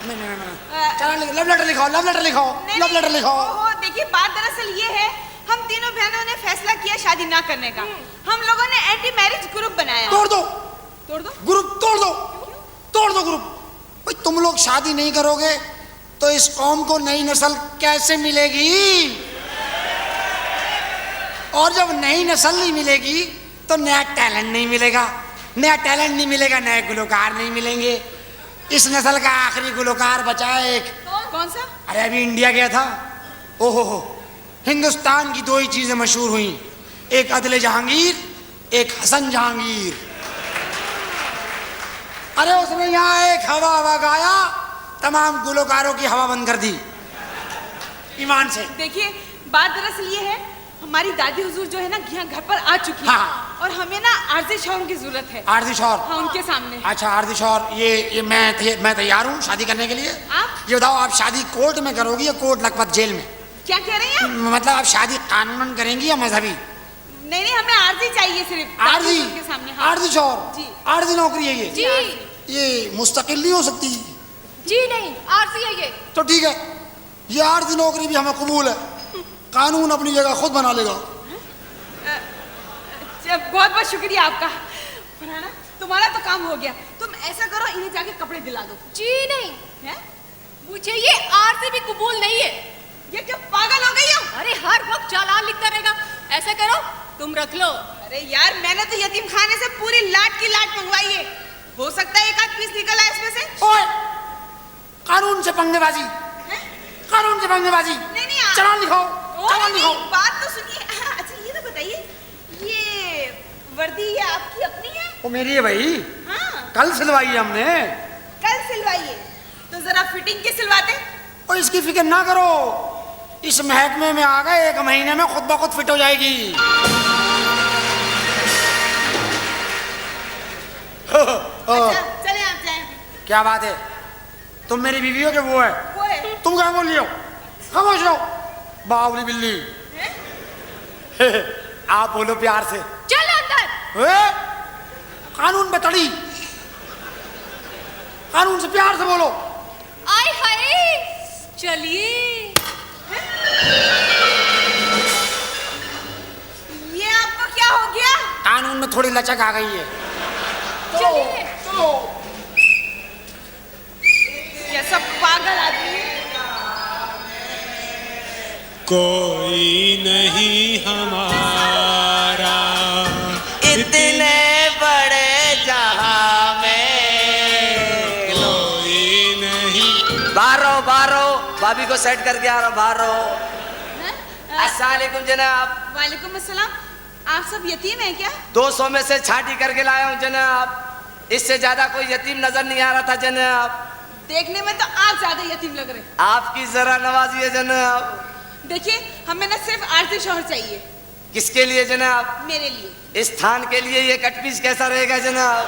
Speaker 10: चलो लव लेटर लिखाओ, लव लेटर लिखाओ, लव लेटर लिखाओ।
Speaker 4: ओहो, देखिए बात दरअसल ये है, हम तीनों बहनों ने फैसला किया शादी ना करने का। हम लोगों ने एंटी मैरिज ग्रुप बनाया।
Speaker 10: तोड़ दो,
Speaker 4: तोड़ दो
Speaker 10: ग्रुप, तोड़ दो, तोड़ दो ग्रुप। भाई तुम लोग शादी नहीं करोगे तो इस कौम को नई नस्ल कैसे मिलेगी? और जब नई नस्ल नहीं मिलेगी तो नया टैलेंट नहीं मिलेगा, नया टैलेंट नहीं मिलेगा, नए गुलकार नहीं मिलेंगे। इस नस्ल का आखिरी गुलकार बचा है एक।
Speaker 4: कौन सा?
Speaker 10: अरे अभी इंडिया गया था। ओहो हो, हिंदुस्तान की दो ही चीजें मशहूर हुई, एक अदले जहांगीर, एक हसन जहांगीर। अरे उसने यहाँ एक हवा गाया, तमाम गुलकारों की हवा बंद कर दी ईमान से।
Speaker 4: देखिए बात दरअसल ये है, हमारी दादी हुजूर जो है ना यहाँ घर पर आ चुकी है।
Speaker 10: हाँ।
Speaker 4: और हमें ना आरज़ी शौहर की जरूरत है।
Speaker 10: आरज़ी शौहर?
Speaker 4: हाँ, उनके सामने।
Speaker 10: अच्छा आरज़ी शौहर, ये मैं तैयार हूँ शादी करने के लिए।
Speaker 4: आप?
Speaker 10: ये बताओ, आप शादी कोर्ट में करोगी या कोर्ट लखपत जेल में?
Speaker 4: क्या कह रही हैं?
Speaker 10: मतलब आप शादी कानूनन करेंगी या मजहबी?
Speaker 4: नहीं नहीं, हमें आरज़ी चाहिए सिर्फ।
Speaker 10: आरज़ी?
Speaker 4: के सामने। हाँ।
Speaker 10: आरज़ी शौहर?
Speaker 4: जी।
Speaker 10: आरज़ी नौकरी है ये?
Speaker 6: जी।
Speaker 10: ये मुस्तकिल नहीं हो सकती?
Speaker 6: जी नहीं, आरज़ी है ये।
Speaker 10: तो ठीक है, ये आरज़ी नौकरी भी हमें कबूल है, कानून अपनी जगह खुद बना लेगा।
Speaker 4: बहुत बहुत शुक्रिया आपका। फरहाना, तुम्हारा तो काम हो गया। तुम ऐसा करो, इन्हें जाके कपड़े दिला दो।
Speaker 6: जी नहीं
Speaker 4: है?
Speaker 6: मुझे ये आरज़ी भी कबूल नहीं है।
Speaker 4: ये क्या पागल हो गई हो?
Speaker 6: अरे हर वक्त चालान लिखता रहेगा। ऐसा करो, तुम रख लो।
Speaker 4: अरे यार, मैंने तो यतीम खाने से पूरी लाट की लाट मंगवाई है। हो सकता है एक आध पीस निकल आए इसमें से।
Speaker 10: ओए, कानून से पंगेबाजी, कानून से पंगेबाजी।
Speaker 4: नहीं नहीं,
Speaker 10: चालान लिखाओ, चालान
Speaker 4: नहीं,
Speaker 10: लिखाओ।
Speaker 4: बात तो सुनिए। अच्छा ये तो बताइए, ये वर्दी ये आपकी अपनी है?
Speaker 10: वो मेरी है भाई।
Speaker 4: हाँ।
Speaker 10: कल सिलवाई है हमने।
Speaker 4: कल सिलवाई है? तो जरा फिटिंग के सिलवाते।
Speaker 10: और इसकी फिक्र ना करो, इस महकमे में आ गए 1 महीने में खुद ब खुद फिट हो जाएगी।
Speaker 4: अच्छा, चले आप जाएं।
Speaker 10: क्या बात है, तुम मेरी बीवी हो कि वो है?
Speaker 4: वो है।
Speaker 10: तुम क्या बोल रही हो? खामोश रहो, बावली बिल्ली। आप बोलो प्यार से।
Speaker 6: चलो अंदर।
Speaker 10: कानून पे तड़ी, कानून से प्यार से बोलो।
Speaker 6: आय हाय, चलिए।
Speaker 4: ये आपको क्या हो गया?
Speaker 10: कानून में थोड़ी लचक आ गई है।
Speaker 6: चलिए।
Speaker 4: ये सब पागल आदमी है।
Speaker 14: कोई नहीं हमारा
Speaker 9: इतने बड़े जहां में
Speaker 14: कोई नहीं।
Speaker 9: बारो बारो, भाभी को सेट करके आ रहा हूं, बारो। अस्सलाम वालेकुम जनाब।
Speaker 4: वालेकुम अस्सलाम। आप सब यतीम हैं क्या?
Speaker 9: 200 में से छाटी करके लाया हूं जनाब, इससे ज्यादा कोई यतीम नजर नहीं आ रहा था जनाब।
Speaker 4: देखने में तो आप ज्यादा यतीम लग रहे हैं।
Speaker 9: आपकी जरा नवाजी है जनाब।
Speaker 4: देखिए, हमें ना सिर्फ आरती शौहर चाहिए।
Speaker 9: किसके लिए जनाब?
Speaker 4: मेरे लिए।
Speaker 9: इस थान के लिए ये कटपीस कैसा रहेगा जनाब?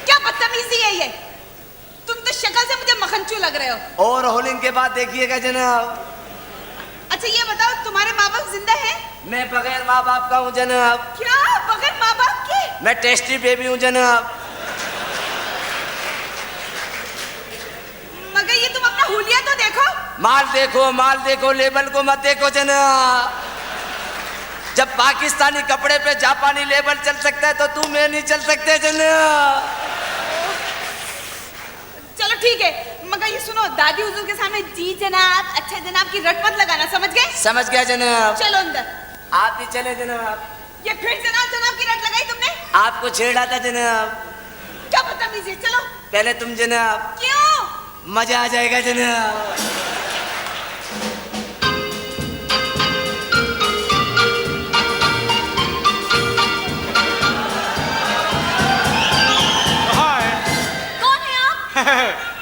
Speaker 4: क्या बदतमीजी है ये? तुम तो शक्ल से मुझे मखनचू लग रहे हो।
Speaker 9: और होलिंग के बाद देखिएगा जनाब।
Speaker 4: अच्छा ये बताओ, तुम्हारे माँ बाप जिंदा हैं?
Speaker 9: मैं बगैर माँ बाप का हूँ जनाब।
Speaker 4: क्या? बगैर माँ बाप के?
Speaker 9: मैं टेस्टी बेबी हूँ जनाब।
Speaker 4: मगर ये तुम अपना हुलिया तो देखो।
Speaker 9: माल देखो, लेबल को मत देखो जनाब। जब पाकिस्तानी कपड़े पे जापानी लेबल चल सकता है तो तुम मैं नहीं चल सकते जनाब।
Speaker 4: चलो ठीक है, मगर ये सुनो, दादी हुजूर के सामने जी जनाब, अच्छा जनाब की रट मत लगाना, समझ गए?
Speaker 9: समझ गया जनाब।
Speaker 4: चलो अंदर।
Speaker 9: आप भी चले जनाब।
Speaker 4: ये फिर जनाब जनाब की रट लगाई तुमने?
Speaker 9: आपको छेड़ा था जनाब।
Speaker 4: क्या बदतमीजी है? चलो।
Speaker 9: पहले तुम जनाब।
Speaker 4: क्यों?
Speaker 9: मजा आ जाएगा जनाब।
Speaker 6: कौन है आप?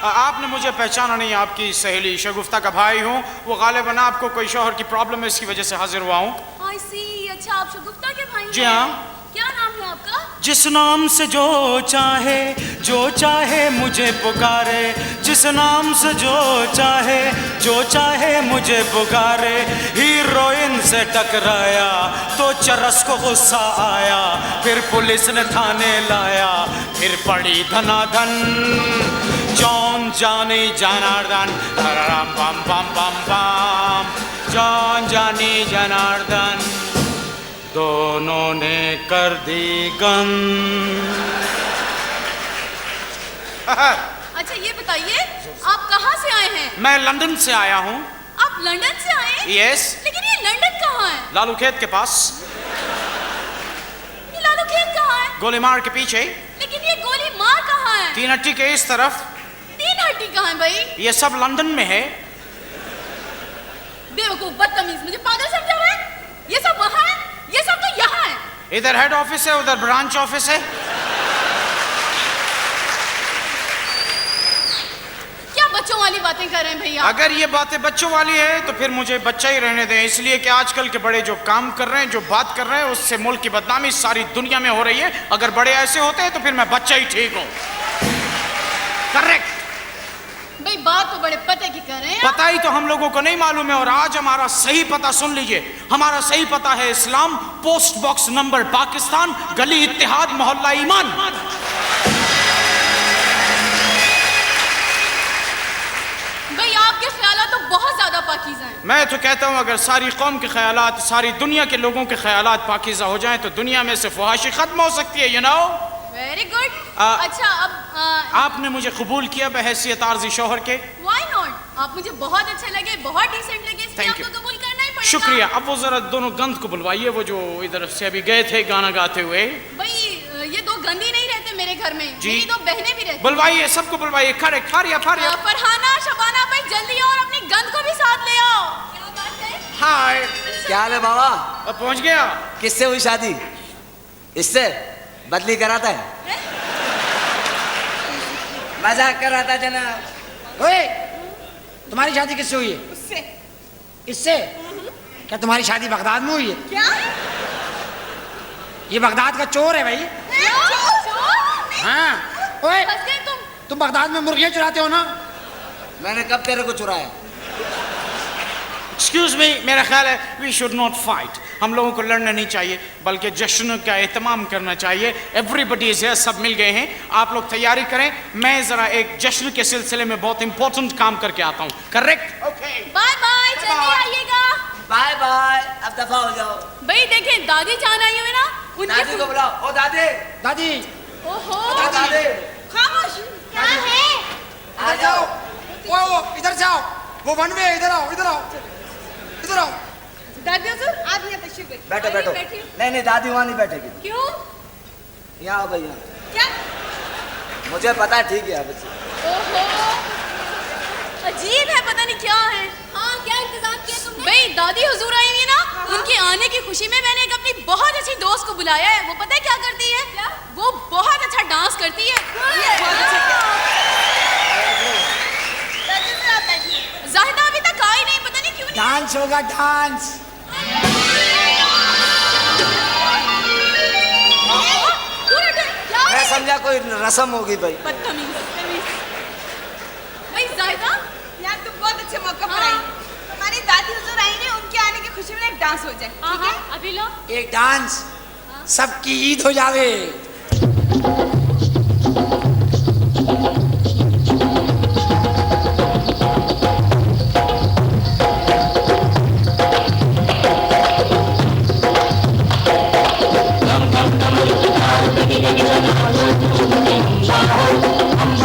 Speaker 7: आपने मुझे पहचाना नहीं, आपकी सहेली शगुफ्ता का भाई हूँ। वो गालिबन आपको कोई शोहर की प्रॉब्लम है, इसकी वजह से हाजिर हुआ हूँ।
Speaker 6: I see, अच्छा आप शगुफ्ता के भाई
Speaker 7: जी
Speaker 6: हैं?
Speaker 7: हाँ।
Speaker 6: क्या नाम है आपका?
Speaker 15: जिस नाम से जो चाहे मुझे पुकारे, जिस नाम से जो चाहे मुझे पुकारे। हीरोइन से टकराया तो चरस को गुस्सा आया, फिर पुलिस ने थाने लाया, फिर पड़ी धनाधन। जॉन जानी जनार्दन, राम बम बम बम बम। जॉन जानी जनार्दन, दोनों ने कर दी गन।
Speaker 6: अच्छा ये बताइए आप कहाँ से आए हैं?
Speaker 7: मैं लंदन से आया हूँ।
Speaker 6: आप लंदन से आए हैं?
Speaker 7: यस।
Speaker 6: लेकिन ये लंदन कहाँ है?
Speaker 7: लालू खेत के पास।
Speaker 6: ये लालू खेत कहाँ है?
Speaker 7: गोली मार के पीछे।
Speaker 6: लेकिन ये गोली मार कहाँ है?
Speaker 7: तीन हट्टी के इस तरफ।
Speaker 6: तीन हट्टी कहाँ है भाई?
Speaker 7: ये सब लंदन में है।
Speaker 6: बेवकूफ, बदतमीज, मुझे पागल समझा हुआ है? ये सब वहाँ है, ये सब तो यहाँ है।
Speaker 7: इधर हेड ऑफिस है, उधर ब्रांच ऑफिस है।
Speaker 6: क्या बच्चों वाली बातें कर रहे हैं भैया?
Speaker 7: अगर ये बातें बच्चों वाली है तो फिर मुझे बच्चा ही रहने दें, इसलिए कि आजकल के बड़े जो काम कर रहे हैं, जो बात कर रहे हैं, उससे मुल्क की बदनामी सारी दुनिया में हो रही है। अगर बड़े ऐसे होते हैं तो फिर मैं बच्चा ही ठीक हूँ। करेक्ट।
Speaker 6: भाई बात तो बड़े पते की कर रहे हैं।
Speaker 7: पता ही तो हम लोगों को नहीं मालूम है। और आज हमारा सही पता सुन लीजिए। हमारा सही पता है इस्लाम, पोस्ट बॉक्स नंबर पाकिस्तान, गली इत्तेहाद, मोहल्ला ईमान।
Speaker 6: भाई आपके ख्यालात तो बहुत ज्यादा पाकीज़ा हैं।
Speaker 7: मैं तो कहता हूँ अगर सारी कौम के ख्यालात, सारी दुनिया के लोगों के ख्यालात पाकीज़ा हो जाएं तो दुनिया में से फहाशी खत्म हो सकती है। You know.
Speaker 6: Very good. अच्छा अब
Speaker 7: आपने मुझे कबूल किया बहैसियत आर्जी शौहर के।
Speaker 6: Why not? आप मुझे बहुत अच्छे लगे, बहुत डिसेंट लगे, इसलिए
Speaker 7: Thank you.
Speaker 6: आपको कबूल करना ही पड़ेगा।
Speaker 7: शुक्रिया। अब वो जरा दोनों गंद को बुलवाइए, वो जो इधर से अभी गए थे गाना गाते हुए।
Speaker 6: भाई ये दो गंदी नहीं रहते मेरे घर में,
Speaker 7: जी।
Speaker 6: मेरी दो बहनें भी रहती।
Speaker 7: बुलवाइए, सबको बुलवाइए। खड़े फारिया फारिया।
Speaker 6: फरहाना, शबाना भाई जल्दी आओ और अपनी गंद को भी साथ ले आओ। क्या बात है?
Speaker 7: हाय।
Speaker 9: क्या हाल है बाबा?
Speaker 7: अब पहुंच गया।
Speaker 9: किससे हुई शादी? इससे बदली कराता है? मजाक कर रहा था जनाब।
Speaker 10: ओए, तुम्हारी शादी किससे हुई है?
Speaker 4: उससे।
Speaker 10: इससे? क्या तुम्हारी शादी बगदाद में हुई है?
Speaker 4: क्या?
Speaker 10: ये बगदाद का चोर है भाई। हाँ। ओए, तुम बगदाद में मुर्गियां चुराते हो ना?
Speaker 9: मैंने कब तेरे को चुराया?
Speaker 7: एक्सक्यूज मी, मेरा ख्याल है वी शुड नॉट फाइट। हम लोगों को लड़ना नहीं चाहिए, बल्कि जश्न का एहतमाम करना चाहिए। एवरीबडी इज हियर, सब मिल गए हैं। आप लोग तैयारी करें, मैं जरा एक जश्न के सिलसिले में बहुत इंपॉर्टेंट काम करके आता हूँ। करेक्ट? ओके।
Speaker 6: बाय बाय, जल्दी आइएगा।
Speaker 9: बाय बाय, अब दफा हो जाओ।
Speaker 6: भाई देखें दादी जान आई हुई ना, उनकी
Speaker 9: दादी को बुलाओ। ओ दादी।
Speaker 10: दादी।
Speaker 6: ओहो
Speaker 9: दादी।
Speaker 4: खामोश।
Speaker 6: क्या है?
Speaker 9: आ जाओ।
Speaker 10: वो इधर जाओ, वो वन वे, इधर आओ, इधर आओ, इधर आओ।
Speaker 4: दादी हुजूर आप यहाँ तशरीफ रखिए।
Speaker 9: बैठो बैठो।
Speaker 6: बैठी हूँ।
Speaker 9: नहीं दादी वहाँ नहीं बैठेगी।
Speaker 6: क्यों?
Speaker 9: यहाँ आओ भैया।
Speaker 4: क्या?
Speaker 9: मुझे पता है, ठीक है बच्चे।
Speaker 6: ओहो अजीब है, पता नहीं क्या है। हाँ क्या इंतजाम किया तुमने? भाई दादी हुजूर आई हुई ना, उनके आने की खुशी में मैंने एक अपनी बहुत अच्छी दोस्त को बुलाया है। वो पता है क्या करती है? क्या? वो बहुत अच्छा डांस करती है। जाहिदा अभी तक आई नहीं, पता नहीं क्यों नहीं।
Speaker 10: डांस होगा, डांस।
Speaker 9: मैं समझा कोई रस्म होगी भाई।
Speaker 6: बदतमीज। भाई जाहिदा
Speaker 4: यार तुम बहुत अच्छे मौका पर आई। हमारी दादी हुजूर आई ने, उनके आने की खुशी में एक डांस हो जाए, ठीक है?
Speaker 6: अभी लो।
Speaker 10: एक डांस, सबकी ईद हो जावे।
Speaker 16: हम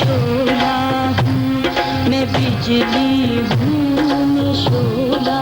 Speaker 16: शोला हूँ, मैं बिजली हूँ, मैं शोला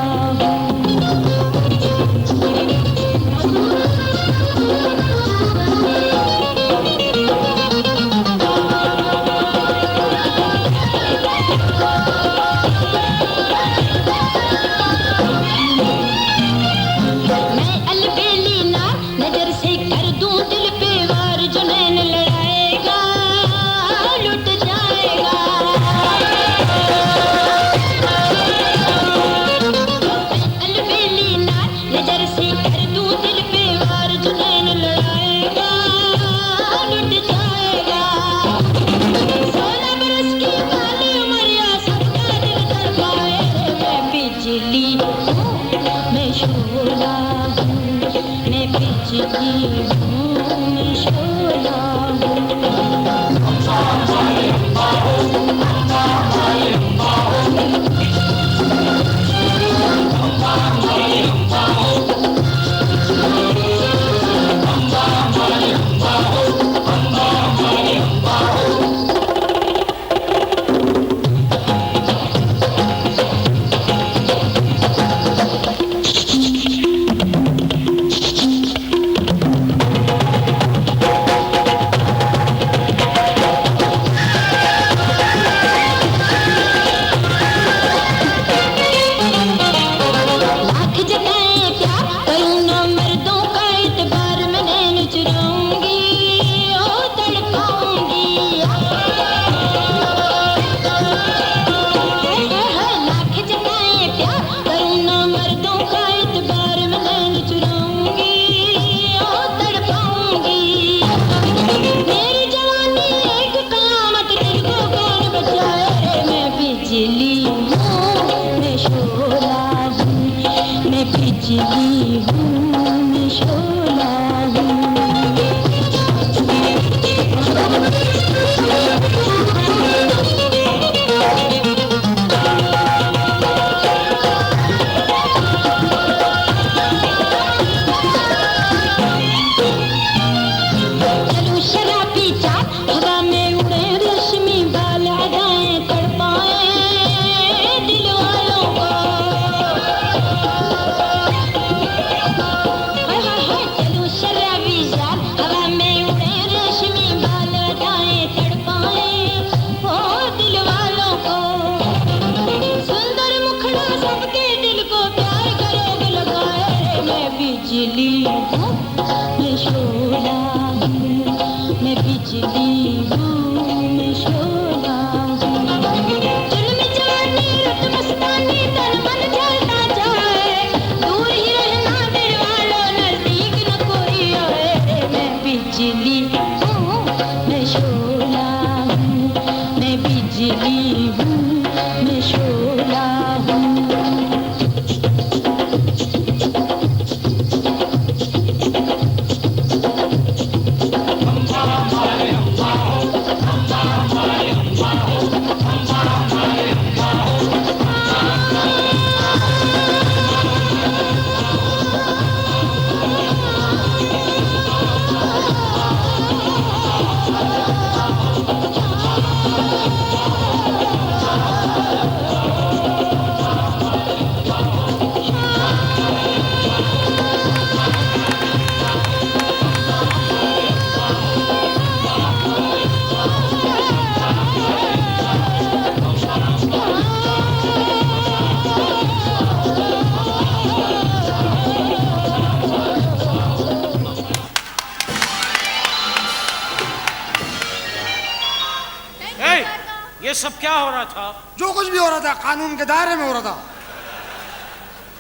Speaker 7: ये सब क्या हो रहा था?
Speaker 12: जो कुछ भी हो रहा था कानून के दायरे में हो रहा था।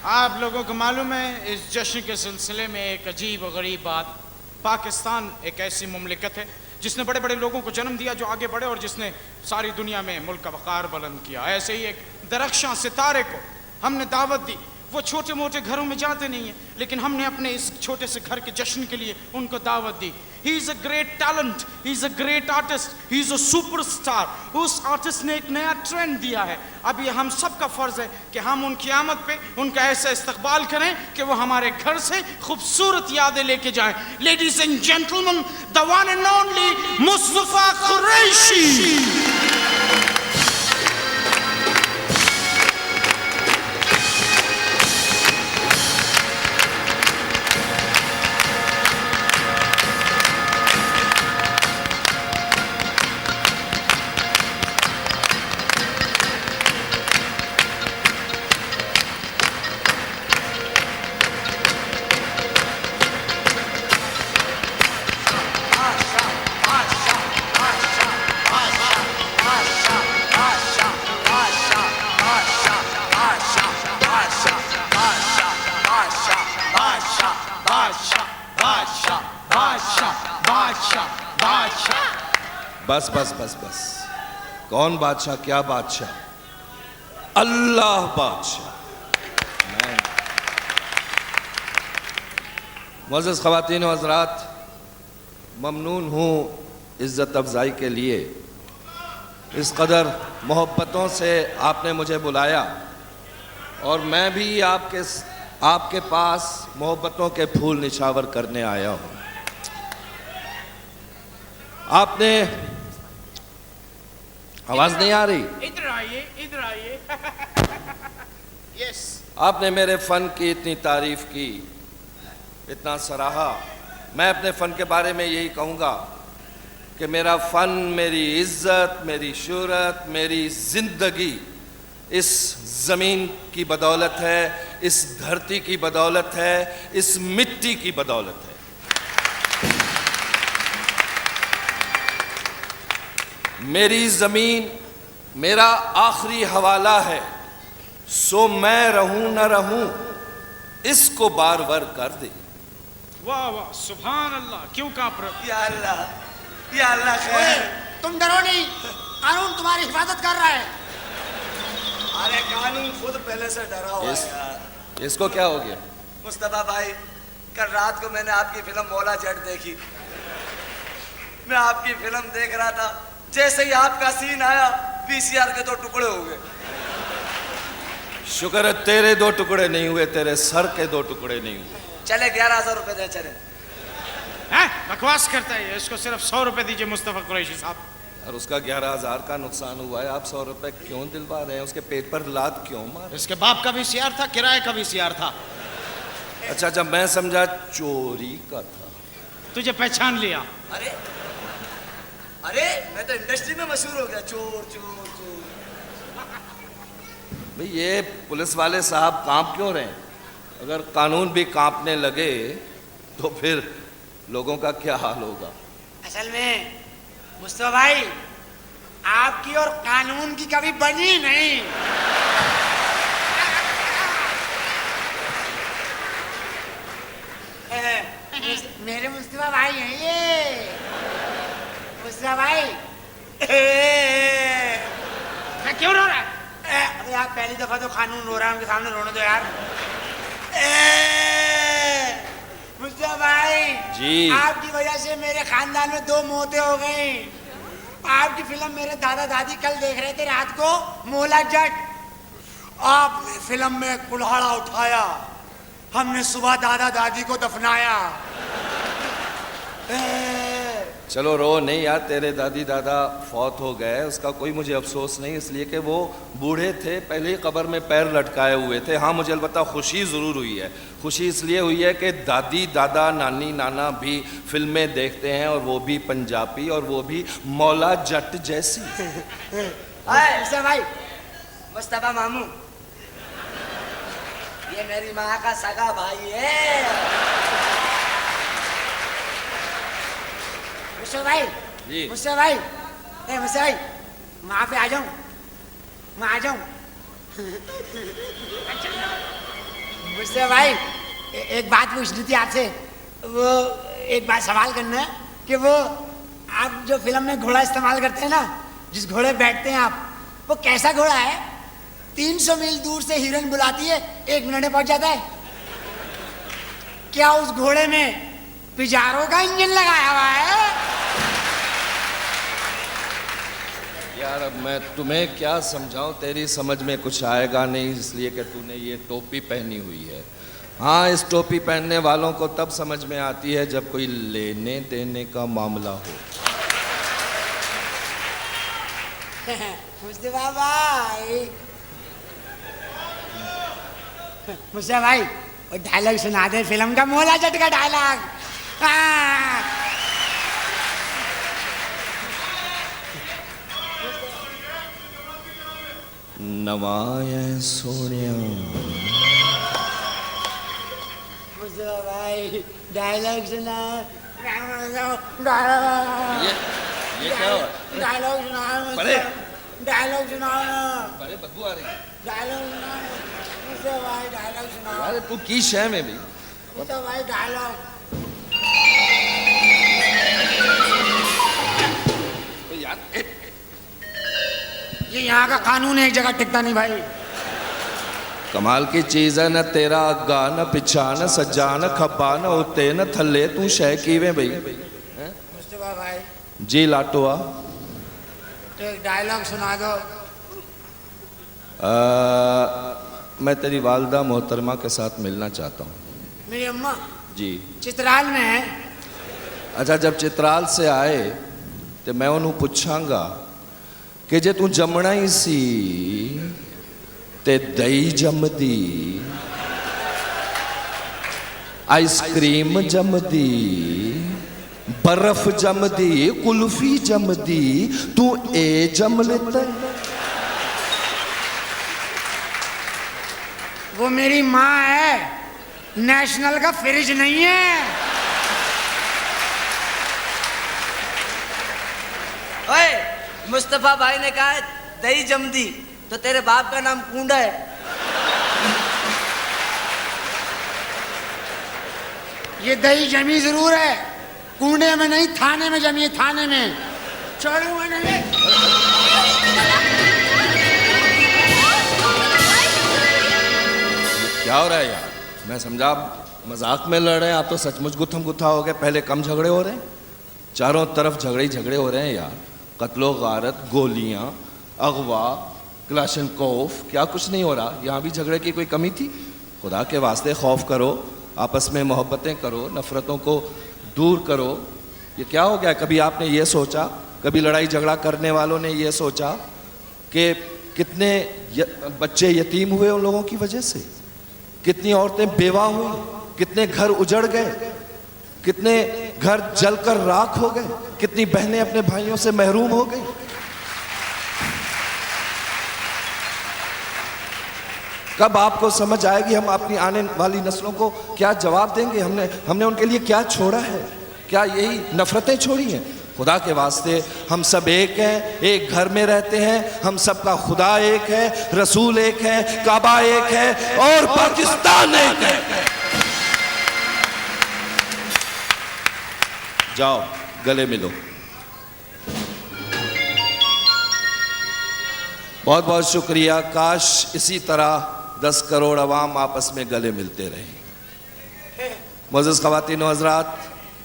Speaker 7: आप लोगों को मालूम है इस जश्न के सिलसिले में एक अजीब और गरीब बात, पाकिस्तान एक ऐसी मुमलिकत है जिसने बड़े बड़े लोगों को जन्म दिया जो आगे बढ़े और जिसने सारी दुनिया में मुल्क का वक़ार बुलंद किया। ऐसे ही एक दरख्शां सितारे को हमने दावत दी। वो छोटे मोटे घरों में जाते नहीं हैं, लेकिन हमने अपने इस छोटे से घर के जश्न के लिए उनको दावत दी। He is a great talent, he is a great artist, he is a superstar. उस आर्टिस्ट ने एक नया ट्रेंड दिया है। अब ये हम सब का फर्ज है कि हम उनकी आमद पे उनका ऐसा इस्तकबाल करें कि वो हमारे घर से खूबसूरत यादें लेके जाएं। Ladies and gentleman, the one and only Mustafa Qureshi.
Speaker 17: बस बस बस बस। कौन बादशाह, क्या बादशाह? अल्लाह बादशाह। मुअज़्ज़ज़ ख़वातीन व हज़रात, ममनून हूँ इज़्ज़त अफ़ज़ाई के लिए। इस कदर मोहब्बतों से आपने मुझे बुलाया और मैं भी आपके पास मोहब्बतों के फूल निछावर करने आया हूँ। आपने, आवाज नहीं आ रही?
Speaker 3: इधर आइए, इधर आइए। यस।
Speaker 17: आपने मेरे फन की इतनी तारीफ की, इतना सराहा। मैं अपने फन के बारे में यही कहूँगा कि मेरा फन, मेरी इज्जत, मेरी शोहरत, मेरी जिंदगी इस ज़मीन की बदौलत है, इस धरती की बदौलत है, इस मिट्टी की बदौलत है। मेरी ज़मीन मेरा आखिरी हवाला है, सो मैं रहूं न रहूं इसको बार बार कर दे।
Speaker 7: वाह वाह, सुभान अल्लाह। क्यों कांप रहे?
Speaker 9: या अल्लाह, या अल्लाह खैर।
Speaker 10: तुम डरो नहीं, कानून तुम्हारी हिफाजत कर रहा है।
Speaker 9: अरे कानून खुद पहले से डरा हुआ है यार।
Speaker 17: इसको क्या हो गया?
Speaker 9: मुस्तफा भाई, कल रात को मैंने आपकी फिल्म मौला जट देखी। मैं आपकी फिल्म देख रहा था, जैसे ही आपका सीन आया वीसीआर के 2 टुकड़े हो गए।
Speaker 17: शुक्र है तेरे 2 टुकड़े नहीं हुए, तेरे सर के 2 टुकड़े नहीं हुए।
Speaker 9: चले 11,000 रुपए दे चले।
Speaker 7: हैं? बकवास करता है, इसको सिर्फ 100 रुपए दीजिए मुस्तफा कुरैशी साहब।
Speaker 17: और उसका 11,000 का नुकसान हुआ है, आप 100 रुपए क्यों दिलवा रहे हैं? उसके पेट पर लात क्यों मार?
Speaker 7: इसके बाप का वीसीआर था, किराए का वीसीआर था।
Speaker 17: अच्छा अच्छा, मैं समझा चोरी का था।
Speaker 7: तुझे पहचान लिया।
Speaker 9: अरे अरे, मैं तो इंडस्ट्री में मशहूर हो गया, चोर चोर चोर।
Speaker 17: भाई ये पुलिस वाले साहब कांप क्यों रहे हैं? अगर कानून भी कांपने लगे तो फिर लोगों का क्या हाल होगा?
Speaker 8: असल में मुस्तफा भाई, आपकी और कानून की कभी बनी नहीं। मेरे मुस्तफा भाई हैं ये। मुस्तफा भाई,
Speaker 3: मैं क्यों रो रहा है?
Speaker 8: अरे यार, पहली दफा तो कानून रो रहा है, उनके सामने रोने दो यार। मुस्तफा भाई
Speaker 17: जी,
Speaker 8: आपकी वजह से मेरे खानदान में 2 मौतें हो गई। आपकी फिल्म मेरे दादा दादी कल देख रहे थे रात को, मौला जट। आपने फिल्म में कुल्हाड़ा उठाया, हमने सुबह दादा दादी को दफनाया।
Speaker 17: चलो रो नहीं यार, तेरे दादी दादा फौत हो गए, उसका कोई मुझे अफसोस नहीं, इसलिए कि वो बूढ़े थे, पहले ही कब्र में पैर लटकाए हुए थे। हाँ, मुझे अलबत्ता खुशी ज़रूर हुई है। खुशी इसलिए हुई है कि दादी दादा नानी नाना भी फिल्में देखते हैं, और वो भी पंजाबी, और वो भी मौला जट जैसी।
Speaker 8: मुस्तफा भाई,
Speaker 9: मुस्तफा मामू, ये मेरी माँ का सगा भाई है।
Speaker 8: मुस्तफा भाई,
Speaker 17: जी।
Speaker 8: मुस्तफा भाई, मुस्तफा भाई, वहाँ पे आ जाऊं, मैं आ जाऊं। मुस्तफा भाई, एक बात पूछनी थी आपसे। वो एक बात सवाल करना है कि वो आप जो फिल्म में घोड़ा इस्तेमाल करते हैं ना, जिस घोड़े बैठते हैं आप, वो कैसा घोड़ा है? 300 मील दूर से हीरोइन बुलाती है, 1 मिनट में पहुंच जाता है। क्या उस घोड़े में
Speaker 10: पिजारो का इंजन लगाया हुआ है।
Speaker 17: यार अब मैं तुम्हें क्या समझाऊं, तेरी समझ में कुछ आएगा नहीं, इसलिए कि तूने ये टोपी पहनी हुई है। हाँ, इस टोपी पहनने वालों को तब समझ में आती है जब कोई लेने देने का मामला हो।
Speaker 10: मुस्तफा भाई, मुस्तफा भाई, वो डायलॉग सुना दे फिल्म का, मोला जट का डायलॉग।
Speaker 17: नवाए सोनिया।
Speaker 10: मुस्तफा भाई, डायलॉग सुना।
Speaker 17: ये क्या हुआ?
Speaker 10: डायलॉग सुना।
Speaker 17: परे।
Speaker 10: डायलॉग सुनाओ ना।
Speaker 17: अरे बदबू आ रही है।
Speaker 10: डायलॉग सुना। मुस्तफा भाई डायलॉग सुनाओ।
Speaker 17: अरे तू की शय में भी।
Speaker 10: मुस्तफा भाई डायलॉग।
Speaker 17: यार
Speaker 10: ये यहाँ का कानून एक जगह टिकता नहीं भाई।
Speaker 17: कमाल की चीज है, न तेरा अग्गा न पिछा न सज्जा न खब्बा न उत्ते न थल्ले, तू शय कीवे भाई।
Speaker 10: मुस्तफा भाई
Speaker 17: जी लाटोआ,
Speaker 10: तो एक डायलॉग सुना दो।
Speaker 17: मैं तेरी वालदा मोहतरमा के साथ मिलना चाहता हूँ।
Speaker 10: मेरी अम्मा
Speaker 17: जी
Speaker 10: चित्राल में है।
Speaker 17: अच्छा, जब चित्राल से आए तो मैं उन्होंने पूछांगा कि जे तू जमना ही सी ते दही जमदी, आइसक्रीम जमदी, बर्फ जमदी, कुल्फी जमदी, तू ए जम लेता।
Speaker 10: वो मेरी माँ है, नेशनल का फ्रिज नहीं है।
Speaker 9: ओए, मुस्तफा भाई ने कहा है दही जमदी, तो तेरे बाप का नाम कूंडा है।
Speaker 10: ये दही जमी जरूर है, कूंडे में नहीं, थाने में जमी है, थाने में। छोड़ू मैं नहीं।
Speaker 17: क्या हो रहा है यार? मैं समझा आप मजाक में लड़ रहे हैं, आप तो सचमुच गुत्थम गुत्था हो गए। पहले कम झगड़े हो रहे हैं, चारों तरफ झगड़े ही झगड़े हो रहे हैं यार। कत्लो गारत, गोलियां, अगवा, क्लाशनकोफ, क्या कुछ नहीं हो रहा? यहाँ भी झगड़े की कोई कमी थी? खुदा के वास्ते खौफ करो, आपस में मोहब्बतें करो, नफरतों को दूर करो। ये क्या हो गया? कभी आपने ये सोचा, कभी लड़ाई झगड़ा करने वालों ने ये सोचा कि कितने बच्चे यतीम हुए उन लोगों की वजह से, कितनी औरतें बेवा हुई, कितने घर उजड़ गए, कितने घर जलकर राख हो गए, कितनी बहनें अपने भाइयों से महरूम हो गई। कब आपको समझ आएगी हम अपनी आने वाली नस्लों को क्या जवाब देंगे? हमने उनके लिए क्या छोड़ा है? क्या यही नफरतें छोड़ी हैं? खुदा के वास्ते हम सब एक हैं, एक घर में रहते हैं, हम सबका खुदा एक है, रसूल एक है, काबा एक है और पाकिस्तान एक है। जाओ गले मिलो। बहुत बहुत शुक्रिया। काश इसी तरह 10 करोड़ अवाम आपस में गले मिलते रहे। मुअज़्ज़ज़ ख़वातीन व हज़रात,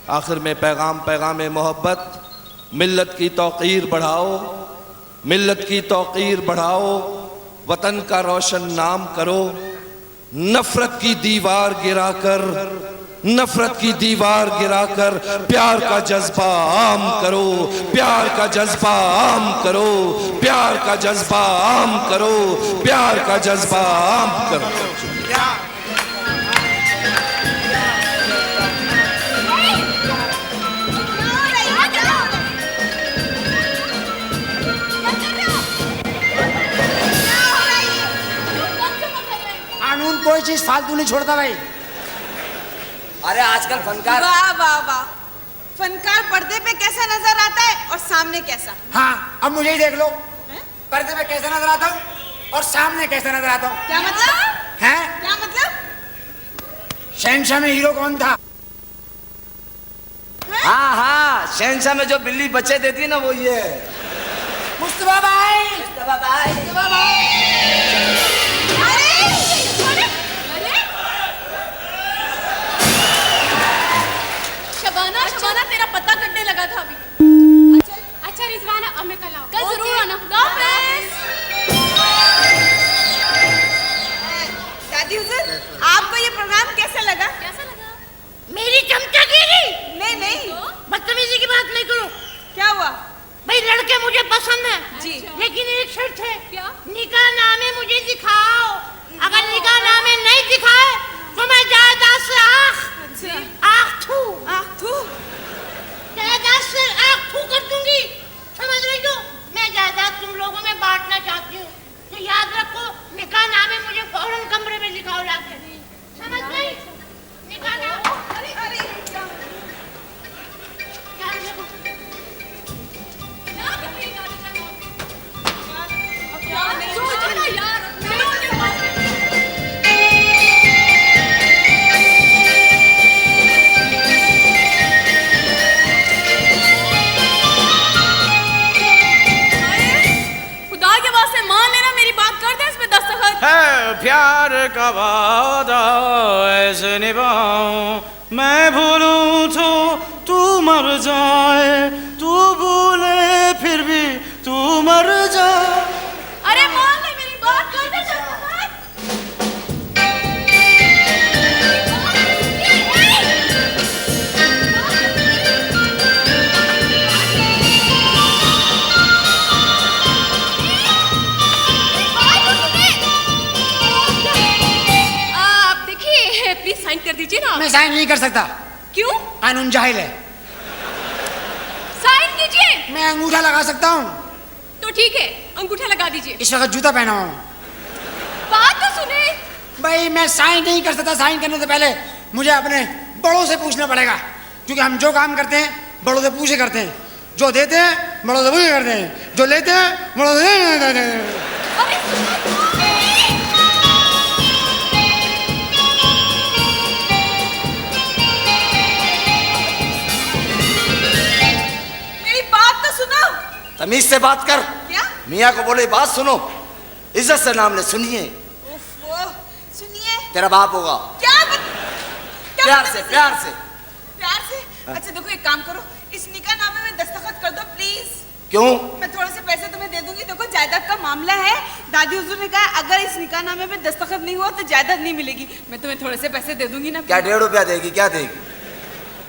Speaker 17: आखिर में पैगाम मोहब्बत, मिल्लत की तौक़ीर बढ़ाओ, मिल्लत की तौक़ीर बढ़ाओ, वतन का रोशन नाम करो, नफ़रत की दीवार गिराकर, नफरत की दीवार गिराकर प्यार का जज्बा आम करो, प्यार का जज्बा आम करो, प्यार का जज्बा आम करो, प्यार का जज्बा आम करो।
Speaker 10: कानून कोई चीज फालतू नहीं छोड़ता भाई।
Speaker 9: अरे आजकल फनकार,
Speaker 4: वाह वाह वाह, फनकार पर्दे पे कैसा नजर आता है और सामने कैसा?
Speaker 10: हाँ, अब मुझे ही देख लो, पर्दे पे कैसा नजर आता हूँ और सामने कैसा नजर आता हूँ।
Speaker 4: क्या मतलब?
Speaker 10: हैं?
Speaker 4: क्या मतलब?
Speaker 10: शहंशाह में हीरो कौन था?
Speaker 9: हाँ हाँ, शहंशाह में जो बिल्ली बच्चे देती है ना, वो ये है।
Speaker 10: मुस्तफा भाई,
Speaker 9: मुस्तफा भाई, मुस्तफा भाई।
Speaker 6: जी।
Speaker 1: लेकिन एक शर्त है।
Speaker 6: क्या?
Speaker 1: निकाह नामे मुझे दिखाओ। अगर निकाह नामे नहीं दिखाए तो मैं जायदाद से आँख थू जायदाद से आँख थू कर दूंगी। समझ रही हो? मैं जायदाद तुम लोगों में बांटना चाहती हूँ। तो याद रखो, निकाह नामे मुझे फौरन कमरे में लिखाओ लाके। समझ गई? निकाह नामे। अरे
Speaker 6: खुदा के वास्ते मान लेना, मेरी बात कर दे इसमें दस्तखत।
Speaker 7: है प्यार का वादा ऐसे निभाऊं, मैं भूलूं तो तू मर जाए, तू भूले फिर भी तू मर जाए।
Speaker 6: अरे मान ले, मेरी बात कर दे दस्तखत। आप देखिए, प्लीज साइन कर दीजिए ना।
Speaker 10: मैं साइन नहीं कर सकता।
Speaker 6: क्यों?
Speaker 10: कानून जाहिल है।
Speaker 6: साइन कीजिए।
Speaker 10: मैं अंगूठा लगा सकता हूँ।
Speaker 6: तो ठीक है, अंगूठा लगा दीजिए।
Speaker 10: इस वक्त जूता पहना हूँ।
Speaker 6: बात तो सुने।
Speaker 10: भाई मैं साइन नहीं कर सकता। साइन करने से पहले मुझे अपने बड़ों से पूछना पड़ेगा, क्योंकि हम जो काम करते हैं बड़ों से पूछे करते हैं। जो देते हैं बड़ों से पूछे करते हैं, जो लेते हैं बड़ों से।
Speaker 4: मेरी बात तो सुनो।
Speaker 9: तमीज से बात कर।
Speaker 4: क्या?
Speaker 9: मियाँ को बोले बात सुनो, इज्जत से नाम ले। सुनिए,
Speaker 4: सुनिए।
Speaker 9: तेरा बाप होगा।
Speaker 4: क्या
Speaker 9: प्यार से प्यार से
Speaker 4: प्यार से। अच्छा देखो, एक काम करो, इस निकाह नामे में दस्तखत कर दो प्लीज।
Speaker 9: क्यों?
Speaker 4: मैं थोड़े से पैसे तुम्हें दे दूंगी। देखो जायदाद का मामला है। दादी हुजूर ने कहा अगर इस निकाह नामे में दस्तखत नहीं हुआ तो जायदाद नहीं मिलेगी। मैं तुम्हें थोड़े से पैसे दे दूंगी ना।
Speaker 9: क्या 1.5 रुपया देगी? क्या देगी?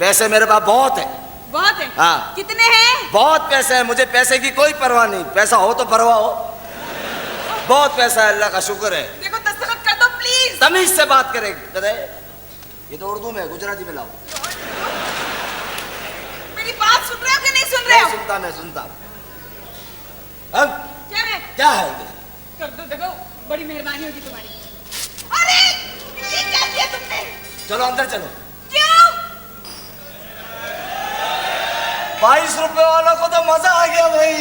Speaker 9: पैसे मेरे पास बहुत है।
Speaker 4: बहुत है?
Speaker 9: हाँ।
Speaker 4: कितने हैं?
Speaker 9: बहुत पैसे है, मुझे पैसे की कोई परवाह नहीं। पैसा हो तो परवाह हो। बहुत पैसा है, अल्लाह का शुक्र है।
Speaker 4: देखो दस्तखत कर दो प्लीज।
Speaker 9: तमीज से बात करे। ये तो उर्दू में, गुजराती में लाओ।
Speaker 4: मेरी बात सुन रहे हो कि नहीं सुन रहे हो?
Speaker 9: मैं सुनता। अब
Speaker 4: क्या है?
Speaker 9: क्या है?
Speaker 4: कर दो, देखो बड़ी मेहरबानी होगी तुम्हारी। अरे ये क्या किया तुमने?
Speaker 9: चलो अंदर चलो।
Speaker 4: क्यों?
Speaker 9: 22 रुपए वालों को तो मजा आ गया भाई।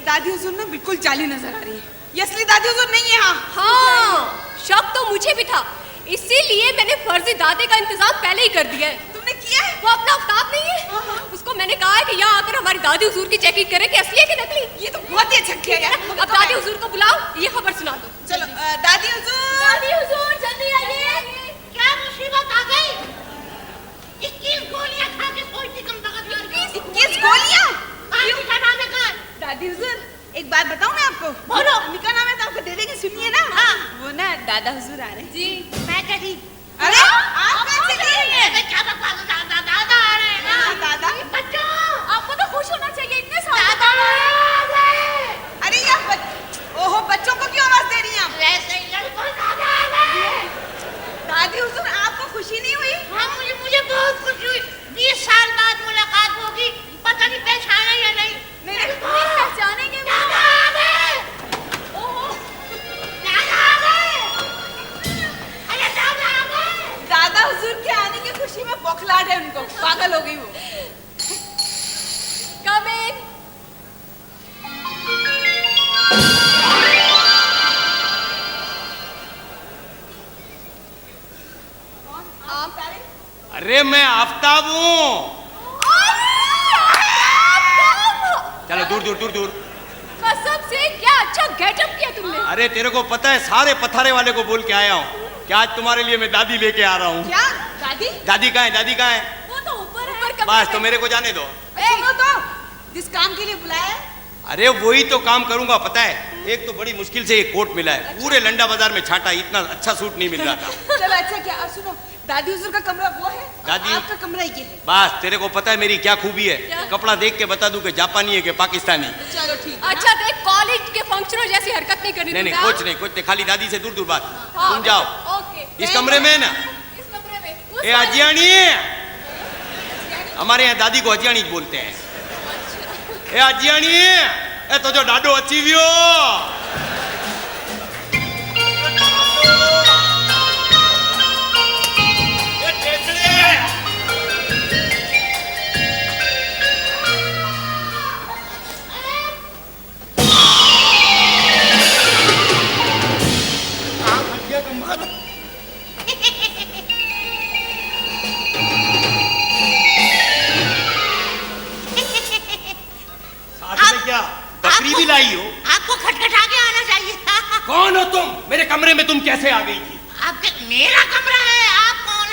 Speaker 4: दादी हुजूर में बिल्कुल जाली नजर आ रही है। ये असली दादी हुजूर नहीं है।
Speaker 6: हाँ, शक तो मुझे भी था, इसीलिए मैंने फर्जी दादे का इंतजाम पहले ही कर दिया है।
Speaker 4: तुमने किया है?
Speaker 6: वो अपना अफ्ताब नहीं है, उसको मैंने कहा है कि यहाँ आकर हमारी दादी हुजूर की चेकिंग करे कि असली है कि नकली।
Speaker 4: ये तो बहुत ही अच्छा किया यार।
Speaker 6: अब दादी हुजूर को बुलाओ, ये खबर सुना दो।
Speaker 4: चलो दादी हुजूर
Speaker 6: जल्दी आइए।
Speaker 1: क्या मुसीबत आ गई? 21 गोलियां खा के सोचती कम ताकत लड़की।
Speaker 4: 21 गोलियां?
Speaker 1: निकाह नामे का।
Speaker 4: दादी हुजूर एक बात बताऊं मैं आपको?
Speaker 1: बोलो।
Speaker 4: निकाह नामे तो आपको दे देंगे, सुनिए ना।
Speaker 1: हाँ।
Speaker 4: वो ना दादा हुजूर आ रहे हैं।
Speaker 6: जी।
Speaker 1: मैं चली।
Speaker 4: अरे आप कहाँ चली?
Speaker 1: क्या बकवास? दादा आ रहे हैं ना।
Speaker 4: दादा?
Speaker 1: बच्चों,
Speaker 6: आपको तो खुश होना चाहिए, इतने साल
Speaker 1: दादा।
Speaker 4: अरे यार ओहो, बच्चों को क्यों आवाज दे रही हैं आप?
Speaker 1: वैसे ही लड़कों दादा आ रहे हैं।
Speaker 4: दादी हुजूर आपको खुशी नहीं हुई?
Speaker 1: हाँ, मुझे बहुत खुशी हुई। 20 साल बाद मुलाकात होगी, पता नहीं पहचाना या नहीं।
Speaker 6: नहीं पहचानेंगे।
Speaker 1: दादा आ गए। दादा आ गए। अरे दादा आ गए।
Speaker 4: दादा हुजूर के आने की खुशी में बौखलाहट है उनको, पागल हो गई वो।
Speaker 6: Come in।
Speaker 18: अरे मैं आफ्ताब हूँ। चलो दूर दूर दूर दूर।
Speaker 6: कसम से क्या अच्छा गेटअप किया तुमने।
Speaker 18: अरे तेरे को पता है, सारे पथारे वाले को बोल के आया हूँ कि आज तुम्हारे लिए मैं दादी लेके आ रहा हूँ।
Speaker 4: क्या? दादी?
Speaker 18: दादी कहाँ है? दादी कहाँ है?
Speaker 6: वो तो ऊपर है।
Speaker 18: बस तो मेरे को जाने दो।
Speaker 4: सुनो तो, जिस काम के लिए बुलाया है
Speaker 18: अरे वही तो काम करूंगा, पता है। एक तो बड़ी मुश्किल से एक कोट मिला है, पूरे लंडा बाजार में छाटा, इतना अच्छा सूट नहीं मिल रहा था।
Speaker 4: चलो अच्छा क्या, अब सुनो, दादी हुजूर का कमरा वो है,
Speaker 18: दादी
Speaker 4: आपका कमरा ये है।
Speaker 18: बस तेरे को पता है मेरी क्या खूबी है, कपड़ा देख के बता दूं कि जापानी है कि पाकिस्तानी।
Speaker 4: चलो ठीक।
Speaker 6: अच्छा देख, कॉलेज के फंक्शनों जैसी हरकत नहीं करनी।
Speaker 18: नहीं कुछ नहीं, खाली दादी से दूर दूर बात।
Speaker 6: हाँ,
Speaker 18: तुम जाओ
Speaker 6: ओके।
Speaker 18: इस कमरे में ना,
Speaker 6: इस कमरे में
Speaker 18: ये अजियाणी है, हमारे यहाँ दादी को अजियाणी बोलते हैं। ये अजियाणी है, ए तो जो डाडो अच्छी भी हो। क्या बकरी भी लाई हो?
Speaker 1: आपको खटखटा के आना चाहिए था।
Speaker 18: कौन हो तुम? मेरे कमरे में तुम कैसे आ गई थी?
Speaker 1: आपके मेरा कमरा है, आप कौन?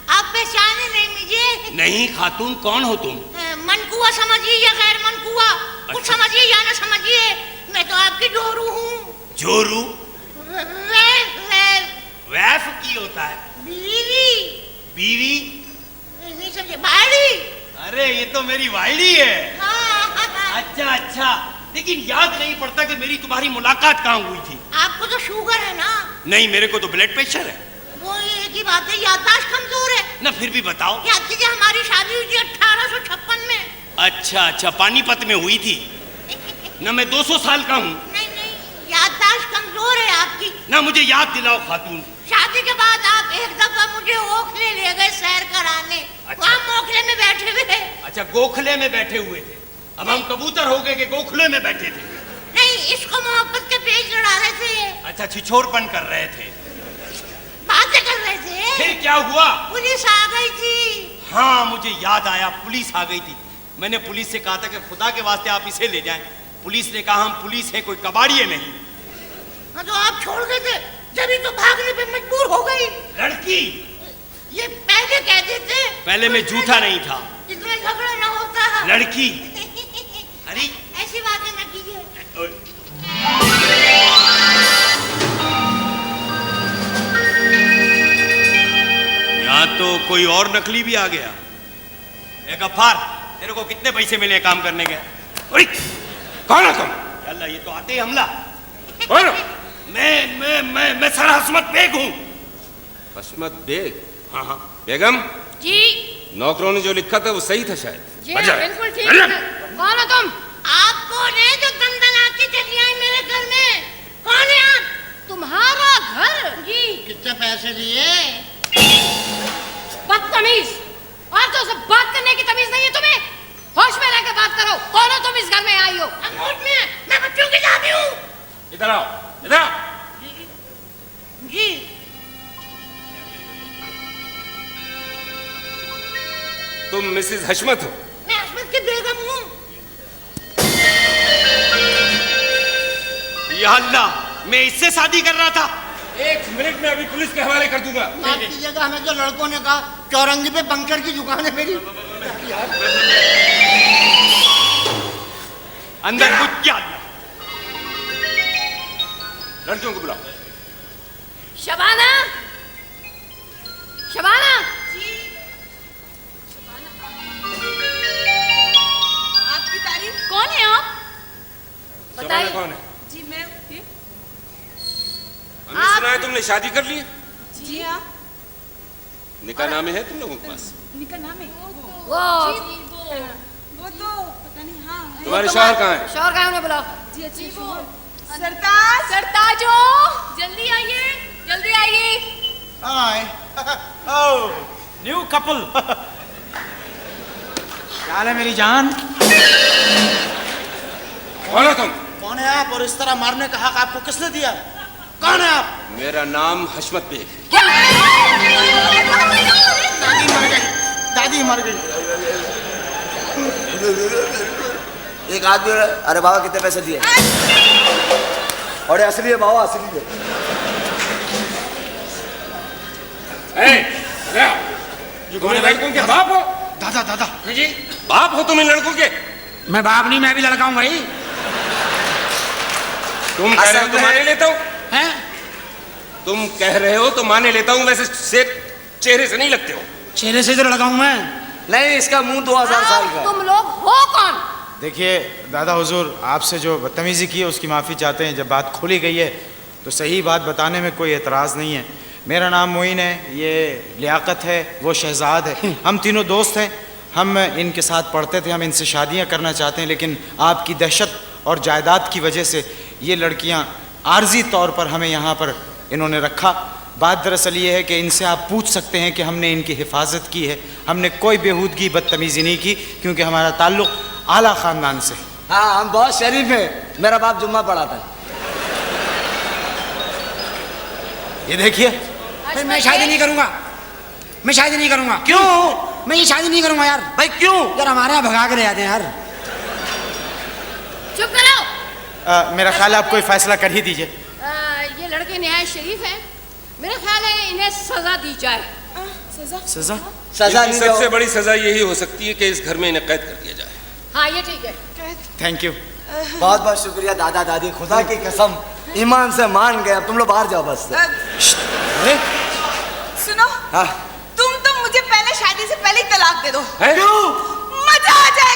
Speaker 1: आप पहचाने नहीं मुझे?
Speaker 18: नहीं खातून, कौन हो तुम?
Speaker 1: मनकुआ समझिए या गैर मनकुआ, कुछ समझिए या ना समझिए, मैं तो आपकी जोरू हूँ।
Speaker 18: जोरू?
Speaker 1: वैफ
Speaker 18: की होता है?
Speaker 1: बीवी।
Speaker 18: बीवी?
Speaker 1: नहीं समझे, बाड़ी।
Speaker 18: अरे ये तो मेरी वाइडी है। अच्छा, लेकिन याद नहीं पड़ता कि मेरी तुम्हारी मुलाकात कहाँ हुई थी।
Speaker 1: आपको तो शुगर है ना?
Speaker 18: नहीं, मेरे को तो ब्लड प्रेशर है।
Speaker 1: वो एक ही बात है, याददाश्त कमजोर है
Speaker 18: ना, फिर भी बताओ।
Speaker 1: याद कीजिए, हमारी शादी हुई थी 1856 में।
Speaker 18: अच्छा, पानीपत में हुई थी ना। मैं 200 साल का हूँ।
Speaker 1: नहीं, याददाश्त कमजोर है आपकी।
Speaker 18: ना मुझे याद दिलाओ खातून।
Speaker 1: शादी के बाद आप एक दफा मुझे ओखले ले गए सैर कराने।
Speaker 18: अच्छा।
Speaker 1: वहाँ मोखले में बैठे हुए थे।
Speaker 18: अच्छा, गोखले में बैठे हुए थे। अब हम कबूतर हो गए कि गोखले में बैठे थे।
Speaker 1: नहीं, इसको मोहब्बत के पेज लड़ा रहे थे।
Speaker 18: अच्छा, छिछोरपन कर रहे थे,
Speaker 1: बातें कर रहे थे।
Speaker 18: फिर क्या हुआ?
Speaker 1: पुलिस आ गई थी।
Speaker 18: हाँ, मुझे याद आया, पुलिस आ गई थी। मैंने पुलिस से कहा था कि खुदा के वास्ते आप इसे ले जाएं। पुलिस ने कहा हम पुलिस हैं, कोई कबाड़िए नहीं।
Speaker 1: हाँ, तो आप छोड़ गए थे, जब तो भागने पे मजबूर हो गई।
Speaker 18: लड़की
Speaker 1: ये पहले कहते थे।
Speaker 18: पहले मैं झूठा नहीं था,
Speaker 1: इतना झगड़ा ना होता।
Speaker 18: लड़की। अरे
Speaker 1: ऐसी बातें ना कीजिए।
Speaker 18: यहाँ तो कोई और नकली भी आ गया। ए गफ्फार, तेरे को कितने पैसे मिले काम करने के? कौन हो तुम? अल्लाह, ये तो आते ही हमला। कौन हो? मैं सर हस्मत बेग हूँ।
Speaker 19: हस्मत बेग?
Speaker 18: हाँ।
Speaker 19: बेगम
Speaker 6: जी।
Speaker 19: नौकरों ने जो लिखा था वो सही था शायद।
Speaker 6: जी बिल्कुल ठीक है। कौन हो तुम?
Speaker 1: आप कौन है जो दंदनाती चली आई मेरे घर में? कौन है आप?
Speaker 6: तुम्हारा घर?
Speaker 1: जी। कितने पैसे लिए?
Speaker 6: बदतमीज, और तो सब बात करने की तमीज नहीं है तुम्हें? होश में रहकर बात करो। कौन हो तुम? इस घर में आई हो?
Speaker 1: होश में, मैं बच्चों की दादी हूँ।
Speaker 19: इधर आओ, इधर आओ।
Speaker 1: जी।
Speaker 19: तुम मिसेस हशमत हो?
Speaker 1: मैं हशमत की बेगम हूँ।
Speaker 18: या अल्लाह, मैं इससे शादी कर रहा था।
Speaker 19: 1 मिनट में अभी पुलिस के हवाले कर दूंगा।
Speaker 10: माफ कीजिएगा, हमें जो लड़कों ने कहा चौरंगी पे बंकर की दुकान है मेरी।
Speaker 18: अंदर कुछ क्या?
Speaker 19: लड़कियों को बुलाओ।
Speaker 6: शबाना, शबाना।
Speaker 4: आपकी तारीफ।
Speaker 6: कौन है आप?
Speaker 19: शबाना कौन है?
Speaker 4: जी मैं।
Speaker 19: हमने सुना है तुमने शादी कर ली।
Speaker 4: जी हाँ।
Speaker 19: निकाह नामे है तुम लोगों के पास?
Speaker 4: निका नाम है वो तो पता नहीं। हाँ,
Speaker 19: तुम्हारे शौहर कहाँ है?
Speaker 6: शौहर कहाँ है? उन्हें बुलाओ।
Speaker 4: जी अच्छी सरताज,
Speaker 6: सरताजो, जल्दी आइए, जल्दी आइए।
Speaker 7: New couple. क्या हाल है मेरी जान?
Speaker 19: कौन हो तुम?
Speaker 10: कौन है आप और इस तरह मारने का हक आपको किसने दिया? कौन है आप?
Speaker 19: मेरा नाम हशमत बेग है।
Speaker 10: दादी मर गई, दादी मर गई।
Speaker 9: एक आदमी, अरे बाबा कितने पैसे दिए? अरे असली है बाबा, असली है।
Speaker 19: तुम इन लड़कों के बाप हो?
Speaker 7: दादा दादा
Speaker 19: जी बाप हो तुम इन लड़कों के?
Speaker 7: मैं बाप नहीं, मैं भी लड़का हूँ भाई।
Speaker 19: तुम कह रहे हो तो माने लेता हूँ।
Speaker 10: हैं?
Speaker 19: तुम कह रहे हो तो माने लेता हूँ, वैसे से चेहरे से नहीं लगते हो।
Speaker 10: चेहरे से तो लगा हूं मैं।
Speaker 9: नहीं, इसका मुंह 2000 साल का है।
Speaker 1: तुम लोग हो कौन?
Speaker 7: देखिए दादा हुजूर, आपसे जो बदतमीज़ी की है उसकी माफ़ी चाहते हैं। जब बात खुली गई है तो सही बात बताने में कोई एतराज़ नहीं है। मेरा नाम मोइन है, ये लियाकत है, वो शहजाद है। हम तीनों दोस्त हैं, हम इनके साथ पढ़ते थे, हम इनसे शादियां करना चाहते हैं, लेकिन आपकी दहशत और जायदाद की वजह से ये लड़कियां आर्जी तौर पर हमें यहाँ पर इन्होंने रखा। बात दरअसल ये है कि इनसे आप पूछ सकते हैं कि हमने इनकी हिफाजत की है। हमने कोई बेहूदगी बदतमीज़ी नहीं की, क्योंकि हमारा ताल्लुक़ आला ख़ानदान से।
Speaker 9: हाँ, हम बहुत शरीफ हैं। मेरा बाप जुम्मा पढ़ाता है।
Speaker 7: ये देखिए,
Speaker 10: भाई मैं शादी नहीं करूंगा, मैं शादी नहीं करूंगा।
Speaker 9: क्यों?
Speaker 10: मैं ये शादी नहीं करूंगा यार।
Speaker 9: भाई क्यों?
Speaker 10: यार हमारे यहाँ भगा के ले जाते हैं यार।
Speaker 1: चुप करो।
Speaker 7: मेरा ख्याल है आप कोई फ़ैसला कर ही दीजिए।
Speaker 1: ये लड़के नहायत शरीफ हैं, मेरा ख्याल है इन्हें सजा दी जाए।
Speaker 7: सजा?
Speaker 9: सजा
Speaker 19: इसकी सबसे बड़ी सजा यही हो सकती है कि इस घर में इन्हें कैद कर दिया जाए।
Speaker 1: हाँ ये ठीक है।
Speaker 7: Thank you.
Speaker 9: बहुत बहुत शुक्रिया दादा दादी, खुदा की कसम ईमान से मान गए। अब तुम लोग बाहर जाओ बस।
Speaker 4: सुनो,
Speaker 9: हाँ।
Speaker 4: तुम तो मुझे पहले शादी से पहले ही तलाक दे दो।
Speaker 9: क्यों?
Speaker 4: मजा आ जाए।